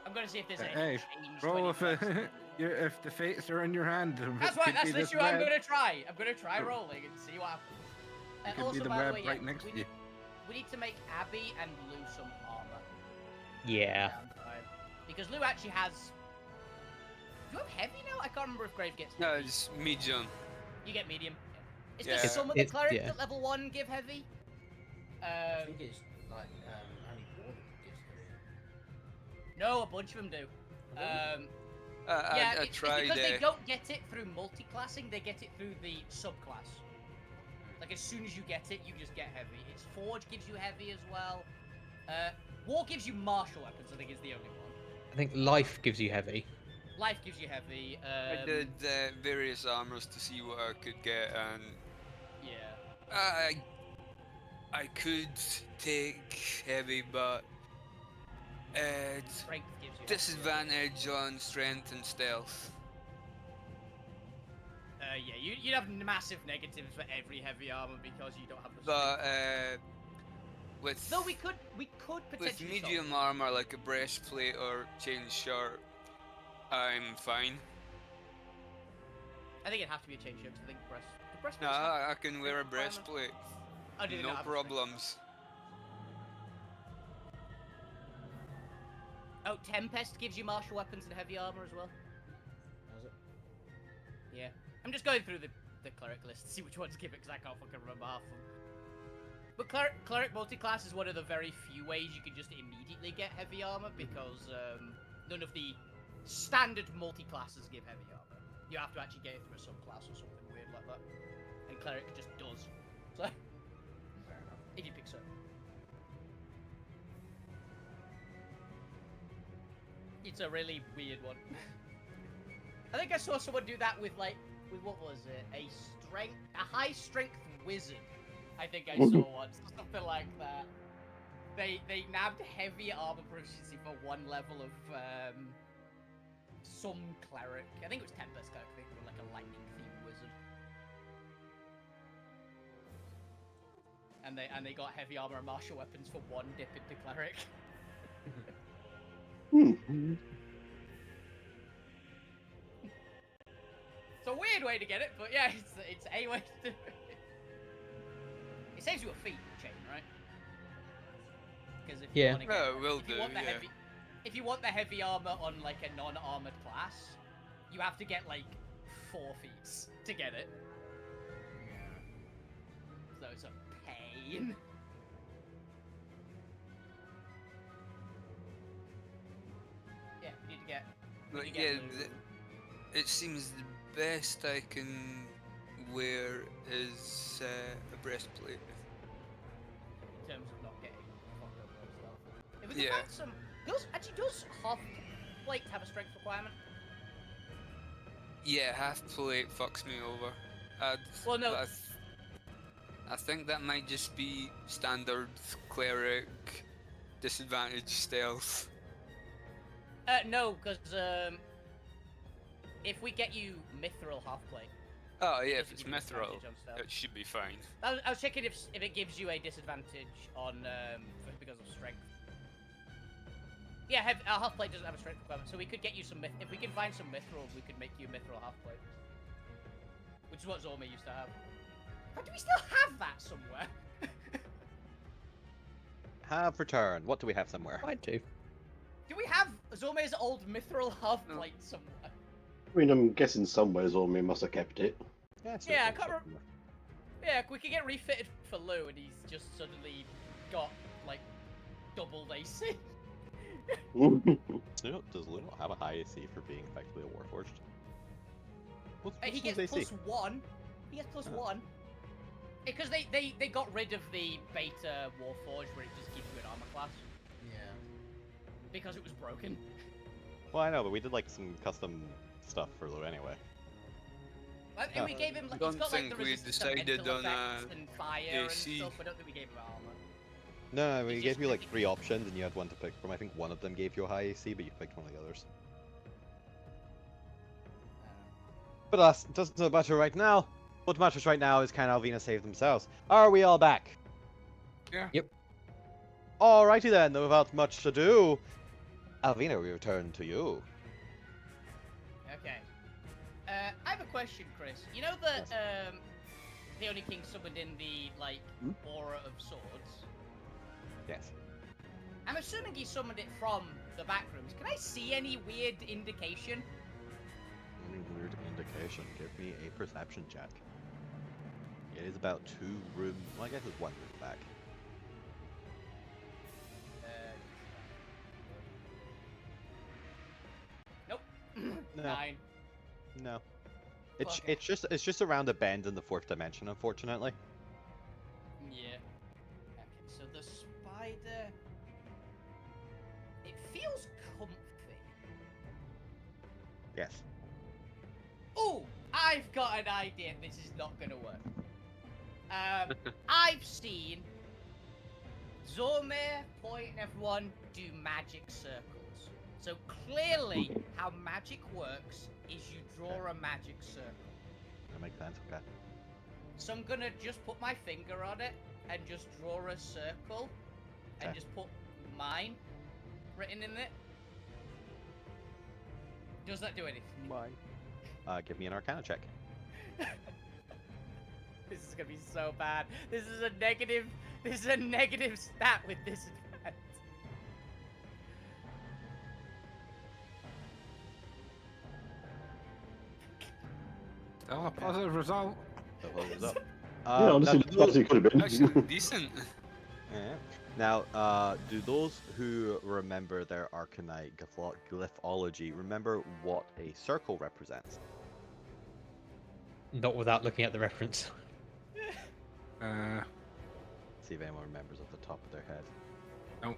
I'm gonna see if there's any Hey, change. roll if to any if the fates are in your hand. That's it right. could That's be this literally what I'm web. gonna try. I'm gonna try Cool. rolling and see what happens. It could Also, be the by web the way, right yeah, next to you. we need to make Abby and Lou some armor. Yeah. Downtime. Because Lou actually has. Do you have heavy now? I can't remember if Grave gets. No, Heavy. it's medium. You get medium. It's Yeah. just some of the It- clerics yeah. at level 1 give heavy. I think it's like only one gives heavy. No, a bunch of them do. Yeah, I it's tried. because they don't get it through multi-classing, they get it through the subclass. Like, as soon as you get it, you just get heavy. It's Forge gives you heavy as well. War gives you martial weapons, I think is the only one. I think life gives you heavy. Life gives you heavy. I did various armors to see what I could get, and Yeah. I could take heavy, but Strength gives you disadvantage on strength and stealth. Yeah, you'd have massive negatives for every heavy armor because you don't have the But strength. with Though we could with potentially medium armor like a breastplate or chain shirt, I'm fine. I think it'd have to be a chain shirt. 'Cause I think the breast. No, I can wear a requirement? breastplate. Oh, do they No not have a strength? problems. Oh, Tempest gives you martial weapons and heavy armor as well. Does it? Yeah. I'm just going through the cleric list to see which ones give it because I can't fucking remember half of them. But cleric multiclass is one of the very few ways you can just immediately get heavy armor because none of the standard multiclasses give heavy armor. You have to actually get it through a subclass or something weird like that. And cleric just does. So, fair enough. If you pick certain. It's a really weird one. I think I saw someone do that with what was it? A high strength wizard. I think I saw once, something like that. They nabbed heavy armor proficiency for one level of some cleric. I think it was Tempest cleric. I think they were like a lightning themed wizard. And they got heavy armor and martial weapons for one dip into cleric. It's a weird way to get it, but yeah, it's a way to do it. It saves you a feat chain, right? Because if you want to get, if you want the heavy armor on like a non-armored class, you have to get like 4 feats to get it. Yeah. So it's a pain. Yeah, you need to get. Like, yeah, it seems the best I can wear is a breastplate. In terms of not getting fucked up and stuff. If we can find some, does half plate have a strength requirement? Yeah, half plate fucks me over. Well, no. I think that might just be standard cleric disadvantage stealth. No, because if we get you mithril half plate. Oh yeah, if Gives it's you mithril, advantage on stealth. it should be fine. I was checking if it gives you a disadvantage on because of strength. Yeah, our half plate doesn't have a strength requirement, so we could get you some if we can find some mithril, we could make you mithril half plate, which is what Zorma used to have. But do we still have that somewhere? Have returned. What do we have somewhere? I do. Do we have Zorme's old mithril half plate somewhere? I mean, I'm guessing somewhere Zormi must have kept it. Yeah, Yeah, I can't remember. Yeah, we could get refitted for Lou, and he's just suddenly got like doubled AC. Does Lou not have a high AC for being effectively a Warforged? What's He Lou's gets AC? +1. He gets +1. Because they got rid of the beta Warforged where it just gives you an armor class. Yeah. Because it was broken. Well, I know, but we did like some custom stuff for Lou anyway. And we gave him like, he's don't got like think the we resistance to decided mental on effects and fire and AC. stuff. I don't think we gave him armor. No, we It's gave just you like really- 3 options and you had one to pick from. I think one of them gave you a high AC, but you picked one of the others. But it doesn't matter right now. What matters right now is can Alvina save themselves? Are we all back? Yeah. Yep. Alrighty then, without much ado, Alvina, we return to you. Okay. I have a question, Chris. You know that the only king summoned in the like aura of swords. Yes. I'm assuming he summoned it from the back rooms. Can I see any weird indication? Any weird indication? Give me a perception check. It is about 2 rooms. Well, I guess it's 1 room back. Nope. No. 9. No. It's Okay. it's just around a bend in the 4th dimension, unfortunately. Yeah. Okay, so the spider. It feels comfy. Yes. Oh, I've got an idea. This is not gonna work. I've seen Zormir, Point, and everyone do magic circles. So clearly, how magic works is you draw a magic circle. That makes sense. Okay. So I'm gonna just put my finger on it and just draw a circle and Okay. just put mine written in it. Does that do anything? Why? Give me an Arcana check. This is gonna be so bad. This is a negative. This is a negative stat with this event. Still a positive result. So what was up? Yeah, Now, honestly, do as bad as those, it could have been. Actually, decent. yeah. Now, do those who remember their Arcanite glyphology remember what a circle represents? Not without looking at the reference. See if anyone remembers off the top of their head. Nope.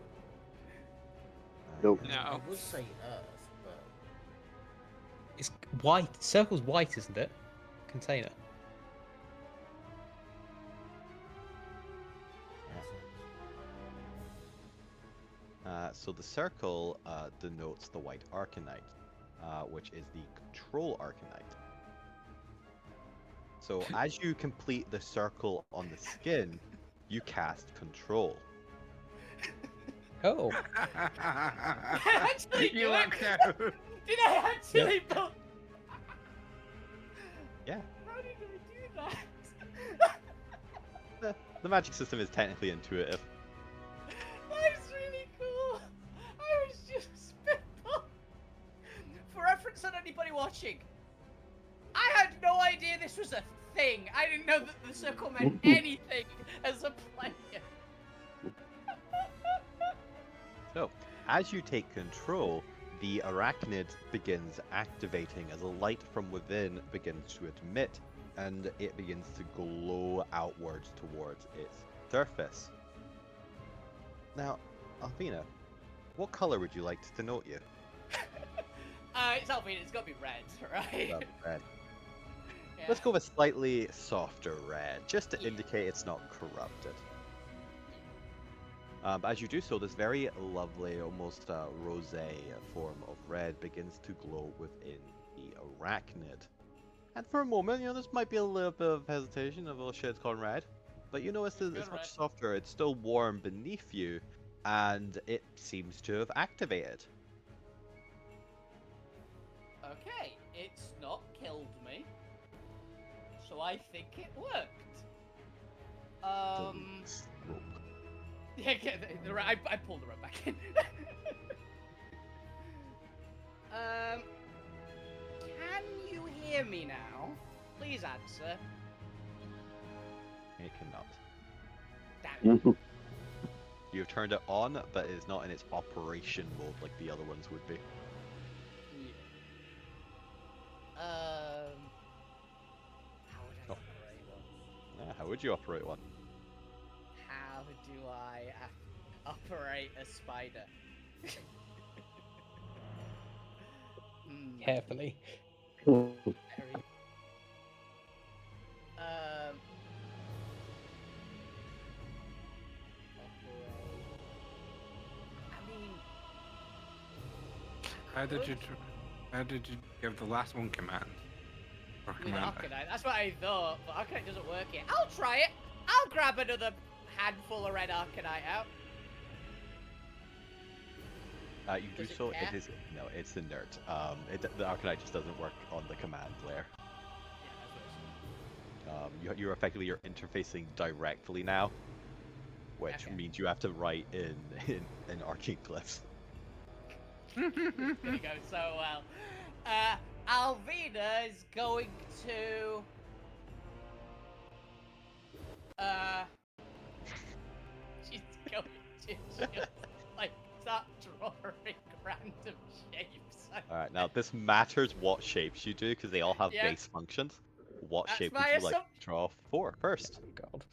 Nope. Yeah. No. I would say Earth, but It's white. Circle's white, isn't it? Container. So the circle denotes the white Arcanite, which is the control Arcanite. So as you complete the circle on the skin, you cast control. Oh. Actually, you do it. lucked out. Did I actually? But Yeah. how did I do that? The magic system is technically intuitive. That's really cool. I was just spitball. For reference on anybody watching, I had no idea this was a thing. I didn't know that the circle meant anything as a player. So, as you take control, the arachnid begins activating as a light from within begins to emit, and it begins to glow outwards towards its surface. Now, Alvina, what color would you like to denote you? It's Alvina, it's gotta be red, right? Well, red. Yeah. Let's go with slightly softer red, just to indicate it's not corrupted. As you do so, this very lovely, almost rosé form of red begins to glow within the arachnid. And for a moment, this might be a little bit of hesitation of, oh shit, it's gone red. But it's Good much red. softer, it's still warm beneath you, and it seems to have activated. Okay, it's not killed me, so I think it worked. Yeah, I pulled the rope back in. Can you hear me now? Please answer. It cannot. Damn it. You've turned it on, but it's not in its operation mode like the other ones would be. How would I Oh. operate one? Yeah, how would you operate one? How do I operate a spider? Carefully. Very. I mean, How did you give the last one command? Or with command? Arcanite. That's what I thought, but Arcanite doesn't work yet. I'll try it. I'll grab another handful of red Arcanite out. You do Does it so. care? It is no, it's inert. The Arcanite just doesn't work on the command layer. Yeah, that's what You're effectively interfacing directly now, which Okay. means you have to write in arcane glyphs. it's gonna go so well. Alvina is going to. She's going to just like start drawing random shapes. All right, now this matters what shapes you do because they all have Yeah. base functions. What That's shape would my you like to draw for first? God.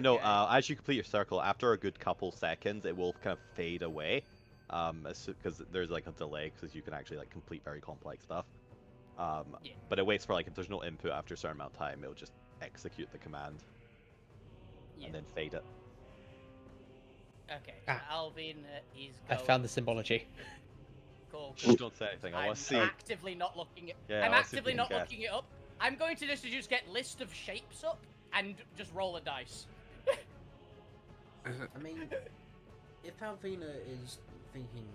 No, Okay. as you complete your circle, after a good couple seconds, it will kind of fade away. Because there's like a delay, because you can actually like complete very complex stuff. Yeah. But it waits for like if there's no input after a certain amount of time, it'll just execute the command Yeah. and then fade it. Okay. So Alvina is I going. found the symbology. Cool. Just don't say anything. I I'm want to see. actively not looking at. Yeah, I I'm wanna see if actively you not can guess. looking it up. I'm going to just get list of shapes up and just roll a dice. Is it? I mean, if Alvina is thinking,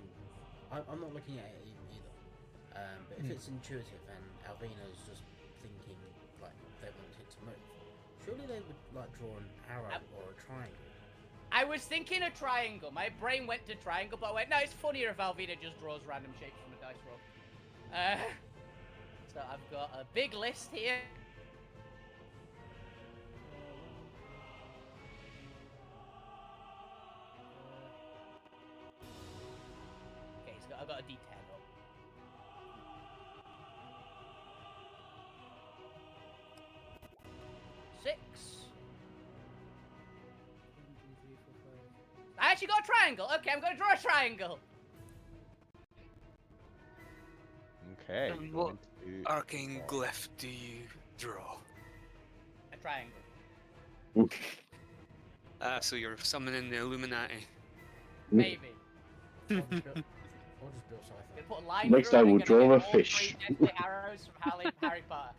I'm not looking at it either. But if it's intuitive and Alvina's just thinking like they want it to move, surely they would like draw an arrow or a triangle. I was thinking a triangle. My brain went to triangle, but I went, no, it's funnier if Alvina just draws random shapes from a dice roll. So I've got a big list here. got a D10 up. Six. I actually got a triangle. Okay, I'm gonna draw a triangle. Okay. And go what into- arcane glyph do you draw? A triangle. So you're summoning the Illuminati. Maybe. Or just build something. Gonna put a line Next through it, I and will gonna draw get a all fish. 3 deadly arrows from Harry Potter.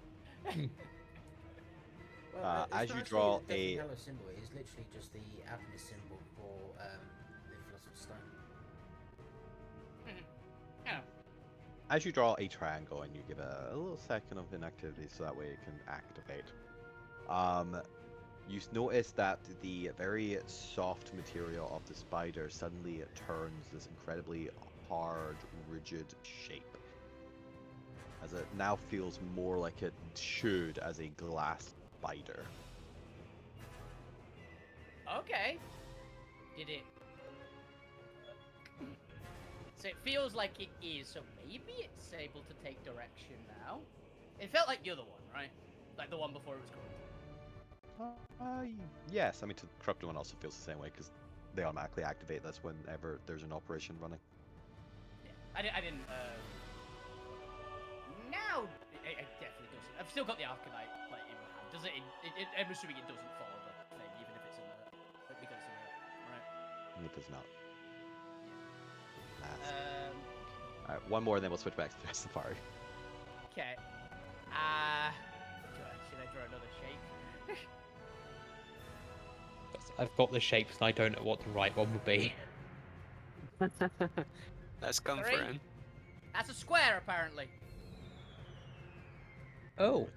Well, as it's you not draw actually the Deathly a- Hallows symbol. It's literally just the alchemist symbol for the Philosopher's Stone. Yeah. As you draw a triangle and you give a little second of inactivity so that way it can activate, you notice that the very soft material of the spider suddenly turns this incredibly hard, rigid shape. As it now feels more like it should as a glass spider. Okay. Did it? So it feels like it is. So maybe it's able to take direction now. It felt like the other one, right? Like the one before it was corrupted. Yes, I mean, the corrupted one also feels the same way because they automatically activate this whenever there's an operation running. Yeah. I didn't. Now it definitely doesn't. I've still got the Arcanite like in my hand. Does it? I'm assuming it doesn't follow the thing, even if it's inert. Because it's inert, right? It does not. Alright, one more and then we'll switch back to the safari. Okay. Should I draw another shape? I've got the shapes and I don't know what the right one would be. That's Three. comforting. That's a square, apparently. Oh.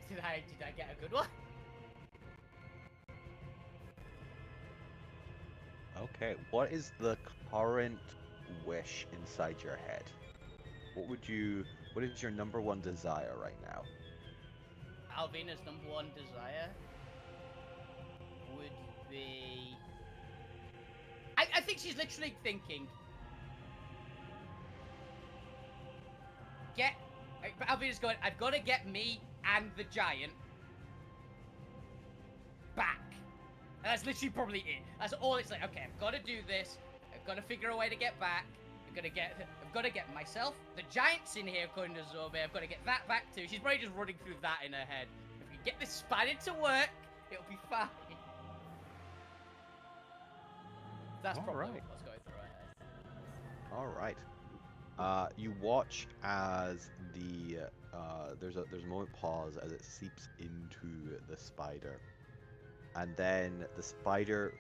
Did I get a good one? Okay, what is the current wish inside your head? What is your number one desire right now? Alvina's number one desire would be... I think she's literally thinking... Alvina's going, I've got to get me and the giant back. And that's literally probably it. That's all it's like, okay, I've got to do this. I've got to figure a way to get back. I've got to get myself. The giant's in here, according to Zobe. I've got to get that back too. She's probably just running through that in her head. If we get this spider to work, it'll be fine. That's probably Alright. what's going through her head. All right. You watch as there's a moment pause as it seeps into the spider, and then the spider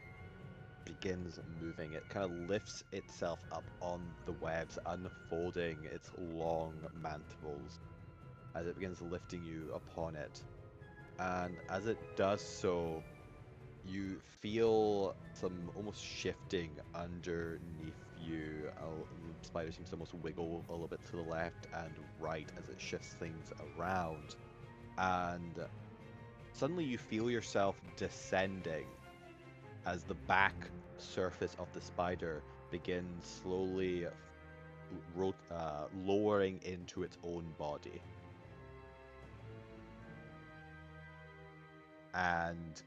begins moving. It kind of lifts itself up on the webs, unfolding its long mandibles as it begins lifting you upon it. And as it does so, you feel some almost shifting underneath you. The spider seems to almost wiggle a little bit to the left and right as it shifts things around. And suddenly you feel yourself descending as the back surface of the spider begins slowly lowering into its own body. And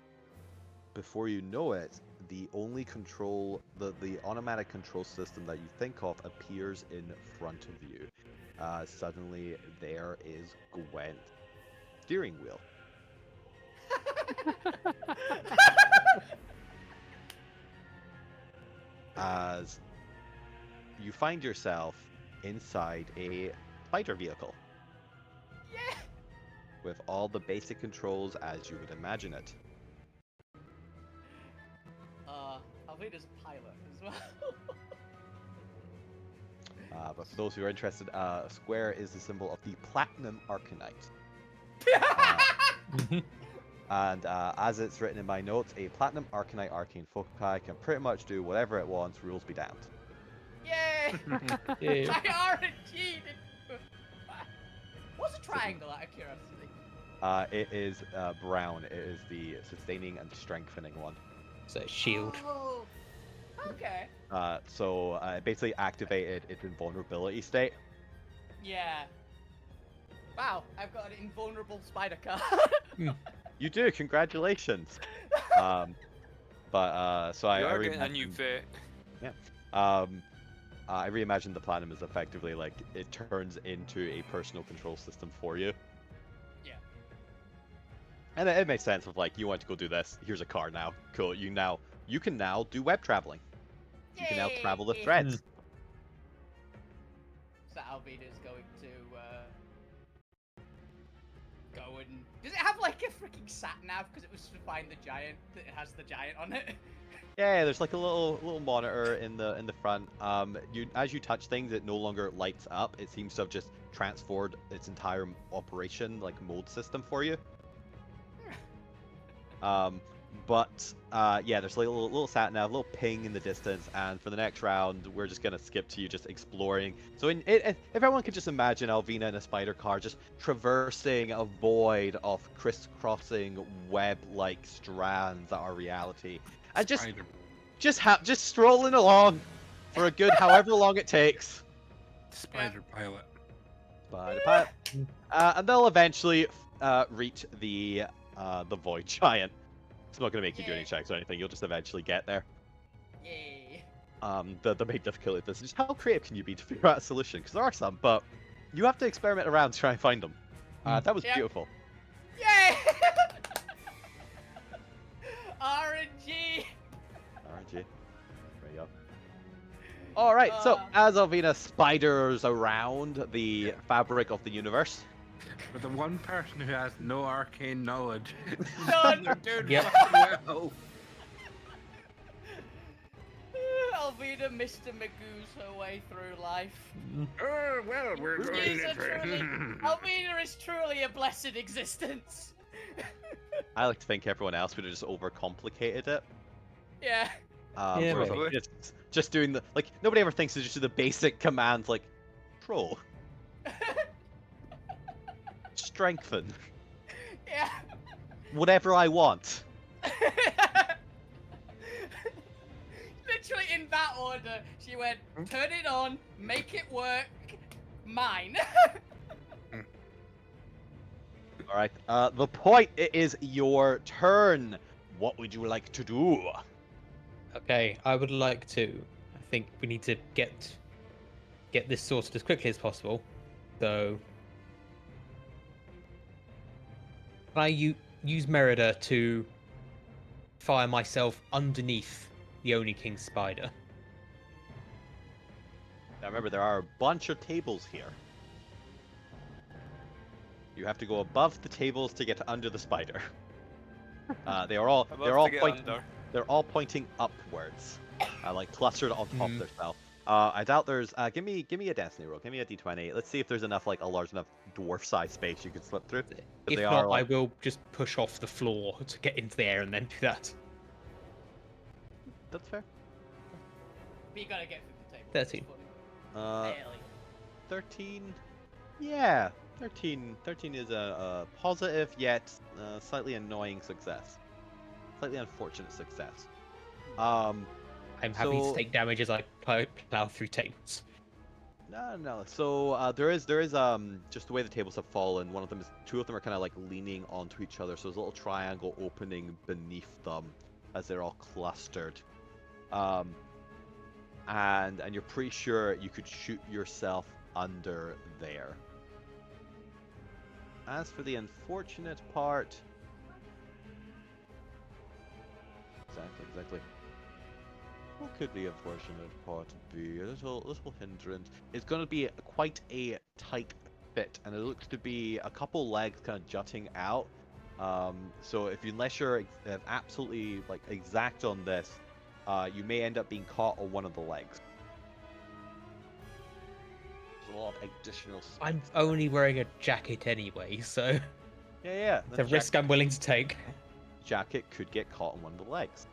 before you know it, the only the automatic control system that you think of appears in front of you. Suddenly, there is Gwent's steering wheel. As you find yourself inside a fighter vehicle. Yeah! With all the basic controls as you would imagine it. Alvina's a pilot as well. But for those who are interested, square is the symbol of the Platinum Arcanite. And as it's written in my notes, a Platinum Arcanite Arcane Foci can pretty much do whatever it wants, rules be damned. Yay! Yeah. My RNG! What's a triangle, out of curiosity? It is brown. It is the sustaining and strengthening one. So shield. Oh, okay. So it basically activated its invulnerability state. Yeah. Wow, I've got an invulnerable spider card. You do, congratulations. So I You're getting a new reimagined. pet. I reimagined the platinum as effectively like it turns into a personal control system for you. Yeah. And it makes sense of like you want to go do this. Here's a car now. Cool. You can now do web traveling. You can now travel the Yay! threads. So Alvina's going to go and does it have like a freaking sat nav because it was to find the giant that it has the giant on it? Yeah, there's like a little monitor in the front. As you touch things, it no longer lights up. It seems to have just transferred its entire operation like mode system for you. Yeah, there's like a little sat nav, a little ping in the distance, and for the next round, we're just gonna skip to you just exploring. So if everyone could just imagine Alvina in a spider car just traversing a void of crisscrossing web-like strands that are reality, and just strolling along for a good however long it takes. Spider pilot. Spider pilot. And they'll eventually reach the void giant. It's not going to make you do any checks or anything. You'll just eventually get there. Yay. The main difficulty of this is just how creative can you be to figure out a solution? Because there are some, but you have to experiment around to try and find them. That was beautiful. Yay! RNG. RNG. There you go. All right. So as Alvina spiders around the fabric of the universe. For the one person who has no arcane knowledge. None. They're doing Yep. fucking well. Alvina Mr. Magoo's her way through life. Oh, well, we're going These are to... truly, Alvina is truly a blessed existence. I like to think everyone else would have just overcomplicated it. Yeah. Yeah, whereas, maybe. like, just doing the like nobody ever thinks to just do the basic commands like troll, strengthen, Yeah. whatever I want. Literally in that order, she went, turn it on, make it work, mine. All right. The point it is your turn. What would you like to do? Okay, I would like to. I think we need to get this sorted as quickly as possible. So, can I use Merida to fire myself underneath the Oni King spider? Now remember, there are a bunch of tables here. You have to go above the tables to get under the spider. They're all pointing upwards, like clustered on top of themselves. I doubt there's. Give me a destiny roll. Give me a d20. Let's see if there's enough, like a large enough dwarf-sized space you can slip through. If they not, are, like... I will just push off the floor to get into the air and then do that. That's fair. But you gotta get through the table. 13. Barely. 13. Yeah, 13 is a positive yet slightly annoying success. Slightly unfortunate success. I'm happy So- to take damage as I plow through tables. No. So there is just the way the tables have fallen. Two of them are kind of like leaning onto each other. So there's a little triangle opening beneath them as they're all clustered. And you're pretty sure you could shoot yourself under there. As for the unfortunate part, exactly. What could the unfortunate part be? A little hindrance. It's going to be quite a tight fit, and it looks to be a couple legs kind of jutting out. So unless you're absolutely like exact on this, you may end up being caught on one of the legs. There's a lot of additional space. I'm only wearing a jacket anyway, so Yeah. it's a risk I'm willing to take. Jacket could get caught on one of the legs.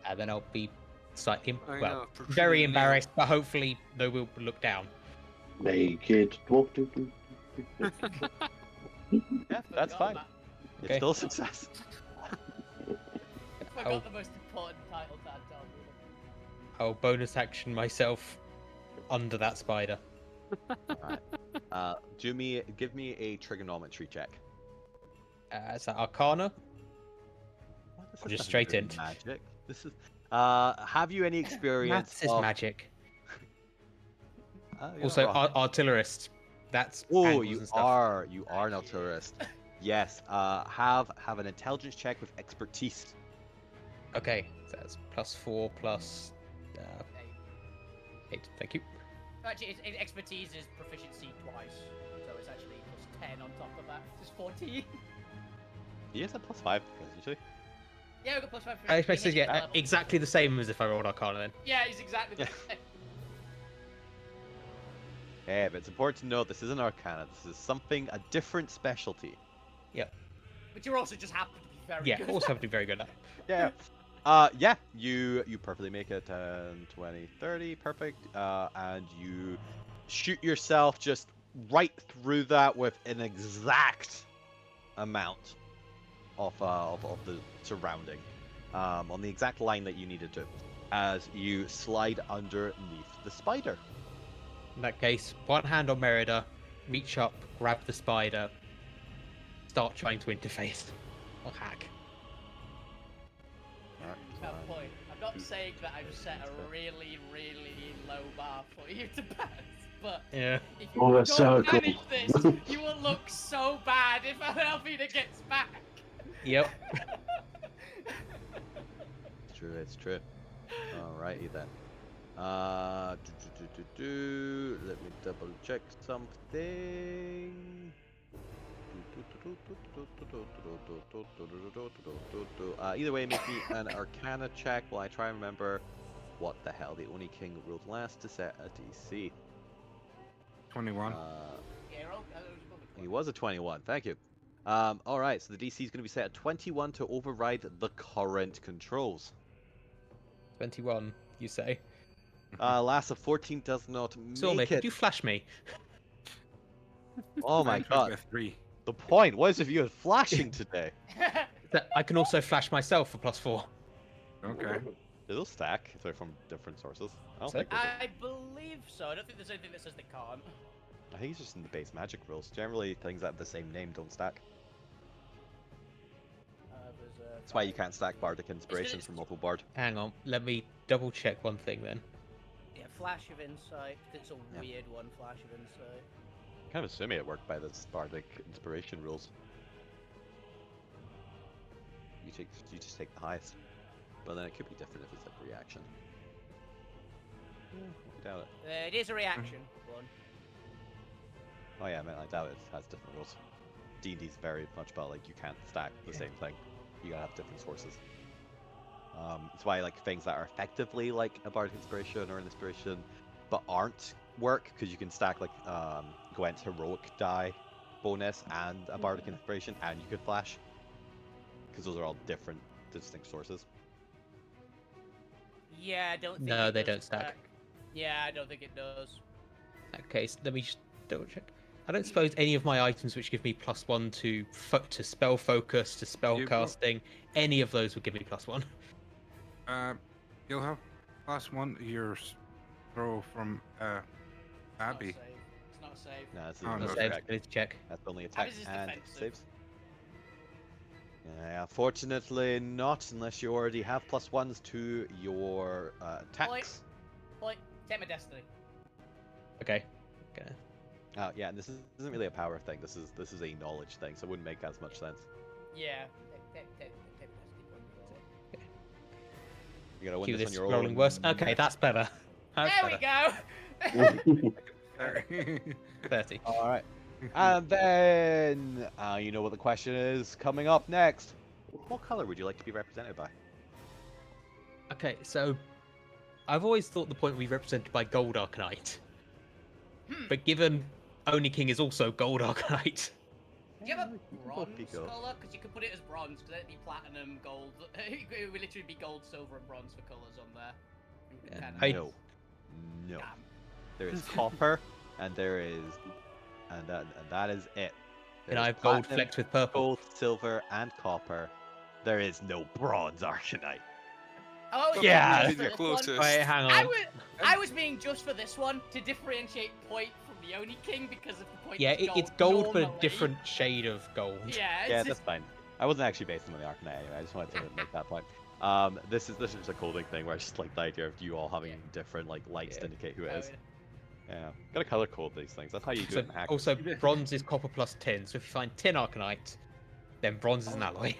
And then I'll be slightly, I well, know, protruding very nail. embarrassed, but hopefully they will look down. Naked dwarf. Yeah, that's Forgot fine. that. It's Okay. still a success. Forgot the most important title to Anton. I'll bonus action myself under that spider. Alright. Give me a trigonometry check. Is that Arcana? What? This Or has just nothing to straight do with int? magic. This is. Have you any experience Maths is of? magic. You're not Also, wrong. artillerist. That's Oh, angles you and stuff. are an artillerist. Yes. Have an intelligence check with expertise. Okay, so that's +4 plus 8. Thank you. Actually, expertise is proficiency twice, so it's actually +10 on top of that. It's 14. He has a +5 proficiency. Yeah, we got +5. I expect exactly the same as if I rolled Arcana then. Yeah, he's exactly the same. Yeah, but it's important to note this isn't Arcana. This is something a different specialty. But you're also just happen to be very Yeah, good. also have to be very good at. Yeah. Yeah, you perfectly make it 10, 20, 30, perfect. And you shoot yourself just right through that with an exact amount of the surrounding, on the exact line that you needed to, as you slide underneath the spider. In that case, one hand on Merida, reach up, grab the spider, start trying to interface or hack. No point. I'm not saying that I've set a really, really low bar for you to pass, but Yeah. if you Oh, don't a circle. manage this, you will look so bad if Alvina gets back. Yep. It's true. It's true. Alrighty then. Let me double check something. Either way, make me an Arcana check while I try and remember what the hell the Oni King rolled last to set a DC. 21. Yeah, He was a 21. Thank you. All right. So the DC is going to be set at 21 to override the current controls. 21, you say. Last of 14 does not Sormy, make could it. you flash me? Oh my Mine took god. a 3. The point was if you had flashing today. That I can also flash myself for +4. Okay. It'll stack if they're from different sources. I don't So- think. I believe so. I don't think there's anything that says they can't. I think it's just in the base magic rules. Generally, things that have the same name don't stack. That's why you can't stack bardic inspirations from multiple bard. Hang on, let me double check one thing then. Yeah, Flash of Insight. It's a Yeah. weird one, Flash of Insight. I'm kind of assuming it worked by the bardic inspiration rules. You just take the highest, but then it could be different if it's like reaction. Yeah, I doubt it. It is a reaction one. Oh yeah, man, I doubt it has different rules. D&D's very much about like you can't stack the same thing. You gotta have different sources. It's why like things that are effectively like a bardic inspiration or an inspiration, but aren't work because you can stack like Gwent's heroic die bonus and a bardic inspiration, and you could flash because those are all different, distinct sources. Yeah, I don't think No, it they does don't stack. Yeah, I don't think it does. In that case, let me just double check. I don't suppose any of my items which give me +1 to spell focus, to spell You- casting, any of those would give me +1. You'll have +1 to your throw from Abby. It's not a save. No, that's Oh, even no, no Saves, check. I need to check. That's only attack Abby's is and defensive. saves. Yeah, fortunately not, unless you already have +1s to your attacks. Point. Take my destiny. Okay. Okay. Yeah, and this isn't really a power thing. This is a knowledge thing, so it wouldn't make as much sense. Yeah. Take my destiny point. You gotta win Cue this on this your rolling own. worse. Okay, that's better. That's There better. we go. 30. All right. And then you know what the question is coming up next. What color would you like to be represented by? Okay, so I've always thought the point would be represented by Gold Arcanite. But given Oni King is also Gold Arcanite, Do you have a we can both bronze be gold. color? Because you could put it as bronze, because it'd be platinum, gold. It would literally be gold, silver, and bronze for colors on there. You could Yeah. kinda- I- No. Damn. There is copper, and there is, and that is it. and There I is have gold platinum, flecked with purple. gold, silver, and copper. There is no bronze Arcanite. Oh, I was Yeah. being just You're for this one. closest. Wait, hang I on. was, I was being just for this one to differentiate point from the Oni King because of the point. Yeah, is it's gold, but a normally. different shade of gold. Yeah, it's Yeah, just, that's fine. I wasn't actually basing on the Arcanite anyway. I just wanted to make that point. This is just a coding thing where I just like the idea of you all having Yeah. different like lights to Yeah. indicate who it oh, is. Yeah, gotta color code these things. That's how you do So, it in hack. also, bronze is copper plus tin. So if you find tin Arcanite, then bronze is an alloy.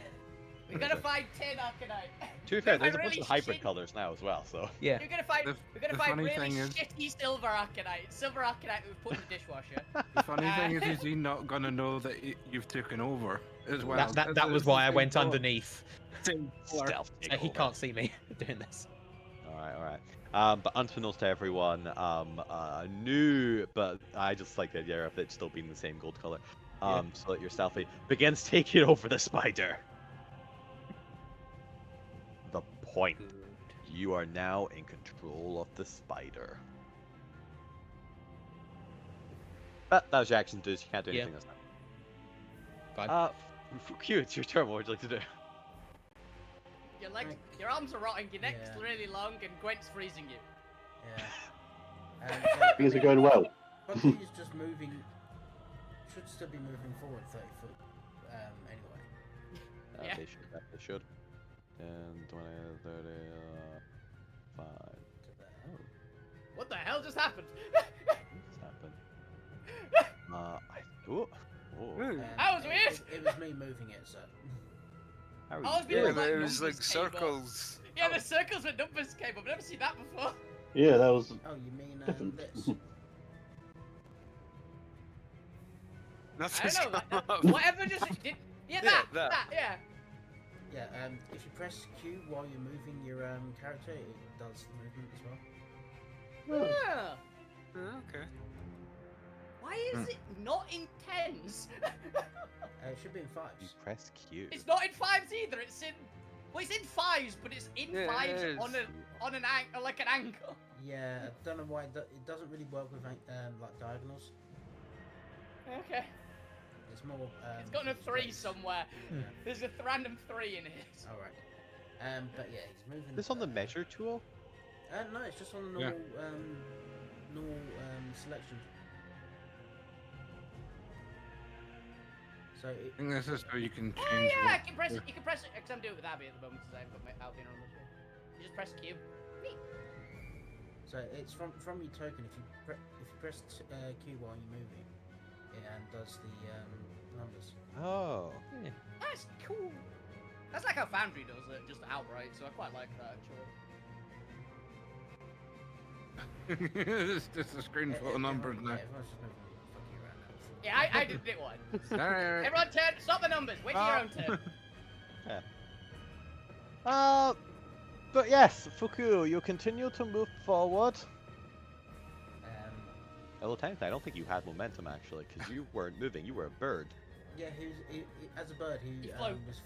we're gonna find 10 Arcanite. To be fair, If I there's a bunch really of hybrid shit- colors now as well. So Yeah. We're gonna find, The- we're gonna the find funny really thing is- shitty silver Arcanite. Silver Arcanite that we've put in the dishwasher. The funny thing is he not gonna know that you've taken over as well. That was why I went underneath. stealth. So he can't see me doing this. All right. But unbeknownst to everyone, new, but I just like the idea of it still being the same gold color. So that you're stealthy begins taking over the spider. The point. You are now in control of the spider. But that was your action, dudes. You can't do Yeah. anything this time. Fine. Q, it's your turn. What would you like to do? Your legs, your arms are rotting, your neck's Yeah. really long, and Gwent's freezing you. Yeah. Things are going well. But he's just moving. Should still be moving forward 30 foot. Anyway. Yeah. They should. 10, 20, 30, 5. To there. Oh, What the hell just happened? what's happened? Oh. And That was it- weird. It was me moving it, so. How are I was you being Yeah, doing? but it like was like numbers came up. circles. Yeah, the circles with numbers came up. I've never seen that before. Yeah, that was Oh, you mean different. this? I Nothing's don't know. come up. Whatever just did. Yeah, Yeah, that. that. Yeah. Yeah. If you press Q while you're moving your character, it does the movement as well. Yeah. Okay. Why is it not in tens? It should be in You fives. press Q. It's not in fives either. It's in. Well, it's in fives, but it's in Yeah, it fives is. on an angle, like an angle. Yeah, I don't know why it doesn't really work with like diagonals. Okay. It's more. It's got a 3 straight. somewhere. Yeah. There's a random 3 in it. All right. But yeah, he's moving. This on the measure tool? No, it's just on the Yeah. normal selection. So I think this is so you can Oh change. yeah, what- I can press it. You can press it because I'm doing it with Abby at the moment because I've got my Albion on the screen. You just press Q. So it's from your token. If you press Q while you're moving, it does the numbers. Oh. That's cool. That's like how Foundry does it, just outright. So I quite like that actually. it's just a screen full of numbers now. Yeah, everyone's just moving fucking around now. Yeah, I did it once. Alright. Everyone turn. Stop the numbers. Wait for your own turn. But yes, Fuku, you continue to move forward. Although technically, I don't think you had momentum actually, because you weren't moving. You were a bird. Yeah, as a bird, he He flew. was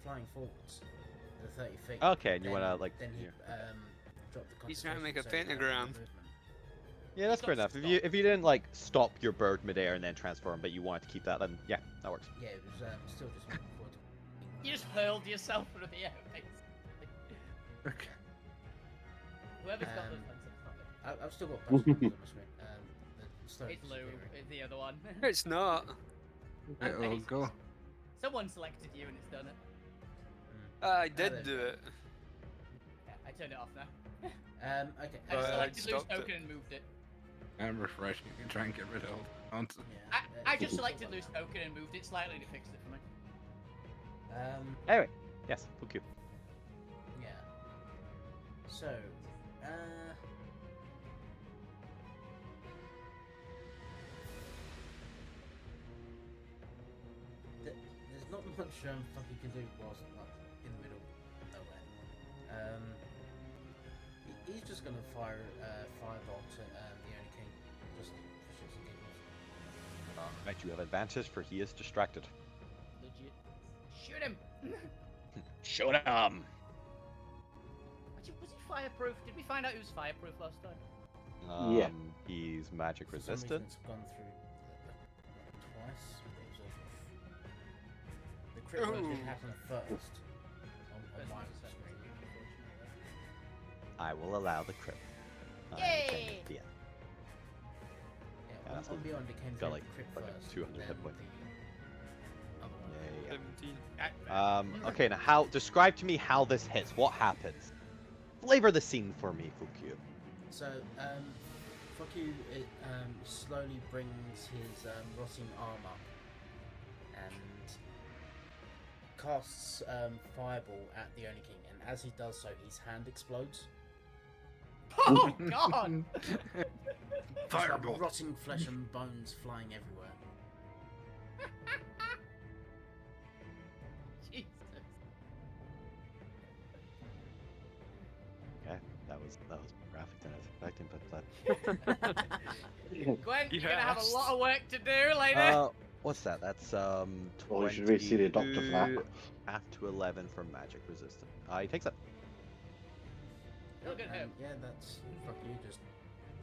flying forwards the 30 feet. Okay, and you Then wanna he- like. Then he yeah. dropped the. He's trying to make a concentration, so he had pentagram. movement. Yeah, that's He's fair got enough. to If you didn't like stop your bird midair and then transform, but you wanted to keep that, then yeah, that works. Yeah, it was still just moving forward. You just hurled yourself through the air, basically. Okay. Whoever's got Um, the fence, I've still got buttons on my screen. The story it's Lou, it's the other one. It's not. It'll go. Someone selected you and it's done it. I there did you do go. it. Yeah, I turned it off now. Okay. I Right, selected loose stopped it. token and moved it. I'm refreshing and try and get rid of all the nonsense. Yeah, I just selected loose token and moved it slightly and it fixed it for me. Anyway, yes, Fuku. Yeah. So, there's not much Fucky can do whilst like in the middle of nowhere. He's just gonna fire fireball to the Oni King, just for shits and giggles. Right, you have advantage for he is distracted. Legit. Shoot him! Shoot him! Actually, was he fireproof? Did we find out he was fireproof last time? Yeah. He's magic For some reason resistant. it's gone through twice. But it was the crit wave did Ooh. happen first, minus 3, unfortunately. I will allow the crit. Yay! Yeah. Yeah, Yeah, that's on good. Beyond it came Got through like the crit fucking first, 200 then hit points. the other one. Yeah. Okay, now how? Describe to me how this hits. What happens? Flavor the scene for me, Fukyu. So, fuck you, it slowly brings his rotting arm up and casts Fireball at the Oni King, and as he does so, his hand explodes. Oh god! Just Fireball. like rotting flesh and bones flying everywhere. Jesus. Okay, that was more graphic than I was expecting, but Gwen, you're gonna have a lot of work to do later. what's that? That's Well, you should really see the doctor for that. 22 half to 11 for magic resistance. He takes it. Look at him. Yeah, that's fuck you, just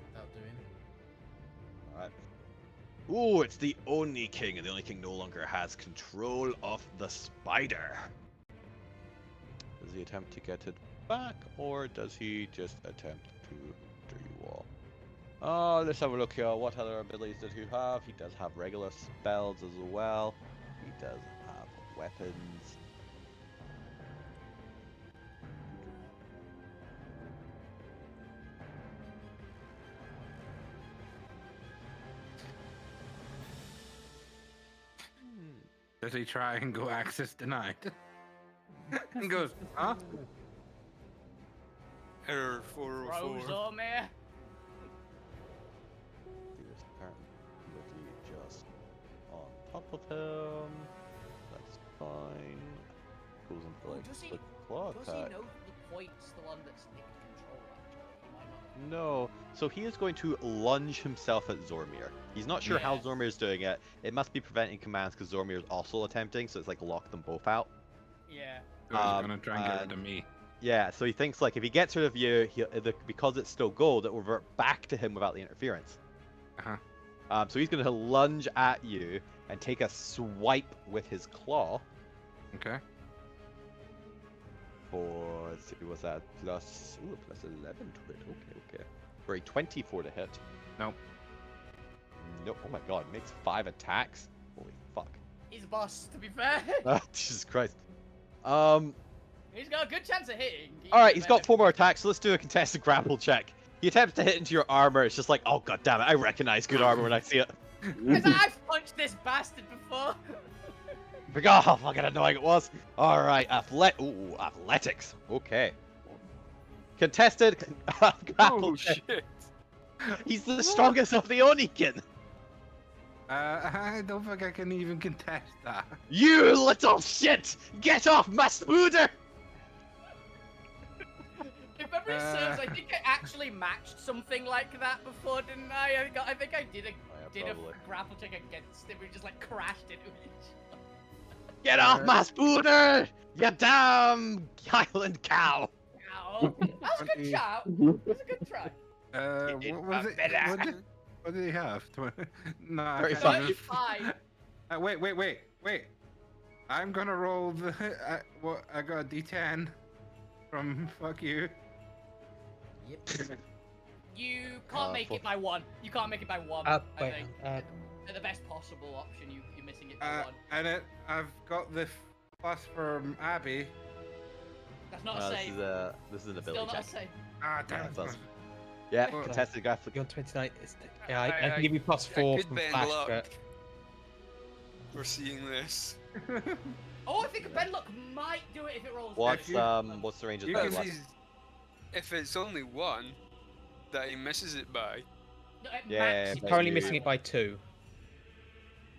without doing. Alright. Ooh, it's the Oni King, and the Oni King no longer has control of the spider. Does he attempt to get it back, or does he just attempt to do you all? Let's have a look here. What other abilities does he have? He does have regular spells as well. He does have weapons. Does he try and go access denied? And goes, huh? Error 404. Rosomere. He is currently just on top of him. That's fine. Goes into like does he- the claw Does he attack. know the point's the one that's nicked control, actually? He might not. No. So he is going to lunge himself at Zormir. He's not sure how Yeah. Zormir is doing it. It must be preventing commands because Zormir is also attempting, so it's like lock them both out. Yeah. So he's gonna try and get rid and- of me. Yeah, so he thinks like if he gets rid of you, because it's still gold, it will revert back to him without the interference. Uh-huh. So he's going to lunge at you and take a swipe with his claw Okay. for, let's see, what's that? Plus 11 to it. Okay. For a 24 to hit. Nope. Nope. Oh my god, it makes 5 attacks. Holy fuck. He's a boss, to be fair. Jesus Christ. He's got a good chance of hitting. Alright, he's got 4 more attacks, so let's do a contested grapple check. He attempts to hit into your armor, it's just like, oh god damn it, I recognize good armor when I see it. I've punched this bastard before. Forgot how fucking annoying it was. Alright, athletics. Okay. Contested grapple Oh check. shit. He's the strongest of the Onikin. I don't think I can even contest that. You little shit! Get off my spooder! If memory serves, I think I actually matched something like that before, didn't I? I think I did a probably. grapple check against him. We just like crashed into each other. Get off my spooder! You damn Highland cow! Ow. That's a good 20. shout. That's a good try. What was it? What did he have? No, I 35. can't even- 35. Wait. I'm gonna roll the. I got a D10 from fuck you. Yep. You can't make it by 1. You can't make it by 1. I wait, think. The best possible option, you're missing it by 1. And I've got the plus from Abby. That's not a save. This is an Still ability not a check. save. Ah, damn Yeah, it. plus- Yeah, Well, contested grapple. You're on 29. Yeah, I can give you plus I 4 could from bend flash, luck. but We're seeing this. Oh, I think a Ben Luck might do it if it rolls. What's good. what's the range of You spell can left? see- If it's only 1 that he misses it by, No, at Yeah, max, but he's currently you- missing it by 2.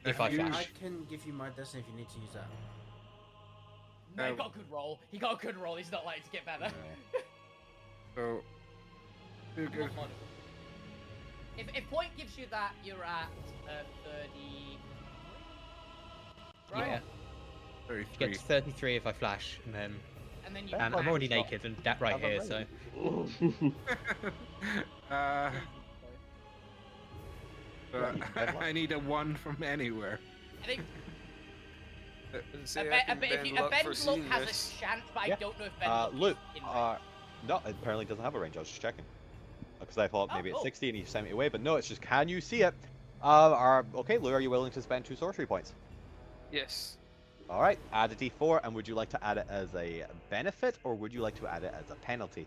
If I you- flash. I can give you my destiny if you need to use that. No, he got a good roll. He got a good roll. He's not likely to get better. So. who goes- If point gives you that, you're at 30. Right? Yeah. 33. You get to 33 if I flash, and then. And then you. And I'm already naked and that right Have a here, range. so. uh, Yeah, I need a 1 from anywhere. I think Say I can bend luck Ben for Look seeing has this. a chance, but I Yeah. don't know if Ben Look Luke, is in range. no, it apparently doesn't have a range. I was just checking. Because I thought Oh, maybe it's cool. 60 and you sent me away, but no, it's just can you see it? Okay, Lou, are you willing to spend 2 sorcery points? Yes. All right, add a d4, and would you like to add it as a benefit, or would you like to add it as a penalty?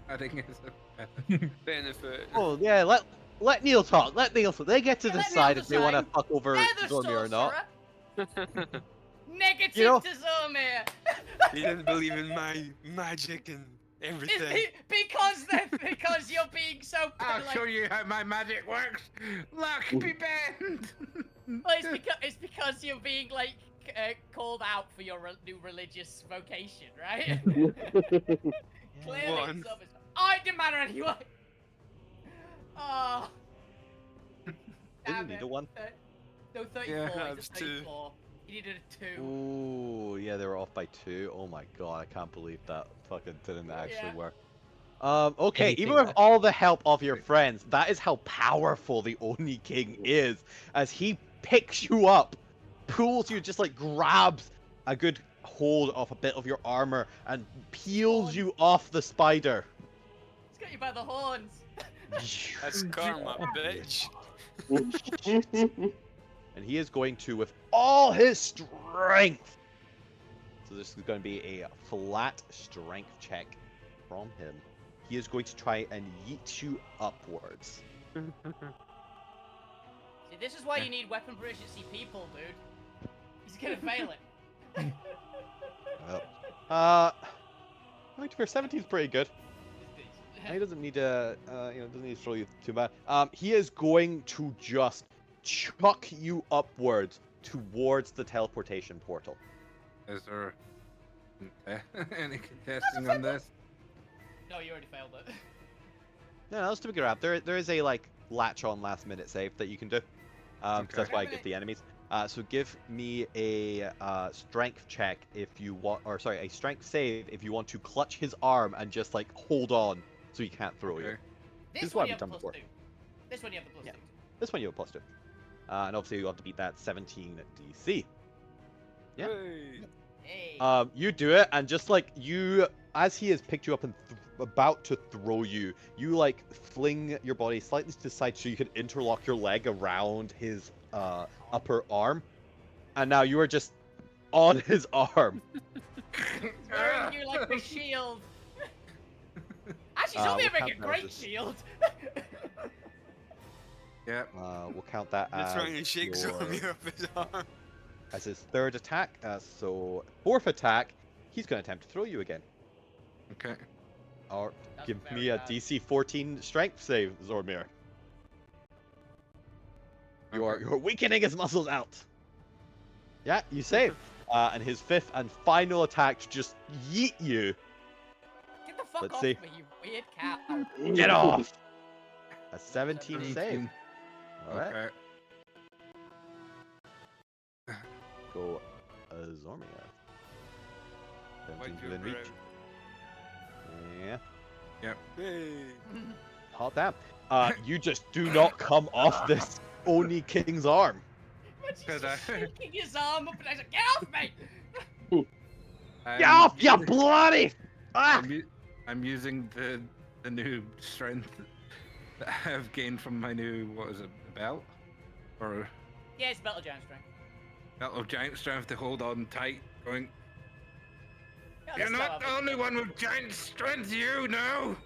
I think it's a Benefit. Oh yeah, let Neil talk. Let Neil talk. They get to Yeah, let decide Neil if they want to decide. fuck over They're the Zormir or not. sorcerer. Negative You know- to Zormir. He didn't believe in my magic and everything. because you're being so. I'll like, show you how my magic works. Luck be bend. Well, it's because you're being like called out for your new religious vocation, right? Clearly, One. oh, it didn't matter anyway. Oh. Didn't Damn need it. a 1. No, 34. Yeah, It's that a was 2. 34. You needed a 2. Ooh, yeah, they were off by 2. Oh my god, I can't believe that fucking didn't actually Yeah. work. Okay, Anything even with left. all the help of your friends, that is how powerful the Oni King is. As he picks you up, pulls you, just like grabs a good hold of a bit of your armor and peels you off the spider. He's got you by the horns. That's karma, bitch. And he is going to, with all his strength. So this is going to be a flat strength check from him. He is going to try and yeet you upwards. See, this is why you need weapon proficiency people, dude. He's gonna fail it. Well, I think for 17 is pretty good. He doesn't need to, doesn't need to throw you too bad. He is going to just chuck you upwards towards the teleportation portal. Is there any contesting on this? No, you already failed it. No, let's figure out. There is a like latch on last minute save that you can do. 'Cause Okay. that's why I give the enemies. So give me a strength check if you want, or sorry, a strength save if you want to clutch his arm and just like hold on so he can't throw you. Okay. This is This what one you I've have done a plus before. 2. This one you have the plus Yeah. 2. This one you have +2. And obviously you have to beat that 17 DC. Yeah. Hey. Hey. You do it, and just like you, as he has picked you up and about to throw you, you like fling your body slightly to the side so you can interlock your leg around his upper arm, and now you are just on his arm. Wearing you like a shield. Actually, We'll Zormir make count a that great as a shield. Yep. We'll count that You're as trying to shake your- Zormir up his arm. as his 3rd attack. So 4th attack, he's going to attempt to throw you again. Okay. Or That's give very me a bad. DC 14 strength save, Zormir. You're weakening his muscles out. Yeah, you save. And his 5th and final attack to just yeet you. Get the fuck Let's off see. me, you weird cow. Get off! A 17 save. 17. Alright, Okay. go Zormir. Why'd 17 you within reach. grab? Yeah, Hey. hot damn. You just do not come off this Oni King's arm. But he's Cause just I- shaking his arm up and I said, get off me! Get off, you bloody! Ah! I'm using the new strength that I have gained from my new, what is it, belt? Or Yeah, it's Battle Giant Strength. belt of giant strength to hold on tight, going, Yeah, you're that's not the how I only would- one with giant strength, you know!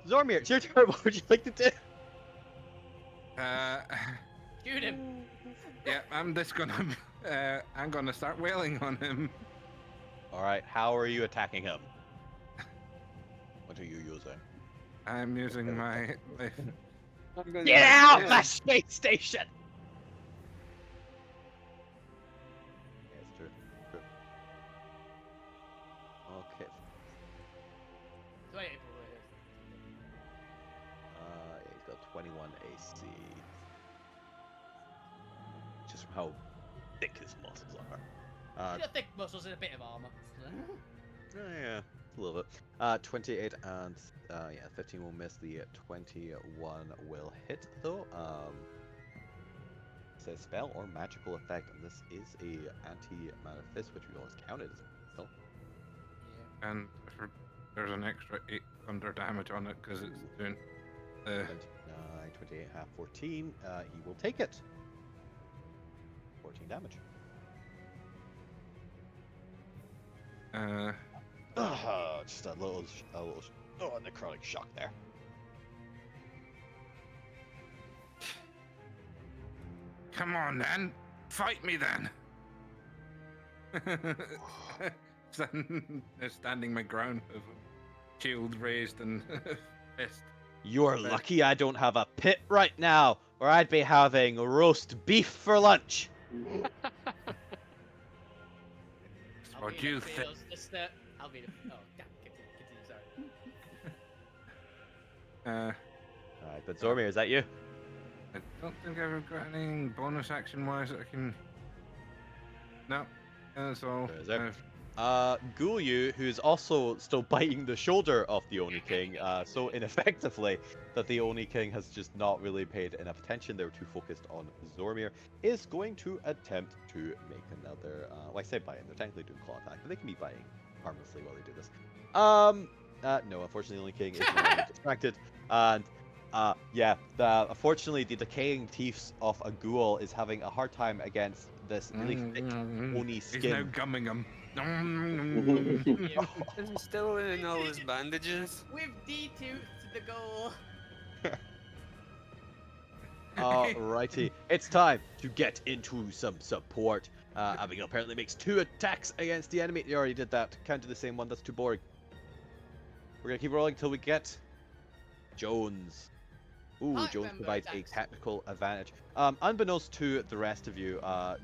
Zormir, it's your turn. What would you like to do? Shoot him. Yeah, I'm just gonna, I'm gonna start wailing on him. Alright, how are you attacking him? What are you using? I'm using my I'm gonna Get out, yeah. my space station! Yeah, it's true. True. Okay. So, yeah, it probably is. Yeah, he's got 21 AC. Just from how thick his muscles are. He's got thick muscles and a bit of armor. Yeah, a little bit. 28 and yeah, 15 will miss. The 21 will hit though. a spell or magical effect, and this is a anti-manifest, which we always counted as a spell. And there's an extra 8 thunder damage on it because it's doing the 29, 28, half 14. He will take it. 14 damage. Just a little necrotic shock there. Come on then, fight me then. Standing my ground with shield raised and fist. You're lucky I don't have a pit right now, or I'd be having roast beef for lunch. What do you think? I'll be the. Oh, damn, continue, sorry. Alright, but Zormir, is that you? I don't think I've got any bonus action wise that I can. No, that's all. Is there? Gulyu, who's also still biting the shoulder of the Oni King, so ineffectively that the Oni King has just not really paid enough attention. They were too focused on Zormir, is going to attempt to make another. Well, I say biting, they're technically doing claw attack, but they can be biting harmlessly while they do this. No, unfortunately, the Oni King is now distracted, and yeah, unfortunately, the decaying teeth of a ghoul is having a hard time against this really thick Oni skin. He's now gumming him. Is he still in all his bandages? We've D-toothed the goal. Alrighty, it's time to get into some support. Abigail apparently makes 2 attacks against the enemy. You already did that. Can't do the same one. That's too boring. We're gonna keep rolling till we get Jones. Ooh, Heart Jones member provides a attacks. technical advantage. Unbeknownst to the rest of you,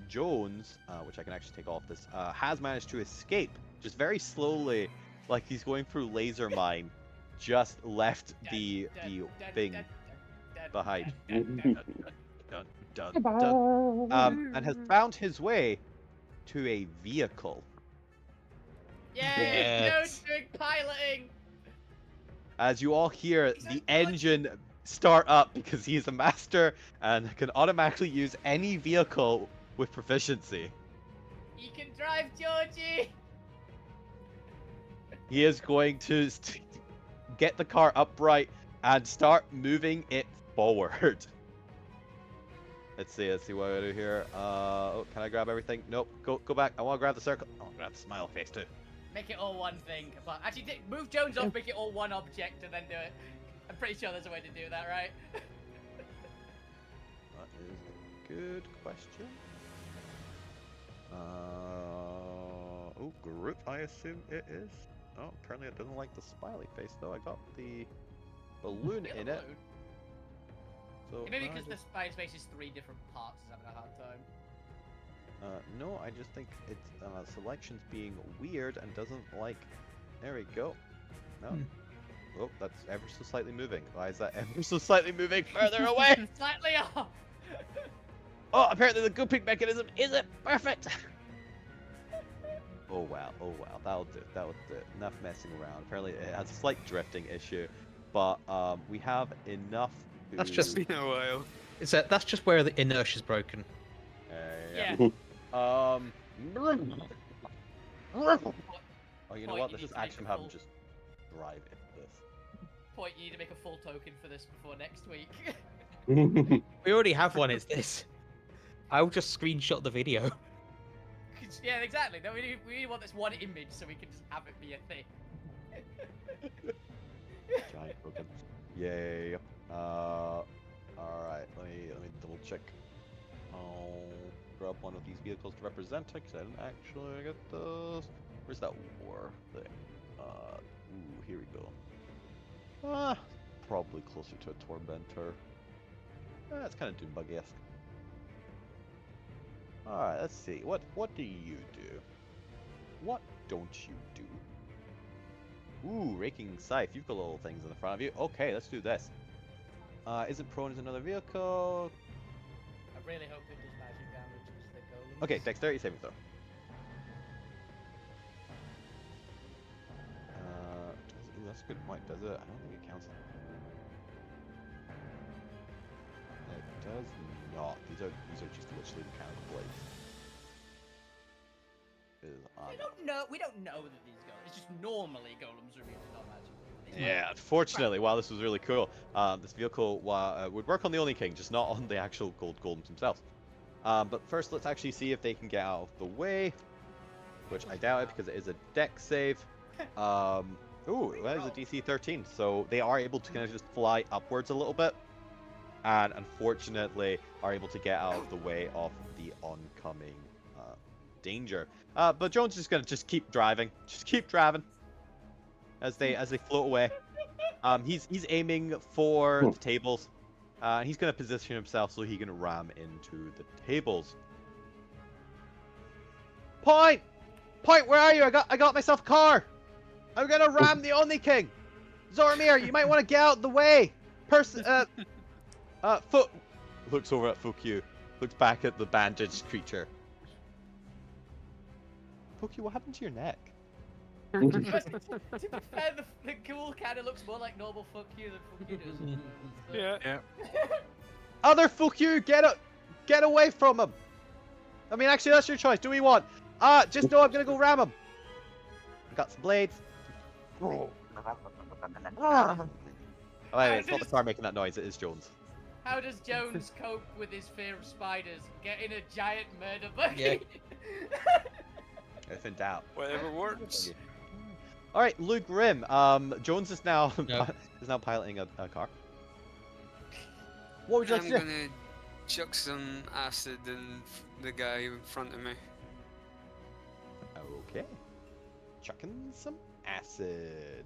Jones, which I can actually take off this, has managed to escape just very slowly, like he's going through laser mine. Just left the thing behind. Dun, dun, dun. And has found his way to a vehicle. Yay! Yes. Jones doing piloting. As you all hear He's the a good- engine start up because he's a master and can automatically use any vehicle with proficiency. He can drive Georgie. He is going to get the car upright and start moving it forward. Let's see what I do here. Oh, can I grab everything? Nope. Go back. I want to grab the circle. I want to grab the smile face too. Make it all one thing. But actually, move Jones off, make it all one object, and then do it. I'm pretty sure there's a way to do that, right? That is a good question. Oh, group, I assume it is. Oh, apparently it doesn't like the smiley face though. I got the balloon in it. So Maybe I because the just- spy space is 3 different parts is having a hard time. no, I just think its selection's being weird and doesn't like. There we go. No. Oh, that's ever so slightly moving. Why is that ever so slightly moving further away? Slightly off. Oh, apparently the gooping mechanism isn't perfect. Oh wow, that'll do. Enough messing around. Apparently it has a slight drifting issue, but we have enough. That's just- It's been a while. That's just where the inertia's broken. Yeah. Oh, you know Point, what? you Let's need just to make actually a have full- him just drive into this. Point, you need to make a full token for this before next week. We already have one. It's this. I'll just screenshot the video. Yeah, exactly. No, we really want this one image so we can just have it be a thing. Giant token. Yay. All right. Let me double check. I'll grab one of these vehicles to represent it, 'cause I didn't actually get those. Where's that war thing? Ooh, here we go. Probably closer to a Tormentor. It's kind of Doombuggy-esque. Alright, let's see. What do you do? What don't you do? Ooh, Raking Scythe. You've got little things in the front of you. Okay, let's do this. Isn't prone is another vehicle. I really hope it does magic damage because the golems. Okay, dexterity saving throw. Ooh, that's a good point. Does it? I don't think it counts. It does not. These are just literally mechanical blades. We don't know that these golems. It's just normally golems are immune to non-magic. Yeah, unfortunately, while this was really cool, this vehicle would work on the Only King, just not on the actual gold golems themselves. But first, let's actually see if they can get out of the way, which I doubt it because it is a deck save. Ooh, that is a DC 13, so they are able to kind of just fly upwards a little bit, and unfortunately are able to get out of the way of the oncoming danger. But Jones is just gonna keep driving, as they float away. He's aiming for the tables. He's gonna position himself so he can ram into the tables. Point, where are you? I got myself a car. I'm gonna ram the Only King. Zoramir, you might want to get out of the way. Foot looks over at Fukyu, looks back at the bandaged creature. Fukyu, what happened to your neck? To be fair, the ghoul kind of looks more like normal fuck you than fuck you does. So- Yeah. Other Fukyu, get away from him. I mean, actually, that's your choice. Do we want? Just know I'm gonna go ram him. I got some blades. Oh, wait, it's not the car making that noise. It is Jones. How does Jones cope with his fear of spiders? Get in a giant murder buggy. If in doubt. Whatever works. All right, Luke Grimm. Jones is now No. piloting a car. What would you like I'm to do? gonna chuck some acid in the guy in front of me. Okay. Chucking some acid.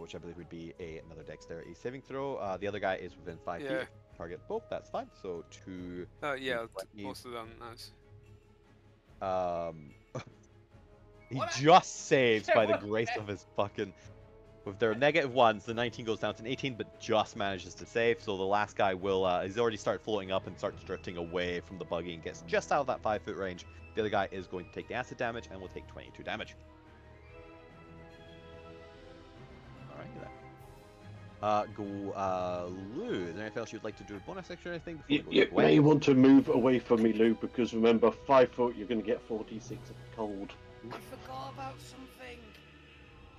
Which I believe would be another dexterity saving throw. The other guy is within 5 Yeah. feet. Target both, that's fine. So 2. Oh yeah, Twenty. both of them. Nice. He What? just saves by the What? grace of his fucking. With their -1s, the 19 goes down to an 18, but just manages to save. So the last guy will. He's already started floating up and starts drifting away from the buggy and gets just out of that 5-foot range. The other guy is going to take the acid damage and will take 22 damage. Alright, then. Lou, is there anything else you'd like to do with bonus action or anything before we go You to may Gwen? want to move away from me, Lou, because remember, 5 foot, you're going to get 46 of cold. I forgot about something.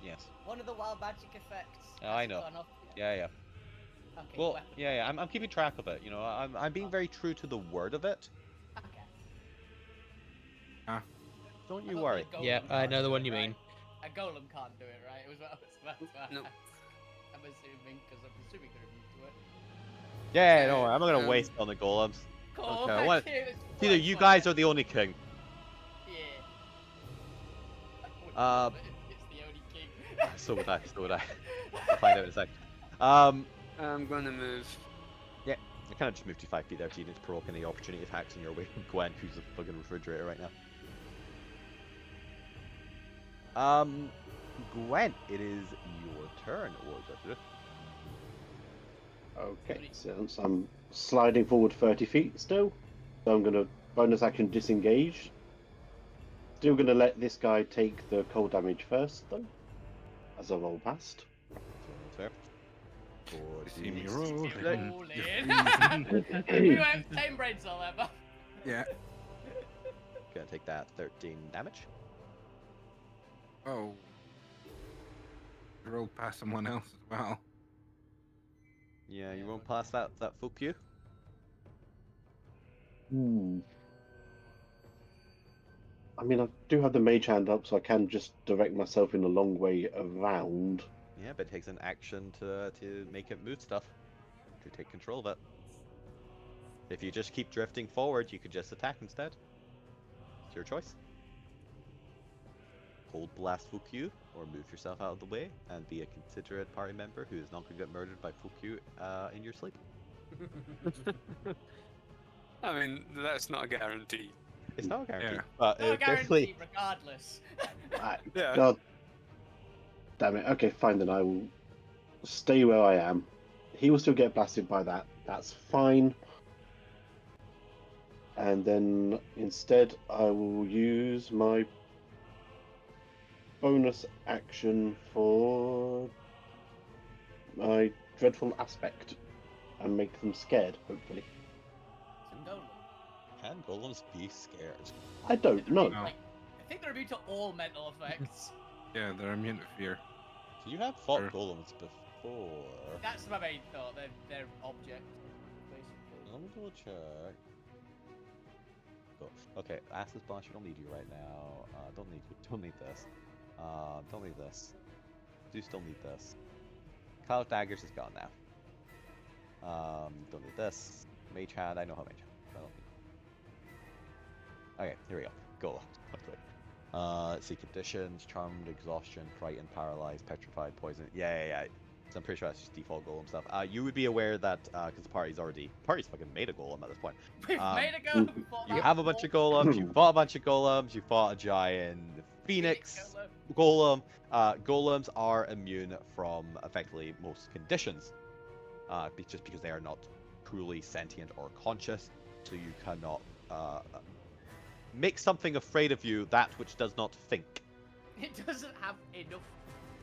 Yes. One of the wild magic effects. Oh, I Has know. gone off. Yeah. Okay, Well, weapon. yeah. I'm keeping track of it. You know, I'm being very true to the word of it. Okay. Don't I you thought worry. the golem Yeah, I can't know the do one it, you right? mean. A golem can't do it, right? It was what I was about to ask. Nope. I'm assuming, because I'm assuming they're immune to it. Yeah, don't worry. I'm not gonna waste on the golems. Cool, Okay, thank what- you. It's It's either quite you fun. guys or the Only King. Yeah. I wouldn't Uh, know that it's the only king. So would I. We'll find out in a sec. I'm gonna move. I kind of just moved you 5 feet there, so you didn't provoke any opportunity attacks in your way from Gwen, who's a fucking refrigerator right now. Gwen, it is your turn. What would you like to do? Okay, so I'm sliding forward 30 feet still. So I'm going to bonus action disengage. Still going to let this guy take the cold damage first, though, as I roll past. Fair. See me 40. roll. Roll You're in. We went tame brains all that, but Yeah. Gonna take that 13 damage. Oh. I rolled past someone else as well. Yeah, you won't pass that fuck you. I mean, I do have the mage hand up, so I can just direct myself in a long way around. Yeah, but it takes an action to make it move stuff. To take control of it. If you just keep drifting forward, you could just attack instead. It's your choice. Cold blast Fukyu, or move yourself out of the way and be a considerate party member who is not going to get murdered by Fukyu in your sleep. I mean, that's not a guarantee. It's not a guarantee, Yeah. but no it guarantee definitely. regardless. Yeah. God damn it. Okay, fine then. I will stay where I am. He will still get blasted by that. That's fine. And then instead, I will use my bonus action for my dreadful aspect and make them scared, hopefully. Some golem. Can golems be scared? I don't know. No. Like, I think they're immune to all mental effects. Yeah, they're immune to fear. So you have fought Sure. golems before. That's my main thought. They're objects, basically. Let me double check. Cool. Okay, Acid Splash, I don't need you right now. Don't need you. Don't need this. Don't need this. Do still need this. Cloud Daggers is gone now. Don't need this. Mage Hand, I know how Mage Hand. I don't need. Okay, here we go. Go. Let's see, conditions, charmed, exhaustion, frightened, paralyzed, petrified, poison. Yeah. So I'm pretty sure that's just default golem stuff. You would be aware that because the party's fucking made a golem at this point. We've made a go. We fought You that have a bunch of before. golems. You fought a bunch of golems. You fought a giant phoenix golem. Golems are immune from effectively most conditions, just because they are not truly sentient or conscious. So you cannot make something afraid of you that which does not think. It doesn't have enough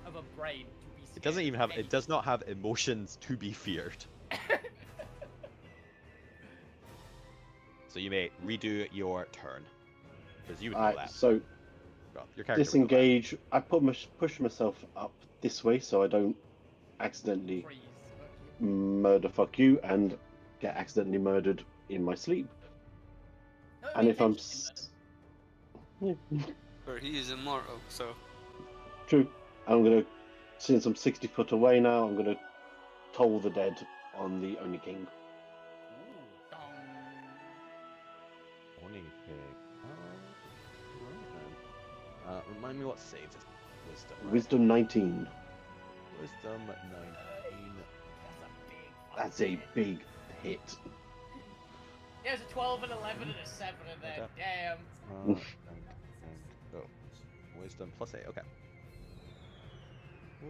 of a brain to be scared. It doesn't even have. of It does not have emotions to be feared. anything. So you may redo your turn because you would know Alright, that. so Well, your character would know that. disengage. I push myself up this way so I don't accidentally Freeze. Okay. murder fuck you and get accidentally murdered in my sleep. No, And it if I'm makes sense. Or he is immortal, so True, I'm gonna, since I'm 60 foot away now, I'm gonna toll the dead on the Oni King. Ooh, dong. Only pig. Remind me what saves is wisdom. Right? Wisdom 19. Wisdom 19. That's a big hit. There's a 12 and 11 and a 7 in there. Okay. Damn. Go. Wisdom plus 8. Okay.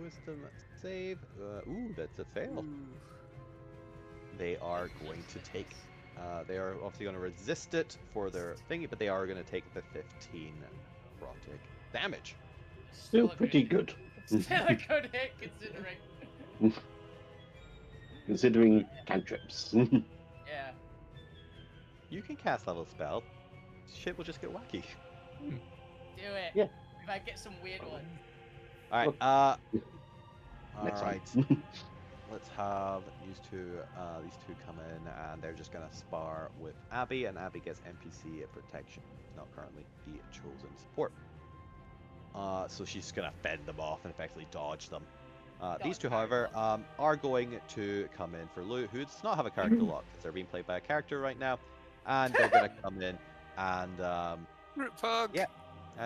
Wisdom save. Ooh, that's a fail. They are going to take. They are obviously going to resist it for their thingy, but they are going to take the 15 necrotic damage. Still pretty good, Still a good hit considering. considering cantrips. Yeah. You can cast level spell. Shit will just get wacky. Do it. Yeah. We might get some weird ones. All right. Next All right. time. Let's have these two come in, and they're just gonna spar with Abby, and Abby gets NPC protection. Not currently the chosen support. So she's gonna fend them off and effectively dodge them. These two, however, are going to come in for Lou, who does not have a character lock because they're being played by a character right now, and they're gonna come in and Root Pug. Yeah.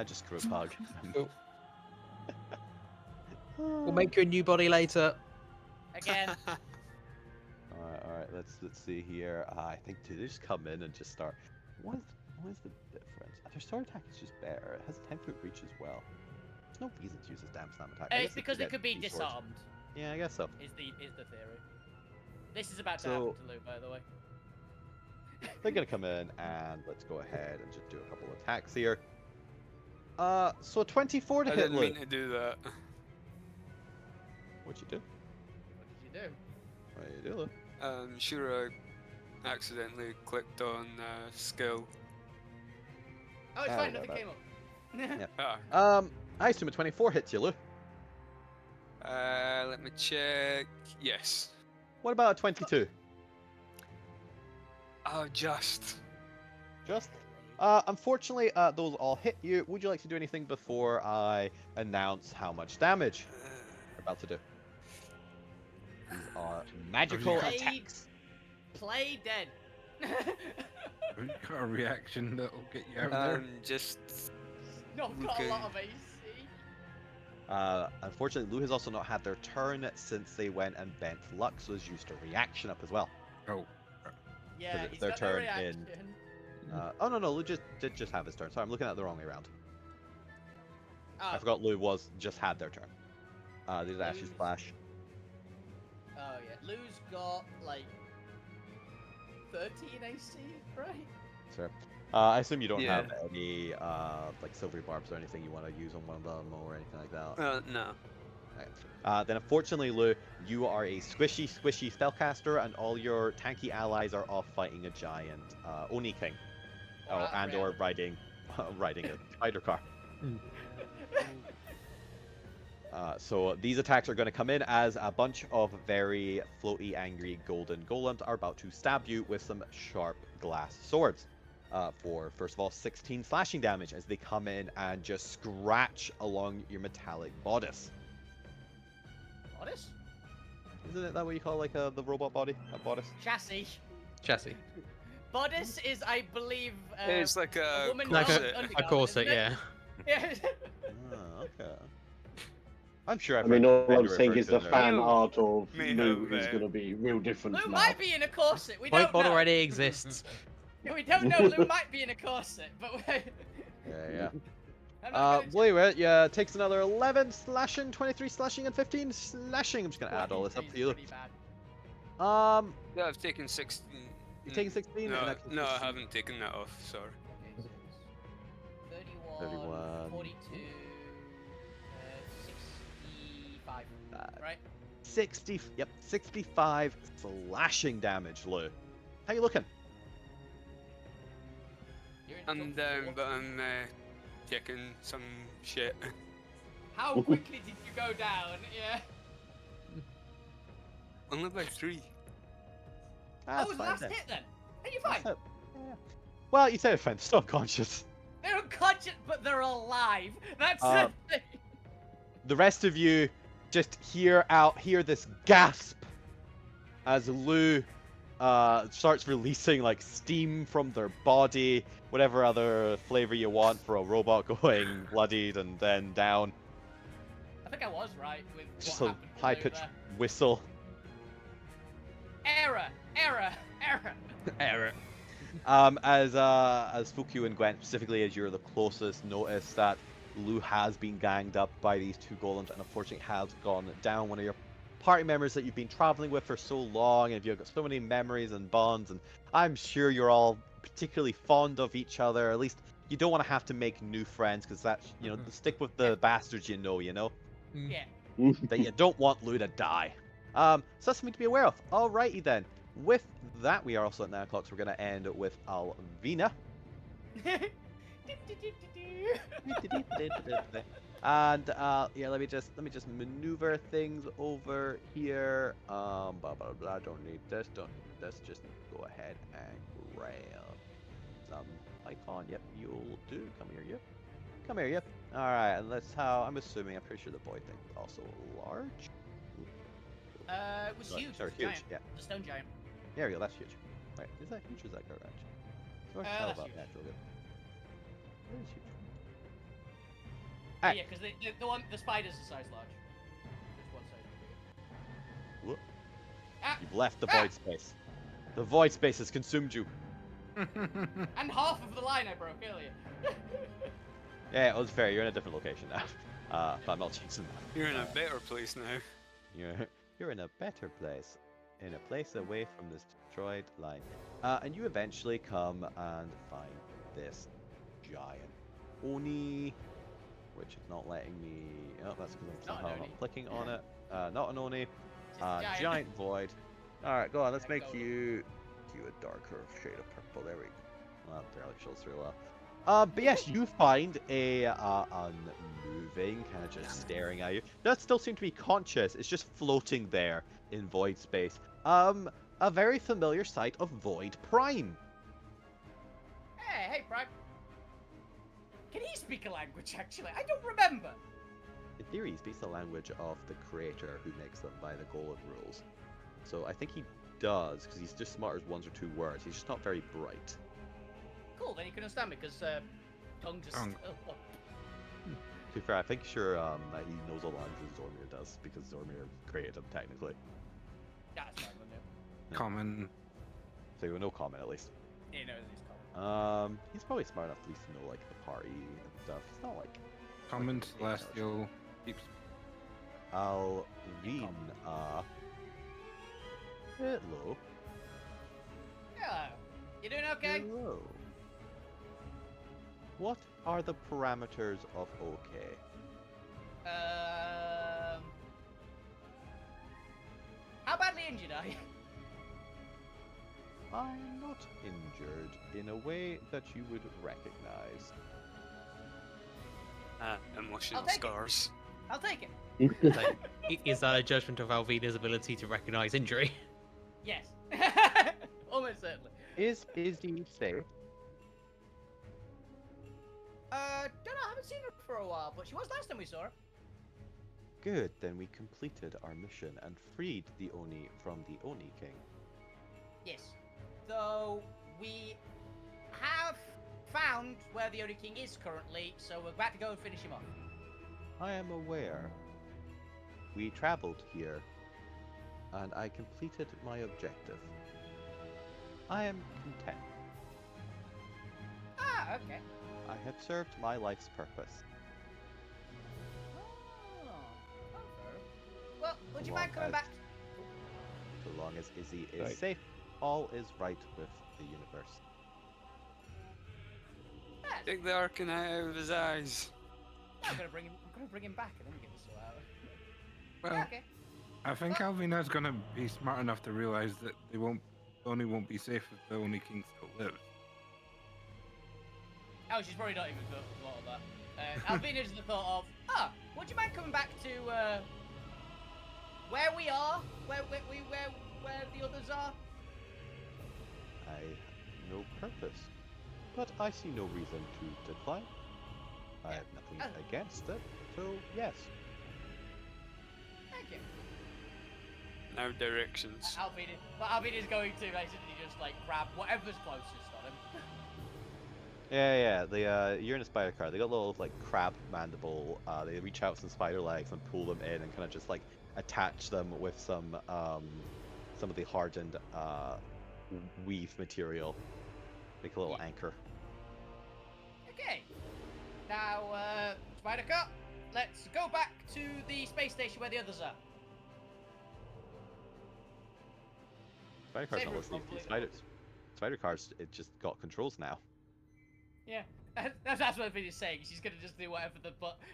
Just group hug. We'll make you a new body later. Again. All right. Let's see here. I think they just come in and just start. What is the difference? Their sword attack is just better. It has a 10-foot reach as well. There's no reason to use this damn slam attack. I It's guess they because it get could be these swords. disarmed. Yeah, I guess so. Is the theory. This is about to So- happen to Lou, by the way. They're gonna come in and let's go ahead and just do a couple attacks here. So 24 to I hit didn't Lou. mean to do that. What'd you do? What did you do? What did you do, Lou? Sure, I accidentally clicked on skill. Oh, it's Ah, fine. yeah, Nothing that- came up. Ah, I assume a 24 hits you, Lou. let me check. Yes. What about a 22? Oh, just. Just. Unfortunately, those all hit you. Would you like to do anything before I announce how much damage you're about to do? These are magical Play- attacks. Play dead. Have you got a reaction that'll get you out there? Just. Not got Okay. a lot of AC. Unfortunately, Lou has also not had their turn since they went and bent Lux was used to reaction up as well. Oh, Yeah, it's he's their got turn no in- reaction. Oh no, Lou did just have his turn. Sorry, I'm looking at it the wrong way around. Oh, I forgot Lou just had their turn. They did actually Lou's- splash. Oh yeah, Lou's got like 13 AC, right? Sure. I assume you don't Yeah. have any like silvery barbs or anything you want to use on one of them or anything like that. No. Then unfortunately, Lou, you are a squishy spellcaster, and all your tanky allies are off fighting a giant Oni King. or Alterra. riding riding a spider car. So these attacks are going to come in as a bunch of very floaty, angry golden golems are about to stab you with some sharp glass swords. For, first of all, 16 slashing damage as they come in and just scratch along your metallic bodice. Bodice? Isn't it that what you call like the robot body? A bodice? Chassis. Chassis. Bodice is, I believe, It's like a woman Like corset. a corset, yeah. Yeah. Ah, okay. I'm sure I've I mean, heard all I'm Andrew saying refer is to the it there. fan You art of may Lou have, is going to be real different Lou now. might be in a corset. We Point don't bod know. already exists. We don't know. Lou might be in a corset, but Yeah. I'm not gonna Bluey, yeah, takes another 11 slashing, 23 slashing, and 15 slashing. I'm just gonna add all this up for you. Pretty bad. Yeah, I've taken 16. You taking 16? In No, that case, no, I it's haven't taken that off. Sorry. Okay, so it's 31, 31. 42, 65, right? 60. Yep, 65 slashing damage, Lou. How you looking? You're in I'm top down, four. but I'm checking some shit. How quickly did you go down? Yeah. Only by 3. That was the last hit then. Are you fine? Yeah. Well, you said fine. Still unconscious. They're unconscious, but they're alive. That's Uh, the thing. The rest of you just hear this gasp as Lou starts releasing like steam from their body, whatever other flavor you want for a robot going bloodied and then down. I think I was right with what Just a happened. to Lou high-pitched there. whistle. Error. Error. As Fuku and Gwen, specifically as you're the closest, notice that Lou has been ganged up by these two golems and unfortunately has gone down. One of your party members that you've been traveling with for so long, and you've got so many memories and bonds, and I'm sure you're all particularly fond of each other. At least you don't want to have to make new friends, because that's, stick with the bastards you know. Yeah. That you don't want Lou to die. So that's something to be aware of. Alrighty then. With that, we are also at 9 o'clock, so we're going to end with Alvina. And yeah, let me just maneuver things over here. Blah blah blah. Don't need this. Don't need this. Just go ahead and grab some icon. Yep, you'll do. Come here, you. Come here, you. All right, and that's how I'm assuming. I'm pretty sure the boy thing was also large. It was huge. Sorry, It was huge. giant. Yeah. The stone giant. There we go. That's huge. Right. Is that huge or is that garage? So That's tell about huge. natural good. That is huge. Yeah, Alright. because the spiders are size large. Just one size. Whoop. Ah, You've left the void space. The void space has consumed you. and half of the line I broke earlier. Yeah, it was fair. You're in a different location now. But I'm not chasing that. You're in a better place now. You're in a better place. In a place away from this destroyed line. And you eventually come and find this giant Oni, which is not letting me. Oh, that's because I'm Not an somehow Oni. not clicking on it. Not an Oni. Just a Giant void. Alright, go on, let's make Giant you a darker shade of purple. There we go. Well, that barely shows through well. But yes, you find a unmoving, kind of just staring at you. Does still seem to be conscious. It's just floating there in void space. A very familiar sight of Void Prime. Hey, Prime. Can he speak a language, actually? I don't remember. In theory, he speaks the language of the creator who makes them by the Golem rules. So I think he does, because he's just smart as 1 or 2 words. He's just not very bright. Cool, then you can understand me, because tongue just... Tongue. Oh. To be fair, I think sure that he knows all the languages Zormir does, because Zormir created him technically. Yeah, that's fine, wouldn't it? Common. So you no comment at least. He knows he's common. He's probably smart enough at least to know like the party and stuff. He's not like Common celestial keeps. Alvina. Hello. Hello. You doing okay? Hello. What are the parameters of OK? How badly injured are you? I'm not injured in a way that you would recognize. Emotional take it. scars. I'll take it. Like, is that a judgment of Alvina's ability to recognize injury? Yes. Almost certainly. Is he safe? Don't know, I haven't seen her for a while, but she was last time we saw her. Good, then we completed our mission and freed the Oni from the Oni King. Yes. Though we have found where the Oni King is currently, so we're about to go and finish him off. I am aware. We traveled here, and I completed my objective. I am content. Ah, okay. I have served my life's purpose. Oh, okay. Well, would you Well, mind coming as- back? So long as Izzy is Right. safe, all is right with the universe. Yes. Take the Arcanite out of his eyes. I'm gonna bring him back and then we get this all out. Well, Yeah, okay. I think Alvina's gonna be smart enough to realize that Oni won't be safe if the Oni King still lives. Oh, she's probably not even thought of that. Alvina just the thought of, would you mind coming back to where we are, where the others are? I have no purpose, but I see no reason to decline. I have nothing against it, so yes. Thank you. Now directions. Alvina's going to basically just like grab whatever's closest on him. Yeah. You're in a spider car. They got little like crab mandible. They reach out some spider legs and pull them in and kind of just like attach them with some of the hardened weave material. Make a little anchor. Okay. Now, Spider Car, let's go back to the space station where the others are. Spider car's Same not route, listening to you. hopefully. Spider car's it just got controls now. Yeah, that's what Alvina's saying. She's gonna just do whatever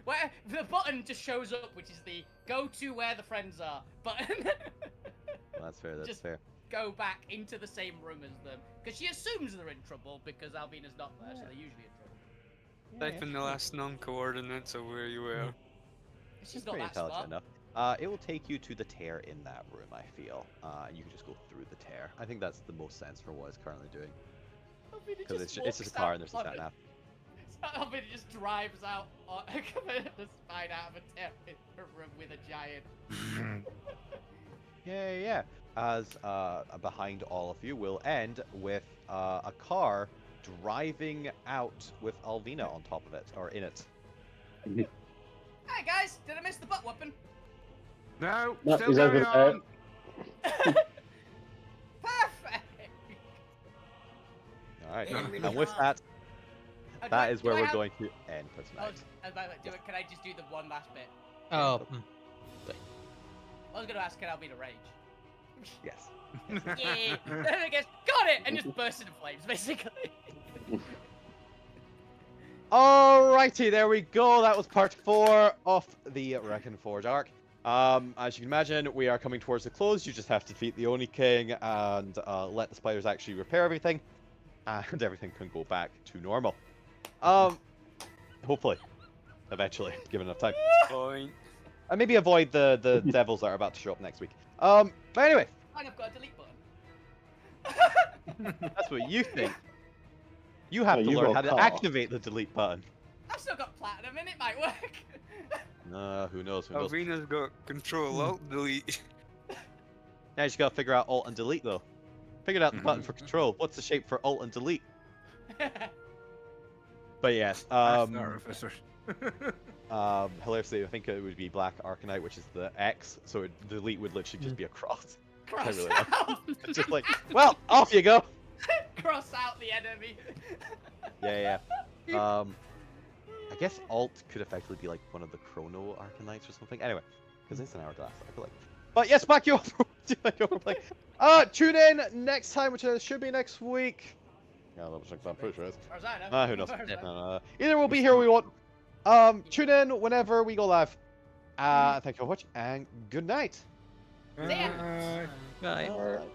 where the button just shows up, which is the go to where the friends are button. Well, that's fair. That's Just fair. go back into the same room as them because she assumes they're in trouble because Alvina's not there, so they're usually in trouble. Type in the last non-coordinates of where you were. She's It's not pretty that smart. intelligent enough. It will take you to the tear in that room, I feel. And you can just go through the tear. I think that's the most sense for what it's currently doing. Alvina Because it's walks just a car out and there's a on sat it. nav. Alvina just drives out the spine out of a tear in a room with a giant. Yeah. As behind all of you will end with a car driving out with Alvina on top of it, or in it. Hey guys, did I miss the butt whooping? No, No, still he's going over there. on. Perfect. Alright, Yeah, really and with hard. that, Do I- that is do where I we're have- going to end for Oh, tonight. can I just do the one last bit? Oh, I was gonna ask, can Alvina rage? Yes. Yeah. Then I guess got it, and just burst into flames, basically. Alrighty, there we go. That was part 4 of the Wreckingforge arc. As you can imagine, we are coming towards the close. You just have to defeat the Oni King and let the spiders actually repair everything, and everything can go back to normal. Hopefully, eventually, given enough time, Point. and maybe avoid the devils that are about to show up next week. But anyway, And I've got a delete button. that's what you think. You have No, to you learn got how a to car. activate the delete button. I've still got platinum in it, might work. Who knows? Who knows? Alvina's got control alt delete. Now you just gotta figure out Alt and Delete though. Figured out the button for control. What's the shape for Alt and Delete? But yes, That's the artificer. hilariously, I think it would be Black Arcanite, which is the X, so delete would literally just be a cross. Cross really out. It's just like, well, off you go. Cross out the enemy. Yeah. I guess Alt could effectively be like one of the Chrono Arcanites or something. Anyway, because it's an hourglass, I feel like. But yes, back you over. Tune in next time, which should be next week. Yeah, I'll double check that. Pretty sure it is. As far as I know. Who knows? As far as I know. Either we'll be here or we won't. Tune in whenever we go live. Thank you for watching, and good night. See ya. Bye. right. Alright.